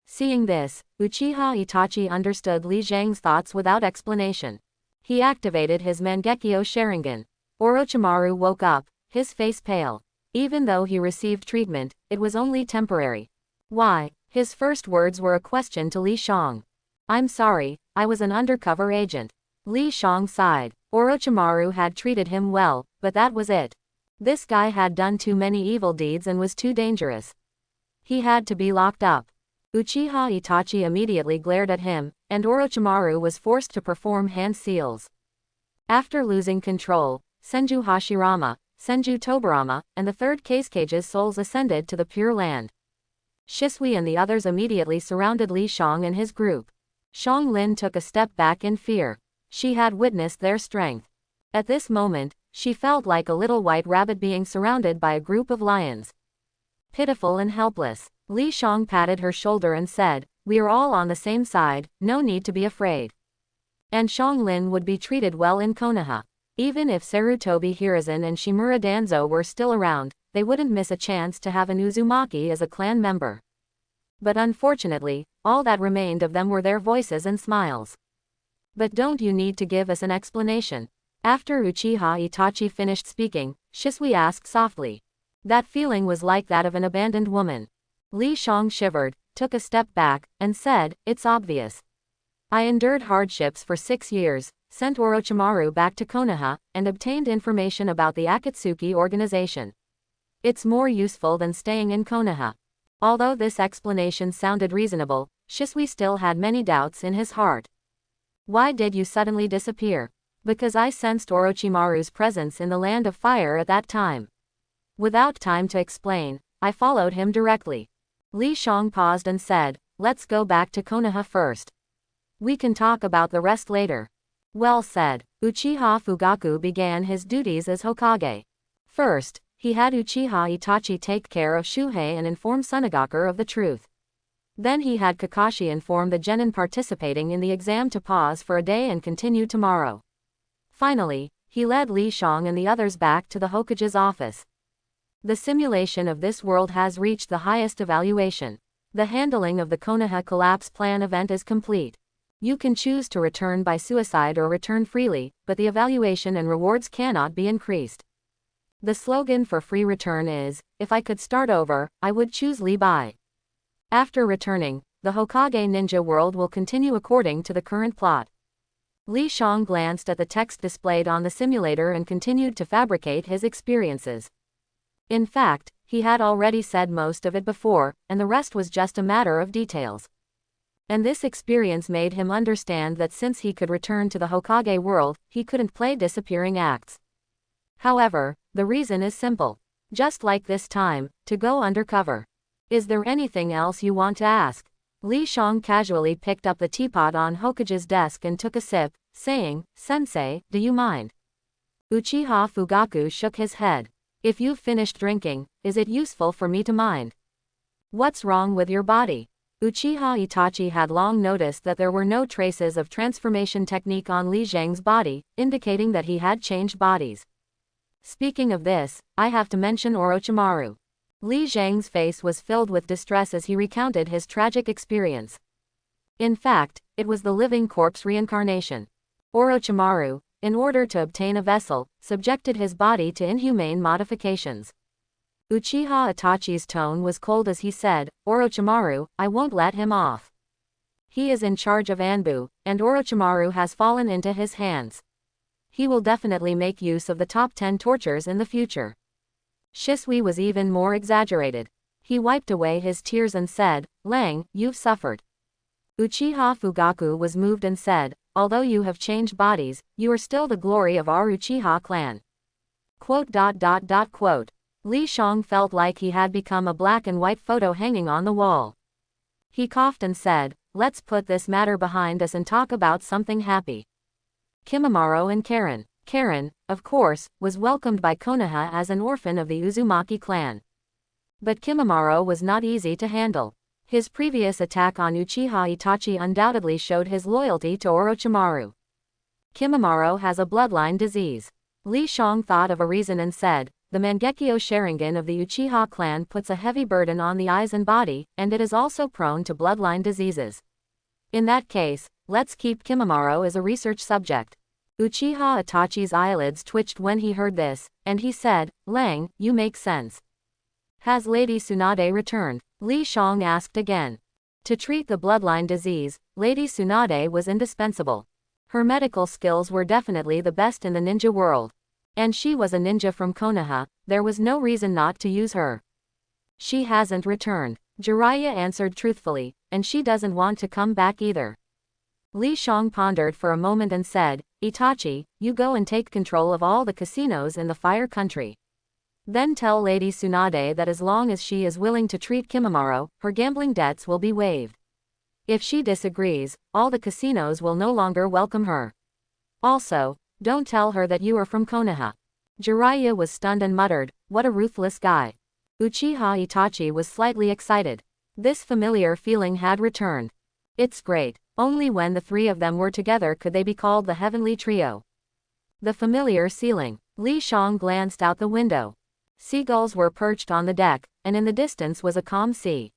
Seeing this, Uchiha Itachi understood Li Zhang's thoughts without explanation. He activated his Mangekyo Sharingan. Orochimaru woke up, his face pale. Even though he received treatment, it was only temporary. Why? His first words were a question to Li Shang. I'm sorry, I was an undercover agent. Li Shang sighed. Orochimaru had treated him well, but that was it. This guy had done too many evil deeds and was too dangerous. He had to be locked up. Uchiha Itachi immediately glared at him, and Orochimaru was forced to perform hand seals. After losing control, Senju Hashirama, Senju Tobarama, and the 3rd Kage's souls ascended to the Pure Land. Shisui and the others immediately surrounded Li Shang and his group. Xiang Lin took a step back in fear. She had witnessed their strength. At this moment, she felt like a little white rabbit being surrounded by a group of lions. Pitiful and helpless, Li Shang patted her shoulder and said, we are all on the same side, no need to be afraid. And Xiang Lin would be treated well in Konoha. Even if Sarutobi Hiruzen and Shimura Danzo were still around, they wouldn't miss a chance to have an Uzumaki as a clan member. But unfortunately, all that remained of them were their voices and smiles. But don't you need to give us an explanation? After Uchiha Itachi finished speaking, Shisui asked softly. That feeling was like that of an abandoned woman. Li Shang shivered, took a step back, and said, it's obvious. I endured hardships for 6 years, sent Orochimaru back to Konoha, and obtained information about the Akatsuki organization. It's more useful than staying in Konoha. Although this explanation sounded reasonable, Shisui still had many doubts in his heart. Why did you suddenly disappear? Because I sensed Orochimaru's presence in the Land of Fire at that time. Without time to explain, I followed him directly. Li Shang paused and said, let's go back to Konoha first. We can talk about the rest later. Well said. Uchiha Fugaku began his duties as Hokage. First, he had Uchiha Itachi take care of Shuhei and inform Tsunagaku of the truth. Then he had Kakashi inform the genin participating in the exam to pause for a day and continue tomorrow. Finally, he led Li Shang and the others back to the Hokage's office. The simulation of this world has reached the highest evaluation. The handling of the Konoha collapse plan event is complete. You can choose to return by suicide or return freely, but the evaluation and rewards cannot be increased. The slogan for free return is, if I could start over, I would choose Li Bai. After returning, the Hokage ninja world will continue according to the current plot. Li Shang glanced at the text displayed on the simulator and continued to fabricate his experiences. In fact, he had already said most of it before, and the rest was just a matter of details. And this experience made him understand that since he could return to the Hokage world, he couldn't play disappearing acts. However, the reason is simple. Just like this time, to go undercover. Is there anything else you want to ask? Li Shang casually picked up the teapot on Hokage's desk and took a sip, saying, Sensei, do you mind? Uchiha Fugaku shook his head. If you've finished drinking, is it useful for me to mind? What's wrong with your body? Uchiha Itachi had long noticed that there were no traces of transformation technique on Li Zhang's body, indicating that he had changed bodies. Speaking of this, I have to mention Orochimaru. Li Zhang's face was filled with distress as he recounted his tragic experience. In fact, it was the living corpse reincarnation. Orochimaru, in order to obtain a vessel, subjected his body to inhumane modifications. Uchiha Itachi's tone was cold as he said, Orochimaru, I won't let him off. He is in charge of Anbu, and Orochimaru has fallen into his hands. He will definitely make use of the top 10 tortures in the future. Shisui was even more exaggerated. He wiped away his tears and said, Lang, you've suffered. Uchiha Fugaku was moved and said, although you have changed bodies, you are still the glory of our Uchiha clan. Quote. Li Shang felt like he had become a black and white photo hanging on the wall. He coughed and said, let's put this matter behind us and talk about something happy. Kimimaro and Karen. Karen, of course, was welcomed by Konoha as an orphan of the Uzumaki clan. But Kimimaro was not easy to handle. His previous attack on Uchiha Itachi undoubtedly showed his loyalty to Orochimaru. Kimimaro has a bloodline disease. Li Shang thought of a reason and said, the Mangekyo Sharingan of the Uchiha clan puts a heavy burden on the eyes and body, and it is also prone to bloodline diseases. In that case, let's keep Kimimaro as a research subject. Uchiha Itachi's eyelids twitched when he heard this, and he said, Lang, you make sense. Has Lady Tsunade returned? Li Shang asked again. To treat the bloodline disease, Lady Tsunade was indispensable. Her medical skills were definitely the best in the ninja world. And she was a ninja from Konoha, there was no reason not to use her. She hasn't returned. Jiraiya answered truthfully, and she doesn't want to come back either. Li Shang pondered for a moment and said, Itachi, you go and take control of all the casinos in the Fire Country. Then tell Lady Tsunade that as long as she is willing to treat Kimimaro, her gambling debts will be waived. If she disagrees, all the casinos will no longer welcome her. Also, don't tell her that you are from Konoha. Jiraiya was stunned and muttered, what a ruthless guy. Uchiha Itachi was slightly excited. This familiar feeling had returned. It's great. Only when the three of them were together could they be called the Heavenly Trio. The familiar ceiling. Li Shang glanced out the window. Seagulls were perched on the deck, and in the distance was a calm sea.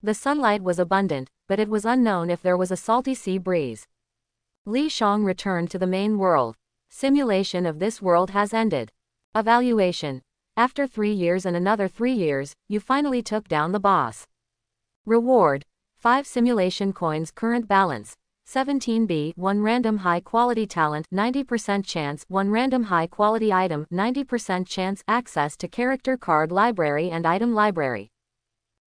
The sunlight was abundant, but it was unknown if there was a salty sea breeze. Li Shang returned to the main world. Simulation of this world has ended. Evaluation. After 3 years and another 3 years, you finally took down the boss. Reward. 5 simulation coins. Current balance. 17B. 1 random high quality talent 90% chance 1 random high quality item 90% chance access to character card library and item library.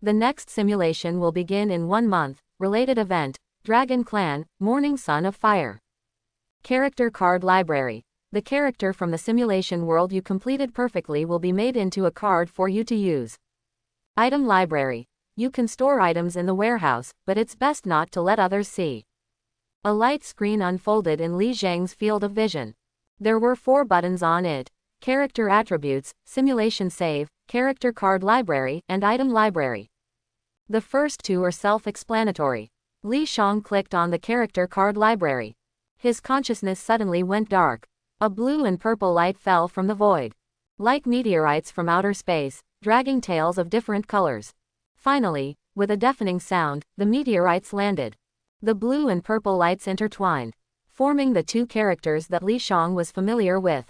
The next simulation will begin in 1 month. Related event, Dragon Clan, Morning Sun of Fire. Character card library. The character from the simulation world you completed perfectly will be made into a card for you to use. Item library. You can store items in the warehouse, but it's best not to let others see. A light screen unfolded in Li Zhang's field of vision. There were 4 buttons on it: Character Attributes, Simulation Save, Character Card Library, and Item Library. The first 2 are self-explanatory. Li Xiang clicked on the Character Card Library. His consciousness suddenly went dark. A blue and purple light fell from the void. Like meteorites from outer space, dragging tails of different colors. Finally, with a deafening sound, the meteorites landed. The blue and purple lights intertwined, forming the 2 characters that Li Xiang was familiar with: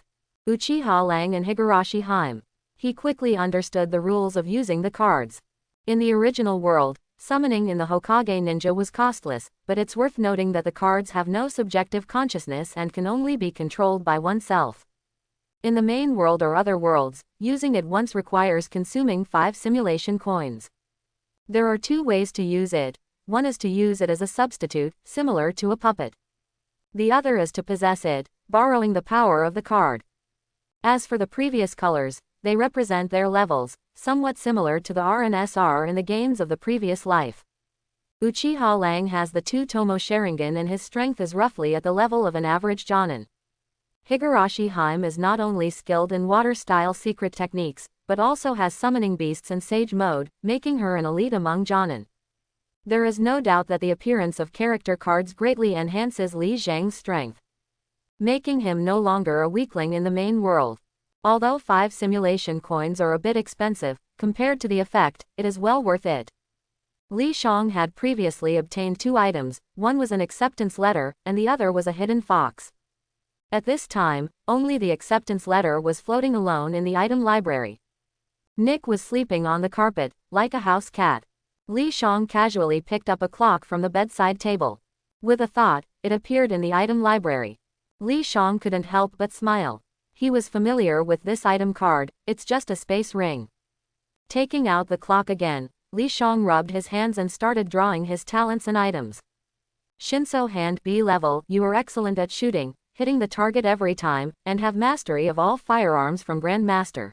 Uchiha Lang and Higurashi Haim. He quickly understood the rules of using the cards. In the original world, summoning in the Hokage ninja was costless, but it's worth noting that the cards have no subjective consciousness and can only be controlled by oneself. In the main world or other worlds, using it once requires consuming 5 simulation coins. There are 2 ways to use it. One is to use it as a substitute, similar to a puppet. The other is to possess it, borrowing the power of the card. As for the previous colors, they represent their levels, somewhat similar to the RNSR in the games of the previous life. Uchiha Lang has the 2 Tomo Sharingan and his strength is roughly at the level of an average Jonin. Higurashi Haim is not only skilled in water-style secret techniques, but also has summoning beasts and sage mode, making her an elite among Jonin. There is no doubt that the appearance of character cards greatly enhances Li Zhang's strength, making him no longer a weakling in the main world. Although 5 simulation coins are a bit expensive, compared to the effect, it is well worth it. Li Xiang had previously obtained 2 items, one was an acceptance letter, and the other was a hidden fox. At this time, only the acceptance letter was floating alone in the item library. Nick was sleeping on the carpet, like a house cat. Li Xiang casually picked up a clock from the bedside table. With a thought, it appeared in the item library. Li Xiang couldn't help but smile. He was familiar with this item card, it's just a space ring. Taking out the clock again, Li Xiang rubbed his hands and started drawing his talents and items. Shinso Hand B level, you are excellent at shooting, hitting the target every time, and have mastery of all firearms from Grandmaster.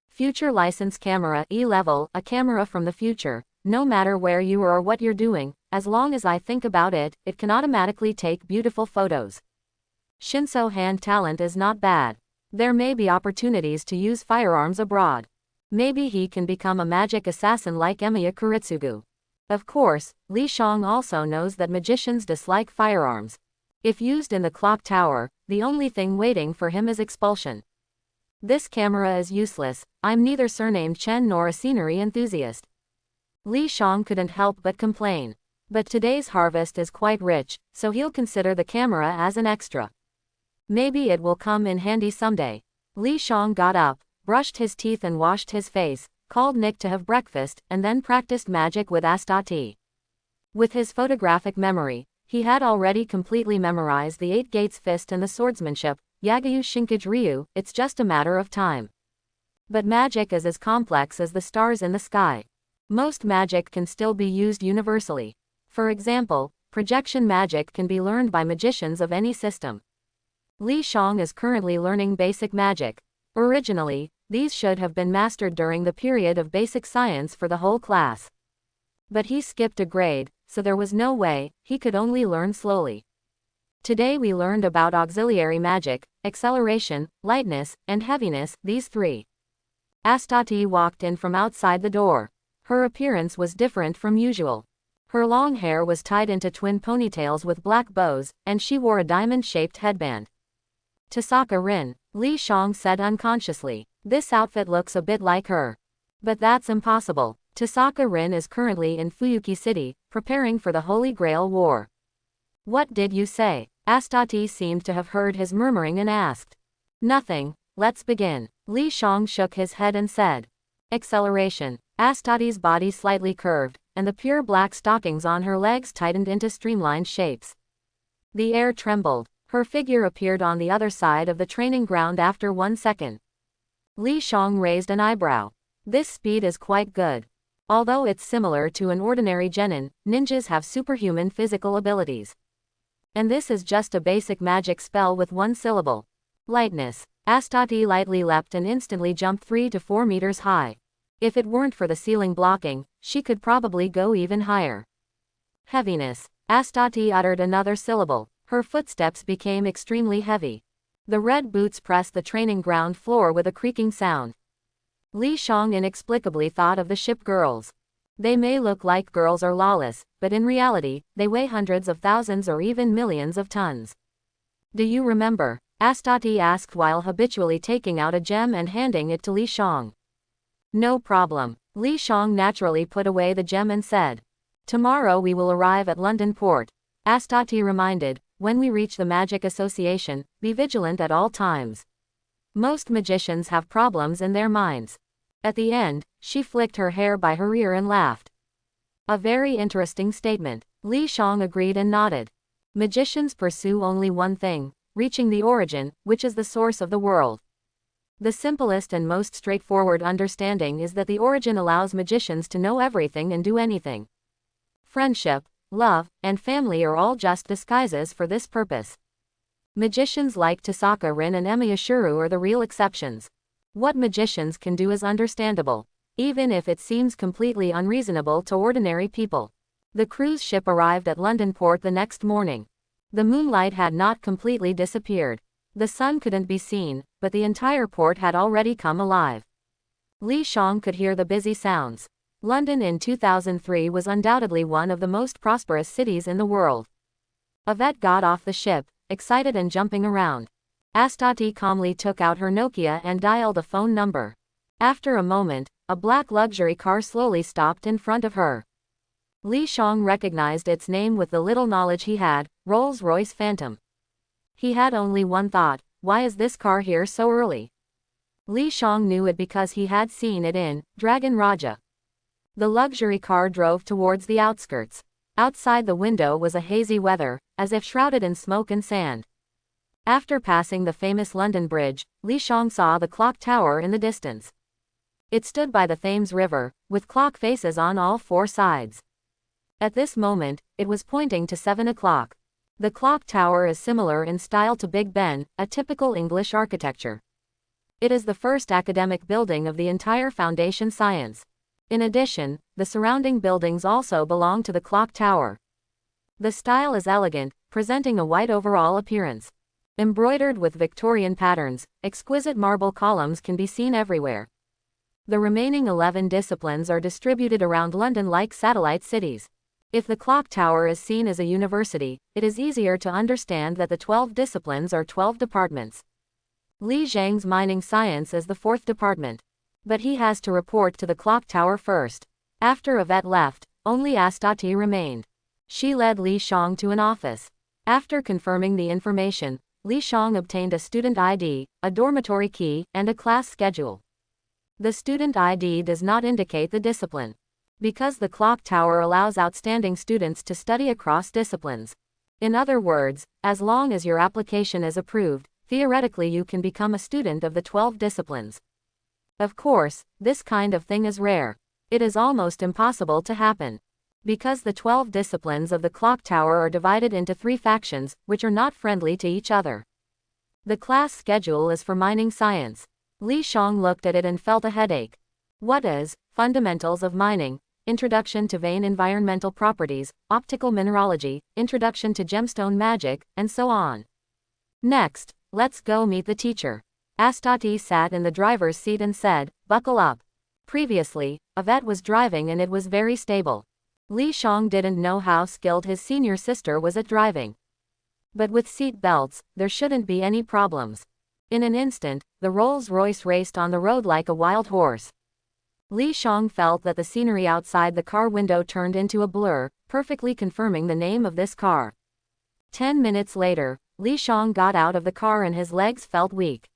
Future License Camera E level, a camera from the future. No matter where you are or what you're doing, as long as I think about it, it can automatically take beautiful photos. Shinso Hand talent is not bad. There may be opportunities to use firearms abroad. Maybe he can become a magic assassin like Emiya Kuritsugu. Of course, Li Xiang also knows that magicians dislike firearms. If used in the clock tower, the only thing waiting for him is expulsion. This camera is useless, I'm neither surnamed Chen nor a scenery enthusiast. Li Xiang couldn't help but complain. But today's harvest is quite rich, so he'll consider the camera as an extra. Maybe it will come in handy someday. Li Xiang got up, brushed his teeth and washed his face, called Nick to have breakfast, and then practiced magic with Astati. With his photographic memory, he had already completely memorized the 8 Gates Fist and the swordsmanship, Yagayu Shinkage Ryu, it's just a matter of time. But magic is as complex as the stars in the sky. Most magic can still be used universally. For example, projection magic can be learned by magicians of any system. Li Xiang is currently learning basic magic. Originally, these should have been mastered during the period of basic science for the whole class. But he skipped a grade, so there was no way, he could only learn slowly. Today we learned about auxiliary magic, acceleration, lightness, and heaviness, these 3. Astati walked in from outside the door. Her appearance was different from usual. Her long hair was tied into twin ponytails with black bows, and she wore a diamond-shaped headband. Tasaka Rin, Li Xiang said unconsciously. This outfit looks a bit like her. But that's impossible. Tasaka Rin is currently in Fuyuki City, preparing for the Holy Grail War. What did you say? Astati seemed to have heard his murmuring and asked. Nothing, let's begin. Li Xiang shook his head and said. Acceleration. Astati's body slightly curved, and the pure black stockings on her legs tightened into streamlined shapes. The air trembled. Her figure appeared on the other side of the training ground after 1 second. Li Xiang raised an eyebrow. This speed is quite good. Although it's similar to an ordinary genin, ninjas have superhuman physical abilities. And this is just a basic magic spell with 1 syllable. Lightness. Astati lightly leapt and instantly jumped 3 to 4 meters high. If it weren't for the ceiling blocking, she could probably go even higher. Heaviness. Astati uttered another syllable. Her footsteps became extremely heavy. The red boots pressed the training ground floor with a creaking sound. Li Shang inexplicably thought of the ship girls. They may look like girls or lawless, but in reality, they weigh hundreds of thousands or even millions of tons. Do you remember? Astati asked while habitually taking out a gem and handing it to Li Shang. No problem. Li Shang naturally put away the gem and said. Tomorrow we will arrive at London port. Astati reminded, when we reach the Magic Association, be vigilant at all times. Most magicians have problems in their minds. At the end, she flicked her hair by her ear and laughed. A very interesting statement. Li Shang agreed and nodded. Magicians pursue only one thing, reaching the origin, which is the source of the world. The simplest and most straightforward understanding is that the origin allows magicians to know everything and do anything. Friendship, love, and family are all just disguises for this purpose. Magicians like Tasaka Rin and Emiyashuru are the real exceptions. What magicians can do is understandable, even if it seems completely unreasonable to ordinary people. The cruise ship arrived at London port the next morning. The moonlight had not completely disappeared. The sun couldn't be seen, but the entire port had already come alive. Li Shang could hear the busy sounds. London in 2003 was undoubtedly one of the most prosperous cities in the world. Yvette got off the ship, excited and jumping around. Astati calmly took out her Nokia and dialed a phone number. After a moment, a black luxury car slowly stopped in front of her. Li Shang recognized its name with the little knowledge he had, Rolls-Royce Phantom. He had only one thought, why is this car here so early? Li Shang knew it because he had seen it in Dragon Raja. The luxury car drove towards the outskirts. Outside the window was a hazy weather, as if shrouded in smoke and sand. After passing the famous London Bridge, Li Shang saw the clock tower in the distance. It stood by the Thames River, with clock faces on all four sides. At this moment, it was pointing to 7 o'clock. The clock tower is similar in style to Big Ben, a typical English architecture. It is the first academic building of the entire Foundation science. In addition, the surrounding buildings also belong to the clock tower. The style is elegant, presenting a white overall appearance. Embroidered with Victorian patterns, exquisite marble columns can be seen everywhere. The remaining 11 disciplines are distributed around London like satellite cities. If the clock tower is seen as a university, it is easier to understand that the 12 disciplines are 12 departments. Li Zhang's mining science is the 4th department. But he has to report to the clock tower first. After Yvette left, only Astati remained. She led Li Shang to an office. After confirming the information, Li Shang obtained a student ID, a dormitory key, and a class schedule. The student ID does not indicate the discipline. Because the clock tower allows outstanding students to study across disciplines. In other words, as long as your application is approved, theoretically you can become a student of the 12 disciplines. Of course, this kind of thing is rare. It is almost impossible to happen. Because the 12 disciplines of the clock tower are divided into 3 factions, which are not friendly to each other. The class schedule is for mining science. Li Shang looked at it and felt a headache. What is Fundamentals of Mining, Introduction to Vein Environmental Properties, Optical Mineralogy, Introduction to Gemstone Magic, and so on. Next, let's go meet the teacher. Astati sat in the driver's seat and said, buckle up. Previously, Yvette was driving and it was very stable. Li Shang didn't know how skilled his senior sister was at driving. But with seat belts, there shouldn't be any problems. In an instant, the Rolls-Royce raced on the road like a wild horse. Li Shang felt that the scenery outside the car window turned into a blur, perfectly confirming the name of this car. 10 minutes later, Li Shang got out of the car and his legs felt weak.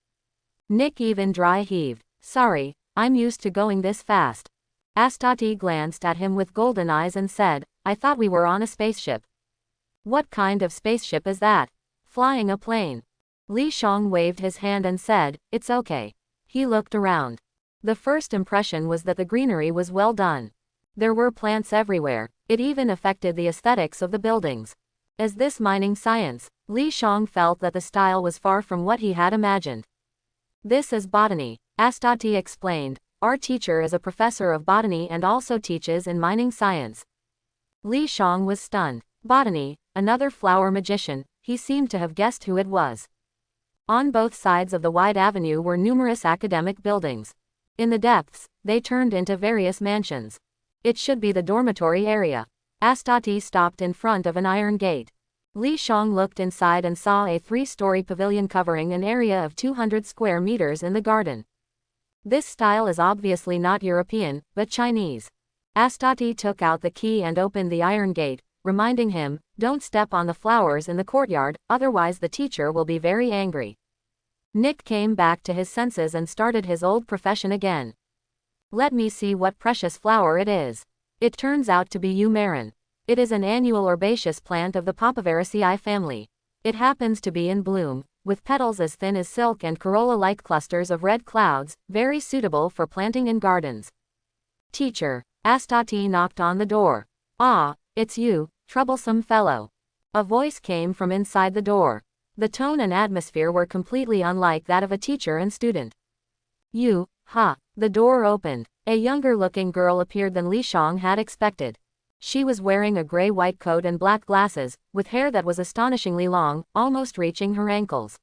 Nick even dry heaved. Sorry, I'm used to going this fast. Astati glanced at him with golden eyes and said, I thought we were on a spaceship. What kind of spaceship is that? Flying a plane. Li Shang waved his hand and said, it's okay. He looked around. The first impression was that the greenery was well done. There were plants everywhere. It even affected the aesthetics of the buildings. As this mining science, Li Shang felt that the style was far from what he had imagined. This is botany, Astati explained. Our teacher is a professor of botany and also teaches in mining science. Li Shang was stunned. Botany, another flower magician, he seemed to have guessed who it was. On both sides of the wide avenue were numerous academic buildings. In the depths, they turned into various mansions. It should be the dormitory area. Astati stopped in front of an iron gate. Li Shang looked inside and saw a 3-story pavilion covering an area of 200 square meters in the garden. This style is obviously not European, but Chinese. Astati took out the key and opened the iron gate, reminding him, "Don't step on the flowers in the courtyard, otherwise the teacher will be very angry." Nick came back to his senses and started his old profession again. "Let me see what precious flower it is." It turns out to be eumarin. It is an annual herbaceous plant of the Papaveraceae family. It happens to be in bloom, with petals as thin as silk and corolla-like clusters of red clouds, very suitable for planting in gardens. "Teacher." Astati knocked on the door. "Ah, it's you, troublesome fellow." A voice came from inside the door. The tone and atmosphere were completely unlike that of a teacher and student. "You, ha." The door opened. A younger-looking girl appeared than Li Shang had expected. She was wearing a gray-white coat and black glasses, with hair that was astonishingly long, almost reaching her ankles.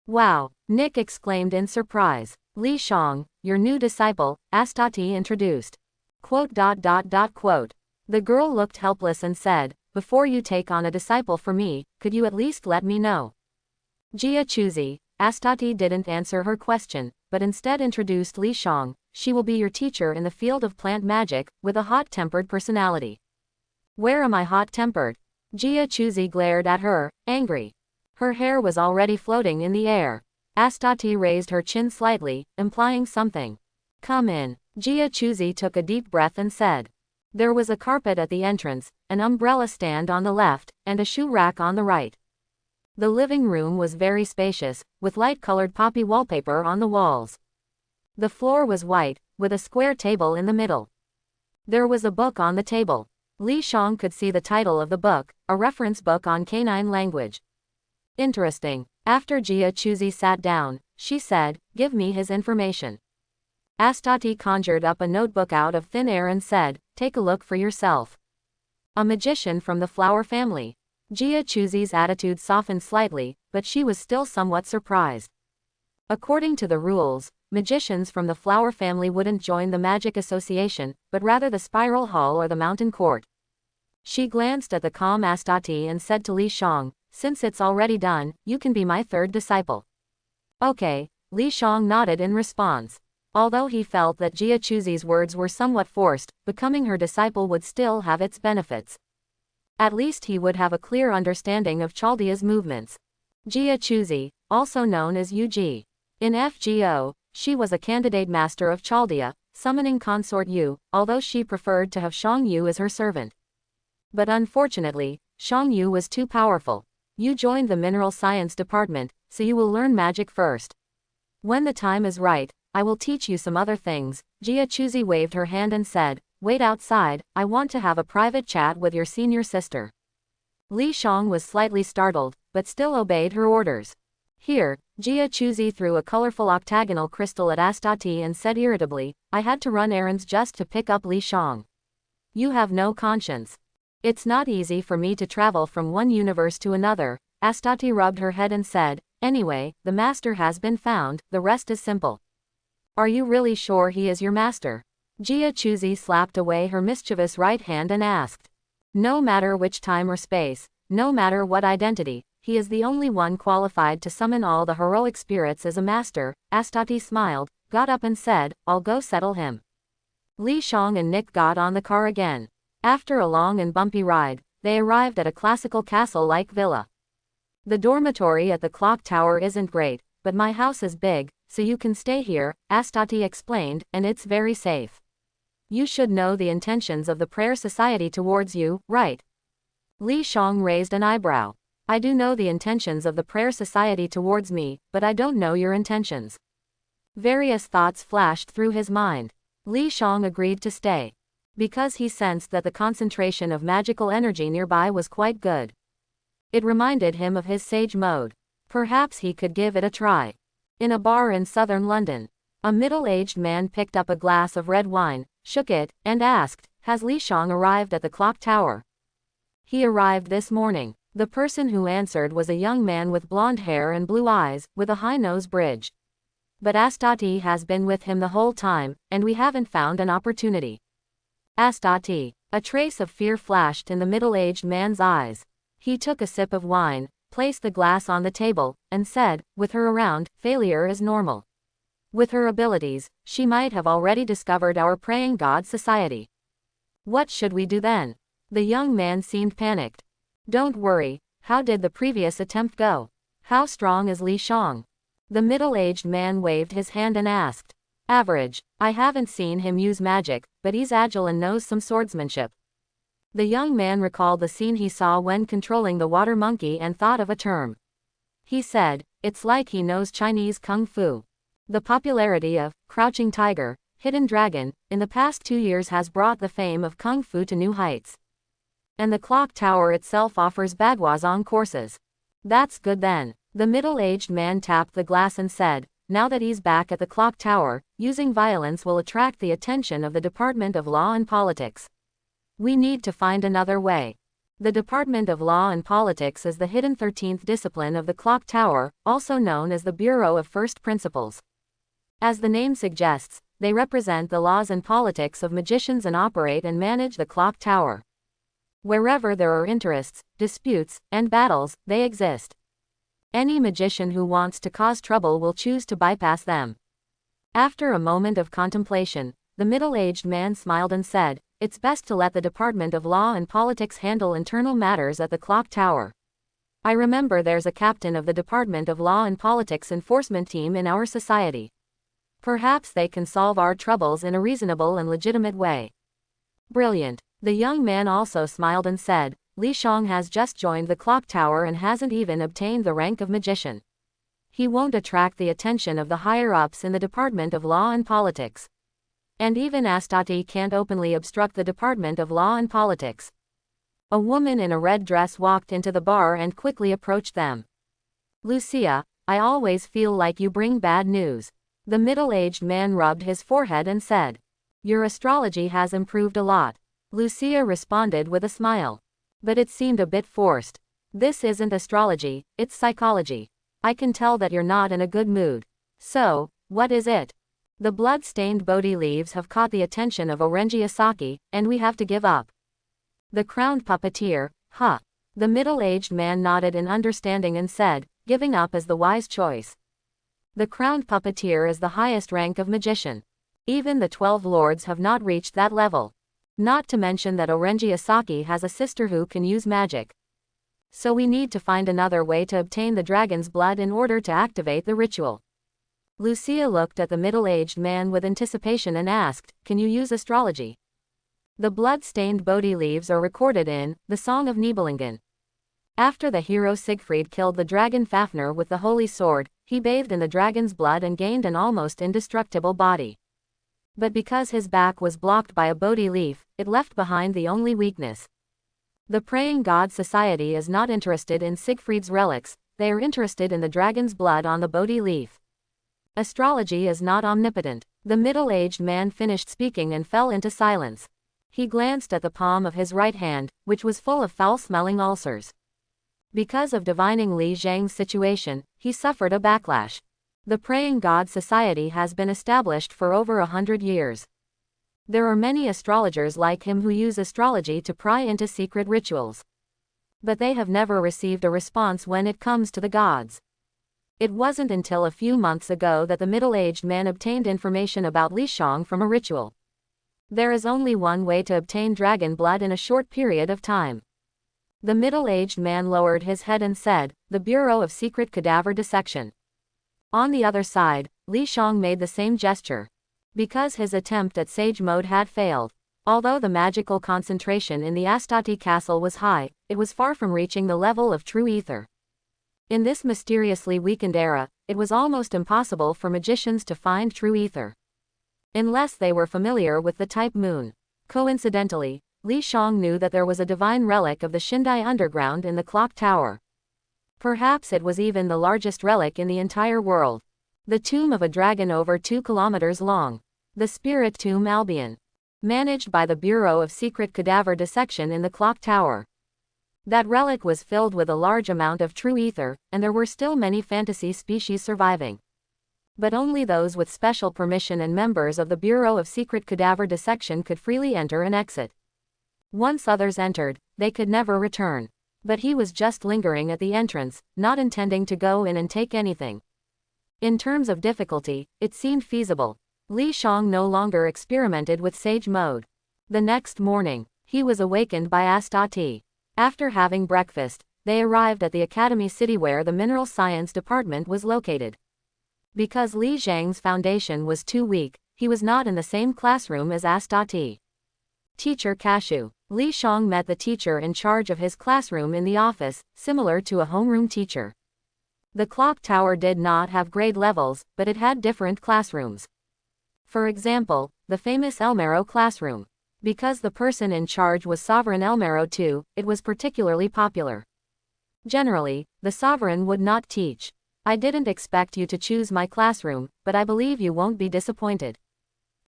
"Wow," Nick exclaimed in surprise. "Li Shang, your new disciple," Astati introduced. Quote. The girl looked helpless and said, "Before you take on a disciple for me, could you at least let me know?" Jia Chuzi. Astati didn't answer her question, but instead introduced Li Shang. "She will be your teacher in the field of plant magic, with a hot-tempered personality." "Where am I hot-tempered?" Jia Chuzi glared at her, angry. Her hair was already floating in the air. Astati raised her chin slightly, implying something. "Come in." Jia Chuzi took a deep breath and said. There was a carpet at the entrance, an umbrella stand on the left, and a shoe rack on the right. The living room was very spacious, with light-colored poppy wallpaper on the walls. The floor was white, with a square table in the middle. There was a book on the table. Li Shang could see the title of the book, a reference book on canine language. "Interesting." After Jia Chuzi sat down, she said, "Give me his information." Astati conjured up a notebook out of thin air and said, "Take a look for yourself." "A magician from the flower family." Jia Chuzi's attitude softened slightly, but she was still somewhat surprised. According to the rules, magicians from the flower family wouldn't join the magic association, but rather the spiral hall or the mountain court. She glanced at the calm Astati and said to Li Shang, "Since it's already done, you can be my third disciple." "Okay." Li Shang nodded in response. Although he felt that Jia Chuzi's words were somewhat forced, becoming her disciple would still have its benefits. At least he would have a clear understanding of Chaldea's movements. Jia Chuzi, also known as Yu. In FGO, she was a candidate master of Chaldea, summoning consort Yu, although she preferred to have Shang Yu as her servant. But unfortunately, Shang Yu was too powerful. "You joined the mineral science department, so you will learn magic first. When the time is right, I will teach you some other things." Jia Chuzi waved her hand and said, "Wait outside, I want to have a private chat with your senior sister." Li Shang was slightly startled, but still obeyed her orders. "Here." Jia Chuzi threw a colorful octagonal crystal at Astati and said irritably, "I had to run errands just to pick up Li Shang. You have no conscience." "It's not easy for me to travel from one universe to another." Astati rubbed her head and said, "Anyway, the master has been found, the rest is simple." "Are you really sure he is your master?" Jia Chuzi slapped away her mischievous right hand and asked. "No matter which time or space, no matter what identity, he is the only one qualified to summon all the heroic spirits as a master." Astati smiled, got up and said, "I'll go settle him." Li Shang and Nick got on the car again. After a long and bumpy ride, they arrived at a classical castle-like villa. "The dormitory at the clock tower isn't great, but my house is big, so you can stay here," Astati explained, "and it's very safe. You should know the intentions of the prayer society towards you, right?" Li Shang raised an eyebrow. "I do know the intentions of the prayer society towards me, but I don't know your intentions." Various thoughts flashed through his mind. Li Shang agreed to stay, because he sensed that the concentration of magical energy nearby was quite good. It reminded him of his sage mode. Perhaps he could give it a try. In a bar in southern London. A middle-aged man picked up a glass of red wine, shook it, and asked, "Has Li Shang arrived at the clock tower?" "He arrived this morning." The person who answered was a young man with blonde hair and blue eyes, with a high nose bridge. "But Astati has been with him the whole time, and we haven't found an opportunity." Astati. A trace of fear flashed in the middle-aged man's eyes. He took a sip of wine, placed the glass on the table, and said, "With her around, failure is normal. With her abilities, she might have already discovered our praying god society. What should we do then?" The young man seemed panicked. "Don't worry, how did the previous attempt go? How strong is Li Shang?" The middle-aged man waved his hand and asked. "Average. I haven't seen him use magic, but he's agile and knows some swordsmanship." The young man recalled the scene he saw when controlling the water monkey and thought of a term. He said, "It's like he knows Chinese kung fu." The popularity of Crouching Tiger, Hidden Dragon, in the past 2 years has brought the fame of kung fu to new heights. And the clock tower itself offers Bagwazong courses. "That's good then." The middle-aged man tapped the glass and said, "Now that he's back at the clock tower, using violence will attract the attention of the Department of Law and Politics. We need to find another way." The Department of Law and Politics is the hidden 13th discipline of the clock tower, also known as the Bureau of First Principles. As the name suggests, they represent the laws and politics of magicians and operate and manage the clock tower. Wherever there are interests, disputes, and battles, they exist. Any magician who wants to cause trouble will choose to bypass them. After a moment of contemplation, the middle-aged man smiled and said, "It's best to let the Department of Law and Politics handle internal matters at the clock tower. I remember there's a captain of the Department of Law and Politics enforcement team in our society. Perhaps they can solve our troubles in a reasonable and legitimate way." "Brilliant." The young man also smiled and said, "Li Shang has just joined the clock tower and hasn't even obtained the rank of magician. He won't attract the attention of the higher-ups in the Department of Law and Politics. And even Astati can't openly obstruct the Department of Law and Politics." A woman in a red dress walked into the bar and quickly approached them. "Lucia, I always feel like you bring bad news." The middle-aged man rubbed his forehead and said, "Your astrology has improved a lot." Lucia responded with a smile. But it seemed a bit forced. "This isn't astrology, it's psychology. I can tell that you're not in a good mood. So, what is it?" "The blood-stained Bodhi leaves have caught the attention of Orenji Asaki, and we have to give up." The crowned puppeteer, huh? The middle-aged man nodded in understanding and said, "Giving up is the wise choice." The crowned puppeteer is the highest rank of magician. Even the 12 lords have not reached that level. Not to mention that Orenji Asaki has a sister who can use magic. So we need to find another way to obtain the dragon's blood in order to activate the ritual. Lucia looked at the middle-aged man with anticipation and asked, "Can you use astrology?" The blood-stained Bodhi leaves are recorded in the Song of Nibelungen. After the hero Siegfried killed the dragon Fafnir with the holy sword, he bathed in the dragon's blood and gained an almost indestructible body. But because his back was blocked by a Bodhi leaf, it left behind the only weakness. The Praying God Society is not interested in Siegfried's relics, they are interested in the dragon's blood on the Bodhi leaf. Astrology is not omnipotent. The middle-aged man finished speaking and fell into silence. He glanced at the palm of his right hand, which was full of foul-smelling ulcers. Because of divining Li Zhang's situation, he suffered a backlash. The Praying God Society has been established for over 100 years. There are many astrologers like him who use astrology to pry into secret rituals. But they have never received a response when it comes to the gods. It wasn't until a few months ago that the middle-aged man obtained information about Li Shang from a ritual. There is only one way to obtain dragon blood in a short period of time. The middle-aged man lowered his head and said, "The Bureau of Secret Cadaver Dissection." On the other side, Li Shang made the same gesture. Because his attempt at sage mode had failed. Although the magical concentration in the Astati castle was high, it was far from reaching the level of true ether. In this mysteriously weakened era, it was almost impossible for magicians to find true ether. Unless they were familiar with the type moon. Coincidentally, Li Shang knew that there was a divine relic of the Shindai underground in the clock tower. Perhaps it was even the largest relic in the entire world. The tomb of a dragon over 2 kilometers long. The Spirit Tomb Albion. Managed by the Bureau of Secret Cadaver Dissection in the Clock Tower. That relic was filled with a large amount of true ether, and there were still many fantasy species surviving. But only those with special permission and members of the Bureau of Secret Cadaver Dissection could freely enter and exit. Once others entered, they could never return. But he was just lingering at the entrance, not intending to go in and take anything. In terms of difficulty, it seemed feasible. Li Shang no longer experimented with sage mode. The next morning, he was awakened by Astati. After having breakfast, they arrived at the academy city where the mineral science department was located. Because Li Zhang's foundation was too weak, he was not in the same classroom as Astati. Teacher Cashew. Li Shang met the teacher in charge of his classroom in the office, similar to a homeroom teacher. The clock tower did not have grade levels, but it had different classrooms. For example, the famous Elmero classroom. Because the person in charge was Sovereign Elmero II, it was particularly popular. Generally, the sovereign would not teach. I didn't expect you to choose my classroom, but I believe you won't be disappointed.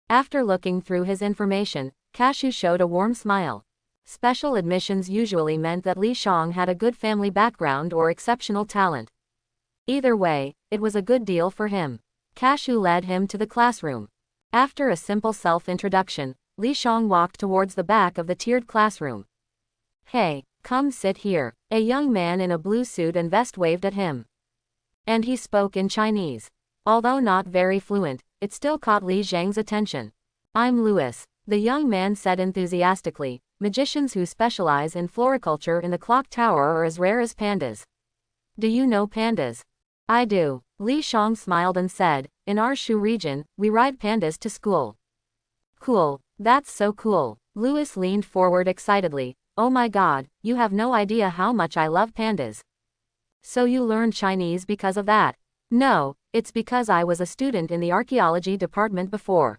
After looking through his information, Cashew showed a warm smile. Special admissions usually meant that Li Shang had a good family background or exceptional talent. Either way, it was a good deal for him. Cashew led him to the classroom. After a simple self-introduction, Li Shang walked towards the back of the tiered classroom. "Hey, come sit here." A young man in a blue suit and vest waved at him. And he spoke in Chinese. Although not very fluent, it still caught Li Zhang's attention. "I'm Louis," the young man said enthusiastically. "Magicians who specialize in floriculture in the clock tower are as rare as pandas." "Do you know pandas?" "I do." Li Shang smiled and said, "In our Shu region, we ride pandas to school." "Cool. That's so cool." Louis leaned forward excitedly. "Oh my god, you have no idea how much I love pandas." "So you learned Chinese because of that?" "No, it's because I was a student in the archaeology department before."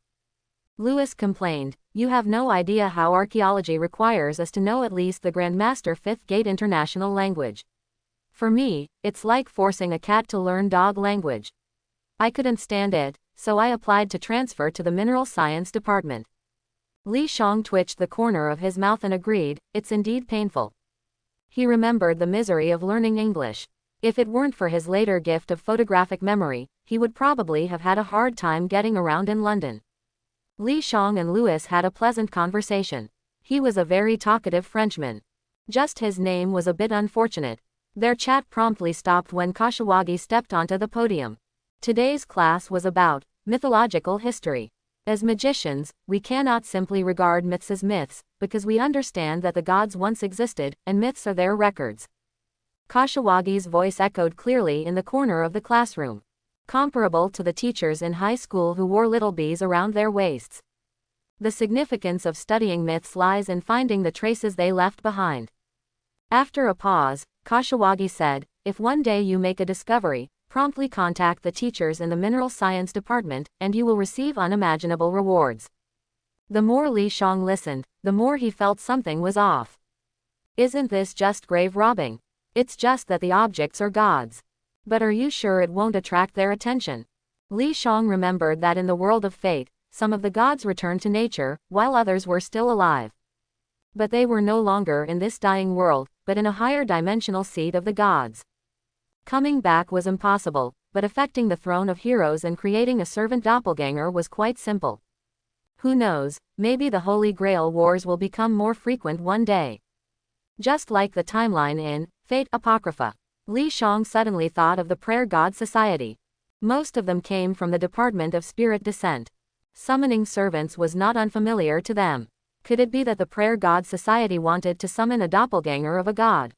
Louis complained, "You have no idea how archaeology requires us to know at least the Grandmaster Fifth Gate International language. For me, it's like forcing a cat to learn dog language." I couldn't stand it, so I applied to transfer to the mineral science department. Li Shang twitched the corner of his mouth and agreed, "It's indeed painful." He remembered the misery of learning English. If it weren't for his later gift of photographic memory, he would probably have had a hard time getting around in London. Li Shang and Louis had a pleasant conversation. He was a very talkative Frenchman. Just his name was a bit unfortunate. Their chat promptly stopped when Kashiwagi stepped onto the podium. Today's class was about mythological history. As magicians, we cannot simply regard myths as myths, because we understand that the gods once existed, and myths are their records. Kashiwagi's voice echoed clearly in the corner of the classroom. Comparable to the teachers in high school who wore little bees around their waists. The significance of studying myths lies in finding the traces they left behind. After a pause, Kashiwagi said, "If one day you make a discovery, promptly contact the teachers in the mineral science department, and you will receive unimaginable rewards." The more Li Shang listened, the more he felt something was off. Isn't this just grave robbing? It's just that the objects are gods. But are you sure it won't attract their attention? Li Shang remembered that in the world of fate, some of the gods returned to nature, while others were still alive. But they were no longer in this dying world, but in a higher dimensional seat of the gods. Coming back was impossible, but affecting the throne of heroes and creating a servant doppelganger was quite simple. Who knows, maybe the Holy Grail wars will become more frequent one day. Just like the timeline in Fate Apocrypha. Li Shang suddenly thought of the Prayer God Society. Most of them came from the Department of Spirit Descent. Summoning servants was not unfamiliar to them. Could it be that the Prayer God Society wanted to summon a doppelganger of a god?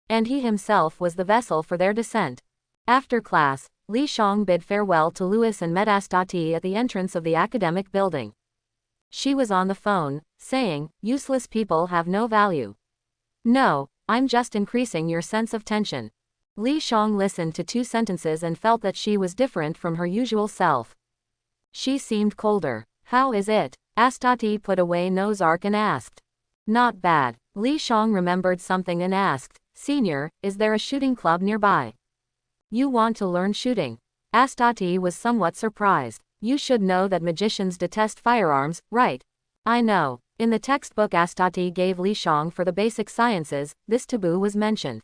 And he himself was the vessel for their descent. After class, Li Shang bid farewell to Louis and met Astati at the entrance of the academic building. She was on the phone, saying, "Useless people have no value." "No, I'm just increasing your sense of tension." Li Shang listened to 2 sentences and felt that she was different from her usual self. She seemed colder. "How is it?" Astati put away nose arc and asked. "Not bad." Li Shang remembered something and asked, "Senior, is there a shooting club nearby?" "You want to learn shooting?" Astati was somewhat surprised. You should know that magicians detest firearms, right? I know. In the textbook Astati gave Li Shang for the basic sciences, this taboo was mentioned.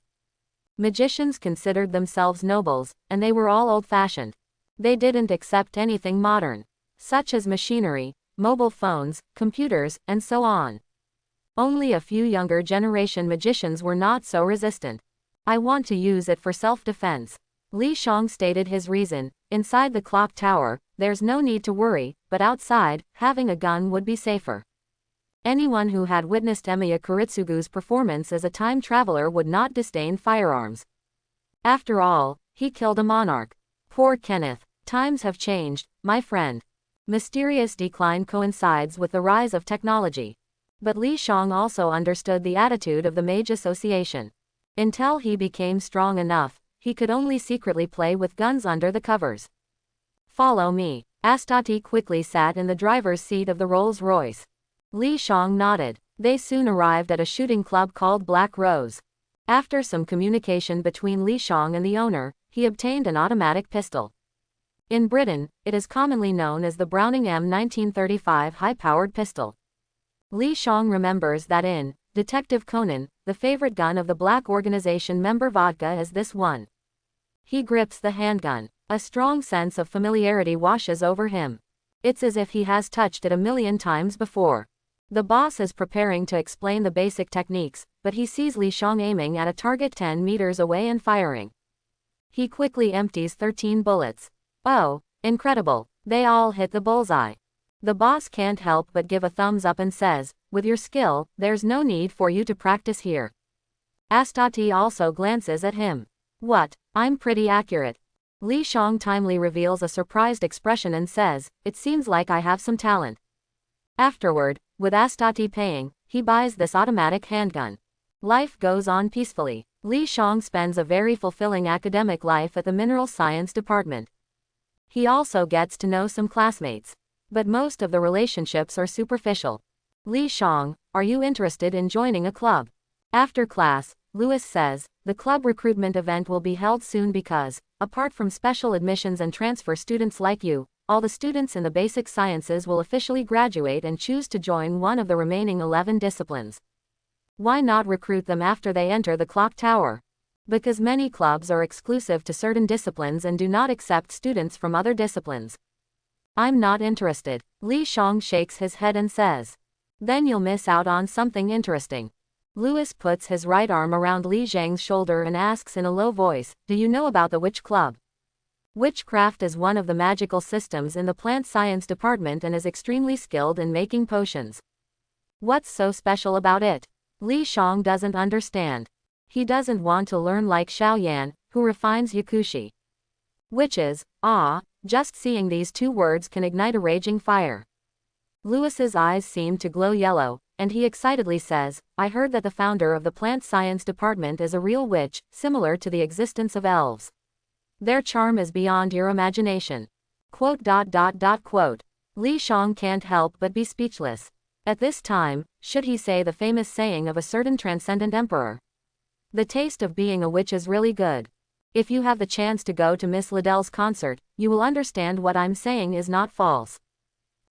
Magicians considered themselves nobles, and they were all old-fashioned. They didn't accept anything modern, such as machinery, mobile phones, computers, and so on. Only a few younger generation magicians were not so resistant. I want to use it for self-defense. Li Shang stated his reason. Inside the clock tower, there's no need to worry, but outside, having a gun would be safer. Anyone who had witnessed Emiya Kuritsugu's performance as a time traveler would not disdain firearms. After all, he killed a monarch. Poor Kenneth. Times have changed, my friend. Mysterious decline coincides with the rise of technology. But Li Shang also understood the attitude of the Mage Association. Until he became strong enough, he could only secretly play with guns under the covers. Follow me. Astati quickly sat in the driver's seat of the Rolls-Royce. Li Shang nodded. They soon arrived at a shooting club called Black Rose. After some communication between Li Shang and the owner, he obtained an automatic pistol. In Britain, it is commonly known as the Browning M1935 high-powered pistol. Li Shang remembers that in Detective Conan, the favorite gun of the Black Organization member Vodka is this one. He grips the handgun. A strong sense of familiarity washes over him. It's as if he has touched it a million times before. The boss is preparing to explain the basic techniques, but he sees Li Shang aiming at a target 10 meters away and firing. He quickly empties 13 bullets. Oh, incredible. They all hit the bullseye. The boss can't help but give a thumbs up and says, with your skill, there's no need for you to practice here. Astati also glances at him. What? I'm pretty accurate. Li Shang timely reveals a surprised expression and says, it seems like I have some talent. Afterward, with Astati paying, he buys this automatic handgun. Life goes on peacefully. Li Shang spends a very fulfilling academic life at the Mineral Science Department. He also gets to know some classmates. But most of the relationships are superficial. Li Shang, are you interested in joining a club? After class, Louis says, the club recruitment event will be held soon because, apart from special admissions and transfer students like you, all the students in the basic sciences will officially graduate and choose to join one of the remaining 11 disciplines. Why not recruit them after they enter the clock tower? Because many clubs are exclusive to certain disciplines and do not accept students from other disciplines. I'm not interested. Li Shang shakes his head and says. Then you'll miss out on something interesting. Louis puts his right arm around Li Zhang's shoulder and asks in a low voice, do you know about the Witch Club? Witchcraft is one of the magical systems in the plant science department and is extremely skilled in making potions. What's so special about it? Li Shang doesn't understand. He doesn't want to learn like Xiaoyan, who refines yakushi. Witches, just seeing these two words can ignite a raging fire. Louis's eyes seem to glow yellow, and he excitedly says, I heard that the founder of the plant science department is a real witch, similar to the existence of elves. Their charm is beyond your imagination. Quote. Li Shang can't help but be speechless. At this time, should he say the famous saying of a certain transcendent emperor? The taste of being a witch is really good. If you have the chance to go to Miss Liddell's concert, you will understand what I'm saying is not false.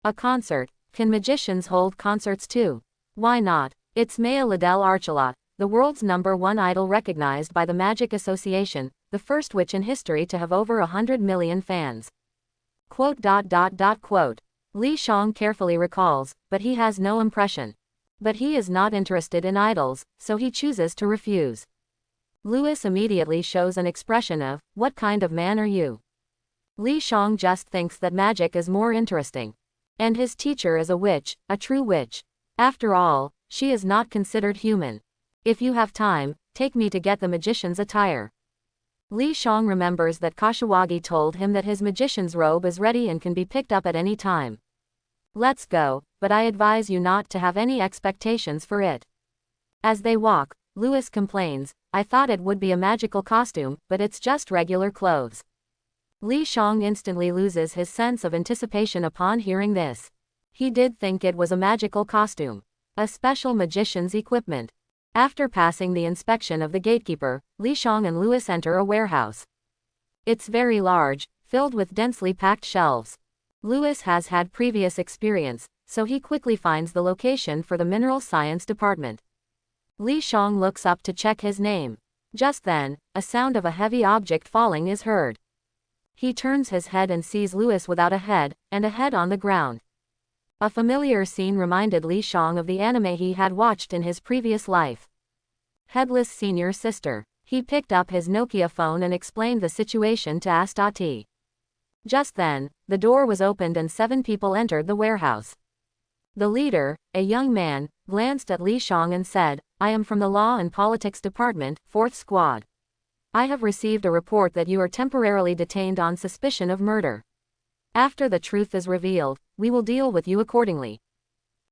A concert? Can magicians hold concerts too? Why not? It's Maya Liddell Archulot, the world's #1 idol recognized by the Magic Association, the first witch in history to have over 100 million fans. Quote. Li Shang carefully recalls, but he has no impression. But he is not interested in idols, so he chooses to refuse. Louis immediately shows an expression of, what kind of man are you? Li Shang just thinks that magic is more interesting. And his teacher is a witch, a true witch. After all, she is not considered human. If you have time, take me to get the magician's attire. Li Shang remembers that Kashiwagi told him that his magician's robe is ready and can be picked up at any time. Let's go, but I advise you not to have any expectations for it. As they walk, Louis complains, I thought it would be a magical costume, but it's just regular clothes. Li Shang instantly loses his sense of anticipation upon hearing this. He did think it was a magical costume. A special magician's equipment. After passing the inspection of the gatekeeper, Li Shang and Louis enter a warehouse. It's very large, filled with densely packed shelves. Louis has had previous experience, so he quickly finds the location for the mineral science department. Li Shang looks up to check his name. Just then, a sound of a heavy object falling is heard. He turns his head and sees Louis without a head, and a head on the ground. A familiar scene reminded Li Shang of the anime he had watched in his previous life. Headless Senior Sister. He picked up his Nokia phone and explained the situation to Astati. Just then, the door was opened and 7 people entered the warehouse. The leader, a young man, glanced at Li Shang and said, "I am from the Law and Politics Department, 4th Squad. I have received a report that you are temporarily detained on suspicion of murder. After the truth is revealed, we will deal with you accordingly."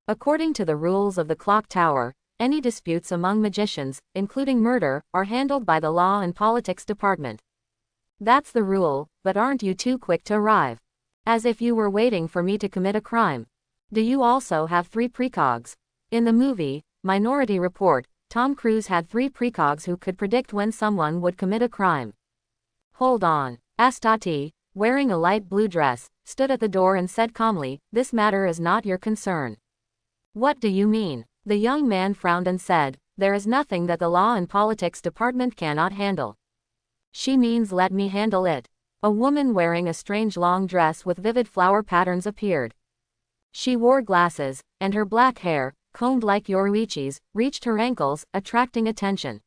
According to the rules of the clock tower, any disputes among magicians, including murder, are handled by the Law and Politics Department. That's the rule, but aren't you too quick to arrive? As if you were waiting for me to commit a crime. Do you also have 3 precogs? In the movie, Minority Report, Tom Cruise had 3 precogs who could predict when someone would commit a crime. Hold on. Astati, wearing a light blue dress, stood at the door and said calmly, "This matter is not your concern." What do you mean? The young man frowned and said, "There is nothing that the Law and Politics Department cannot handle." She means let me handle it. A woman wearing a strange long dress with vivid flower patterns appeared. She wore glasses, and her black hair, combed like Yoruichi's, reached her ankles, attracting attention.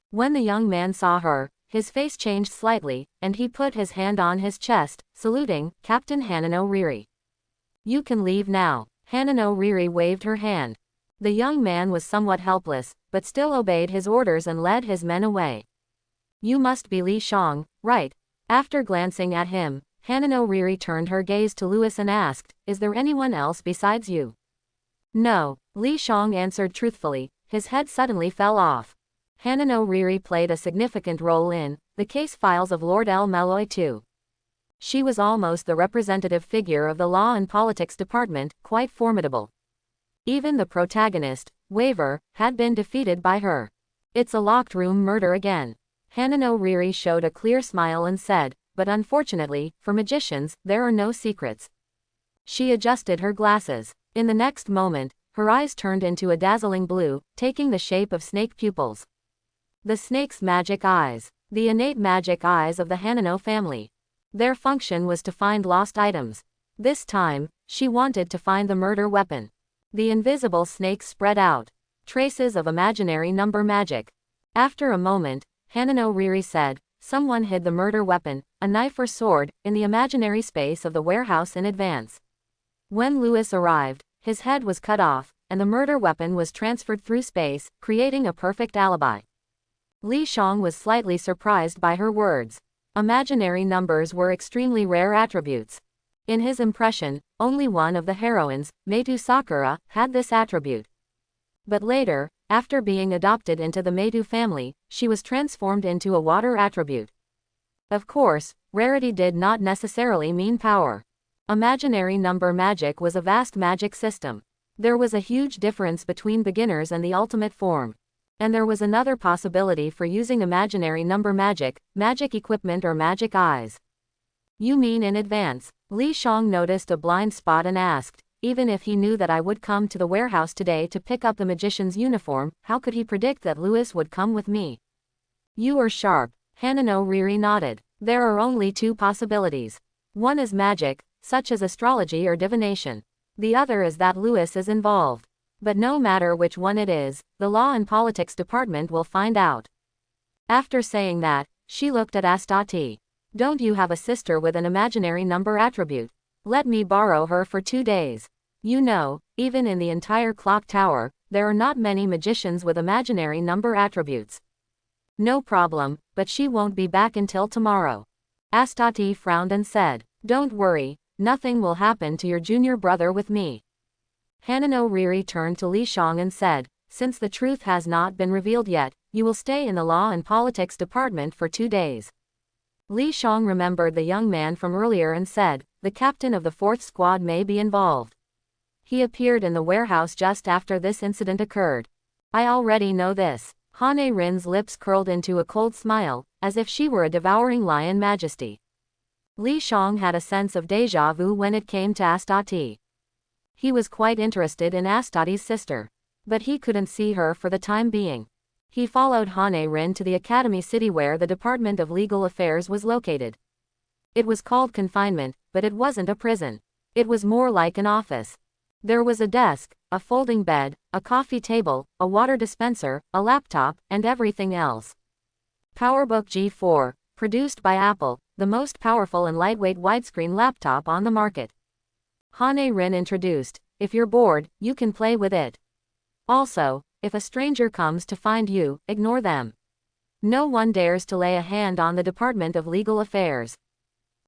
When the young man saw her, his face changed slightly, and he put his hand on his chest, saluting, "Captain Hanano Riri. You can leave now." Hanano Riri waved her hand. The young man was somewhat helpless, but still obeyed his orders and led his men away. "You must be Li Shang, right?" After glancing at him, Hanano Riri turned her gaze to Louis and asked, "Is there anyone else besides you?" "No," Li Shang answered truthfully. His head suddenly fell off. Hanano Riri played a significant role in the case files of Lord El Malloy too. She was almost the representative figure of the Law and Politics Department, quite formidable. Even the protagonist, Waver, had been defeated by her. "It's a locked room murder again." Hanano Riri showed a clear smile and said, "But unfortunately, for magicians, there are no secrets." She adjusted her glasses. In the next moment, her eyes turned into a dazzling blue, taking the shape of snake pupils. The snake's magic eyes. The innate magic eyes of the Hanano family. Their function was to find lost items. This time, she wanted to find the murder weapon. The invisible snake spread out. Traces of imaginary number magic. After a moment, Hanano Riri said, "Someone hid the murder weapon, a knife or sword, in the imaginary space of the warehouse in advance. When Louis arrived, his head was cut off, and the murder weapon was transferred through space, creating a perfect alibi." Li Shang was slightly surprised by her words. Imaginary numbers were extremely rare attributes. In his impression, only one of the heroines, Meitu Sakura, had this attribute. But later, after being adopted into the Meitu family, she was transformed into a water attribute. Of course, rarity did not necessarily mean power. Imaginary number magic was a vast magic system. There was a huge difference between beginners and the ultimate form. And there was another possibility for using imaginary number magic, magic equipment or magic eyes. "You mean in advance?" Li Shang noticed a blind spot and asked, "Even if he knew that I would come to the warehouse today to pick up the magician's uniform, how could he predict that Louis would come with me?" "You are sharp." Hanano Riri nodded. "There are only 2 possibilities. One is magic, such as astrology or divination. The other is that Louis is involved. But no matter which one it is, the Law and Politics Department will find out." After saying that, she looked at Astati. "Don't you have a sister with an imaginary number attribute? Let me borrow her for 2 days. You know, even in the entire clock tower, there are not many magicians with imaginary number attributes." "No problem, but she won't be back until tomorrow." Astati frowned and said, "Don't worry, nothing will happen to your junior brother with me." Hanano Riri turned to Li Shang and said, "Since the truth has not been revealed yet, you will stay in the Law and Politics Department for 2 days. Li Shang remembered the young man from earlier and said, "The captain of the 4th Squad may be involved. He appeared in the warehouse just after this incident occurred." "I already know this." Hane Rin's lips curled into a cold smile, as if she were a devouring lion majesty. Li Xiong had a sense of déjà vu when it came to Astati. He was quite interested in Astati's sister. But he couldn't see her for the time being. He followed Hane Rin to the academy city where the Department of Legal Affairs was located. It was called confinement, but it wasn't a prison. It was more like an office. There was a desk, a folding bed, a coffee table, a water dispenser, a laptop, and everything else. PowerBook G4, produced by Apple, the most powerful and lightweight widescreen laptop on the market. Hane Rin introduced, if you're bored, you can play with it. Also, if a stranger comes to find you, ignore them. No one dares to lay a hand on the Department of Legal Affairs.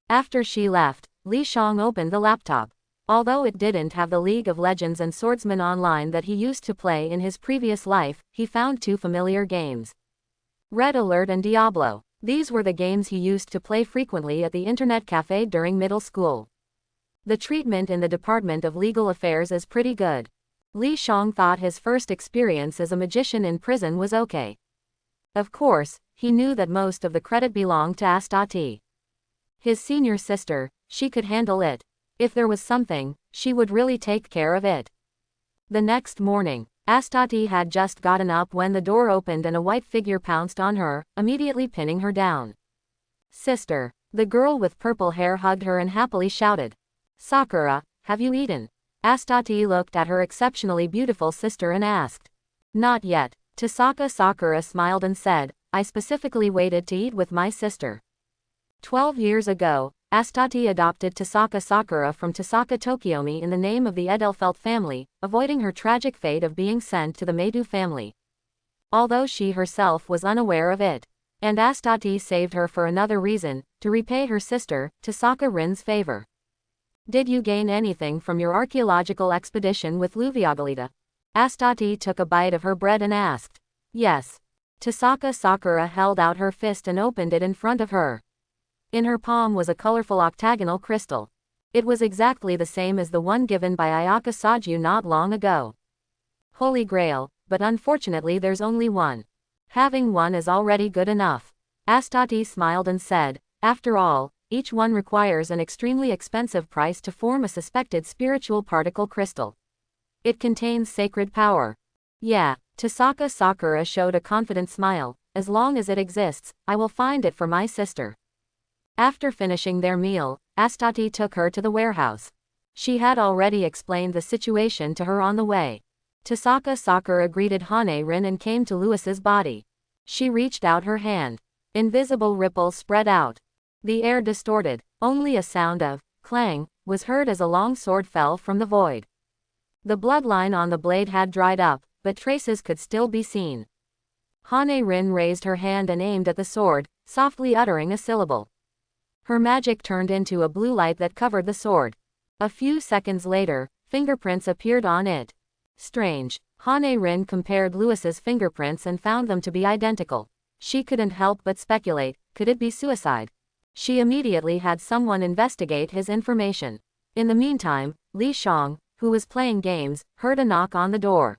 After she left, Li Xiong opened the laptop. Although it didn't have the League of Legends and Swordsman Online that he used to play in his previous life, he found two familiar games. Red Alert and Diablo. These were the games he used to play frequently at the internet cafe during middle school. The treatment in the Department of Legal Affairs is pretty good. Li Xiong thought his first experience as a magician in prison was okay. Of course, he knew that most of the credit belonged to Astati. His senior sister, she could handle it. If there was something, she would really take care of it. The next morning, Astati had just gotten up when the door opened and a white figure pounced on her, immediately pinning her down. Sister. The girl with purple hair hugged her and happily shouted. Sakura, have you eaten? Astati looked at her exceptionally beautiful sister and asked. Not yet. Sakura smiled and said, I specifically waited to eat with my sister. 12 years ago, Astati adopted Sakura from Tokiomi in the name of the Edelfelt family, avoiding her tragic fate of being sent to the Meidou family. Although she herself was unaware of it. And Astati saved her for another reason, to repay her sister, Sakura Rin's favor. Did you gain anything from your archaeological expedition with Luviagalita? Astati took a bite of her bread and asked. Yes. Sakura held out her fist and opened it in front of her. In her palm was a colorful octagonal crystal. It was exactly the same as the one given by Ayaka Saju not long ago. Holy Grail, but unfortunately there's only one. Having one is already good enough. Astati smiled and said, after all, each one requires an extremely expensive price to form a suspected spiritual particle crystal. It contains sacred power. Yeah, Sakura showed a confident smile, as long as it exists, I will find it for my sister. After finishing their meal, Astati took her to the warehouse. She had already explained the situation to her on the way. Sakura greeted Hane Rin and came to Louis's body. She reached out her hand. Invisible ripples spread out. The air distorted. Only a sound of clang was heard as a long sword fell from the void. The bloodline on the blade had dried up, but traces could still be seen. Hane Rin raised her hand and aimed at the sword, softly uttering a syllable. Her magic turned into a blue light that covered the sword. A few seconds later, fingerprints appeared on it. Strange. Hane Rin compared Louis's fingerprints and found them to be identical. She couldn't help but speculate, could it be suicide? She immediately had someone investigate his information. In the meantime, Li Xiong, who was playing games, heard a knock on the door.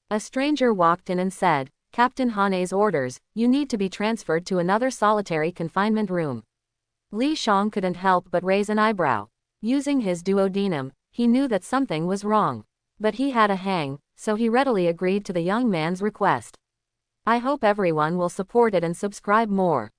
A stranger walked in and said, Captain Hane's orders, you need to be transferred to another solitary confinement room. Li Xiong couldn't help but raise an eyebrow. Using his duodenum, he knew that something was wrong. But he had a hang, so he readily agreed to the young man's request. I hope everyone will support it and subscribe more.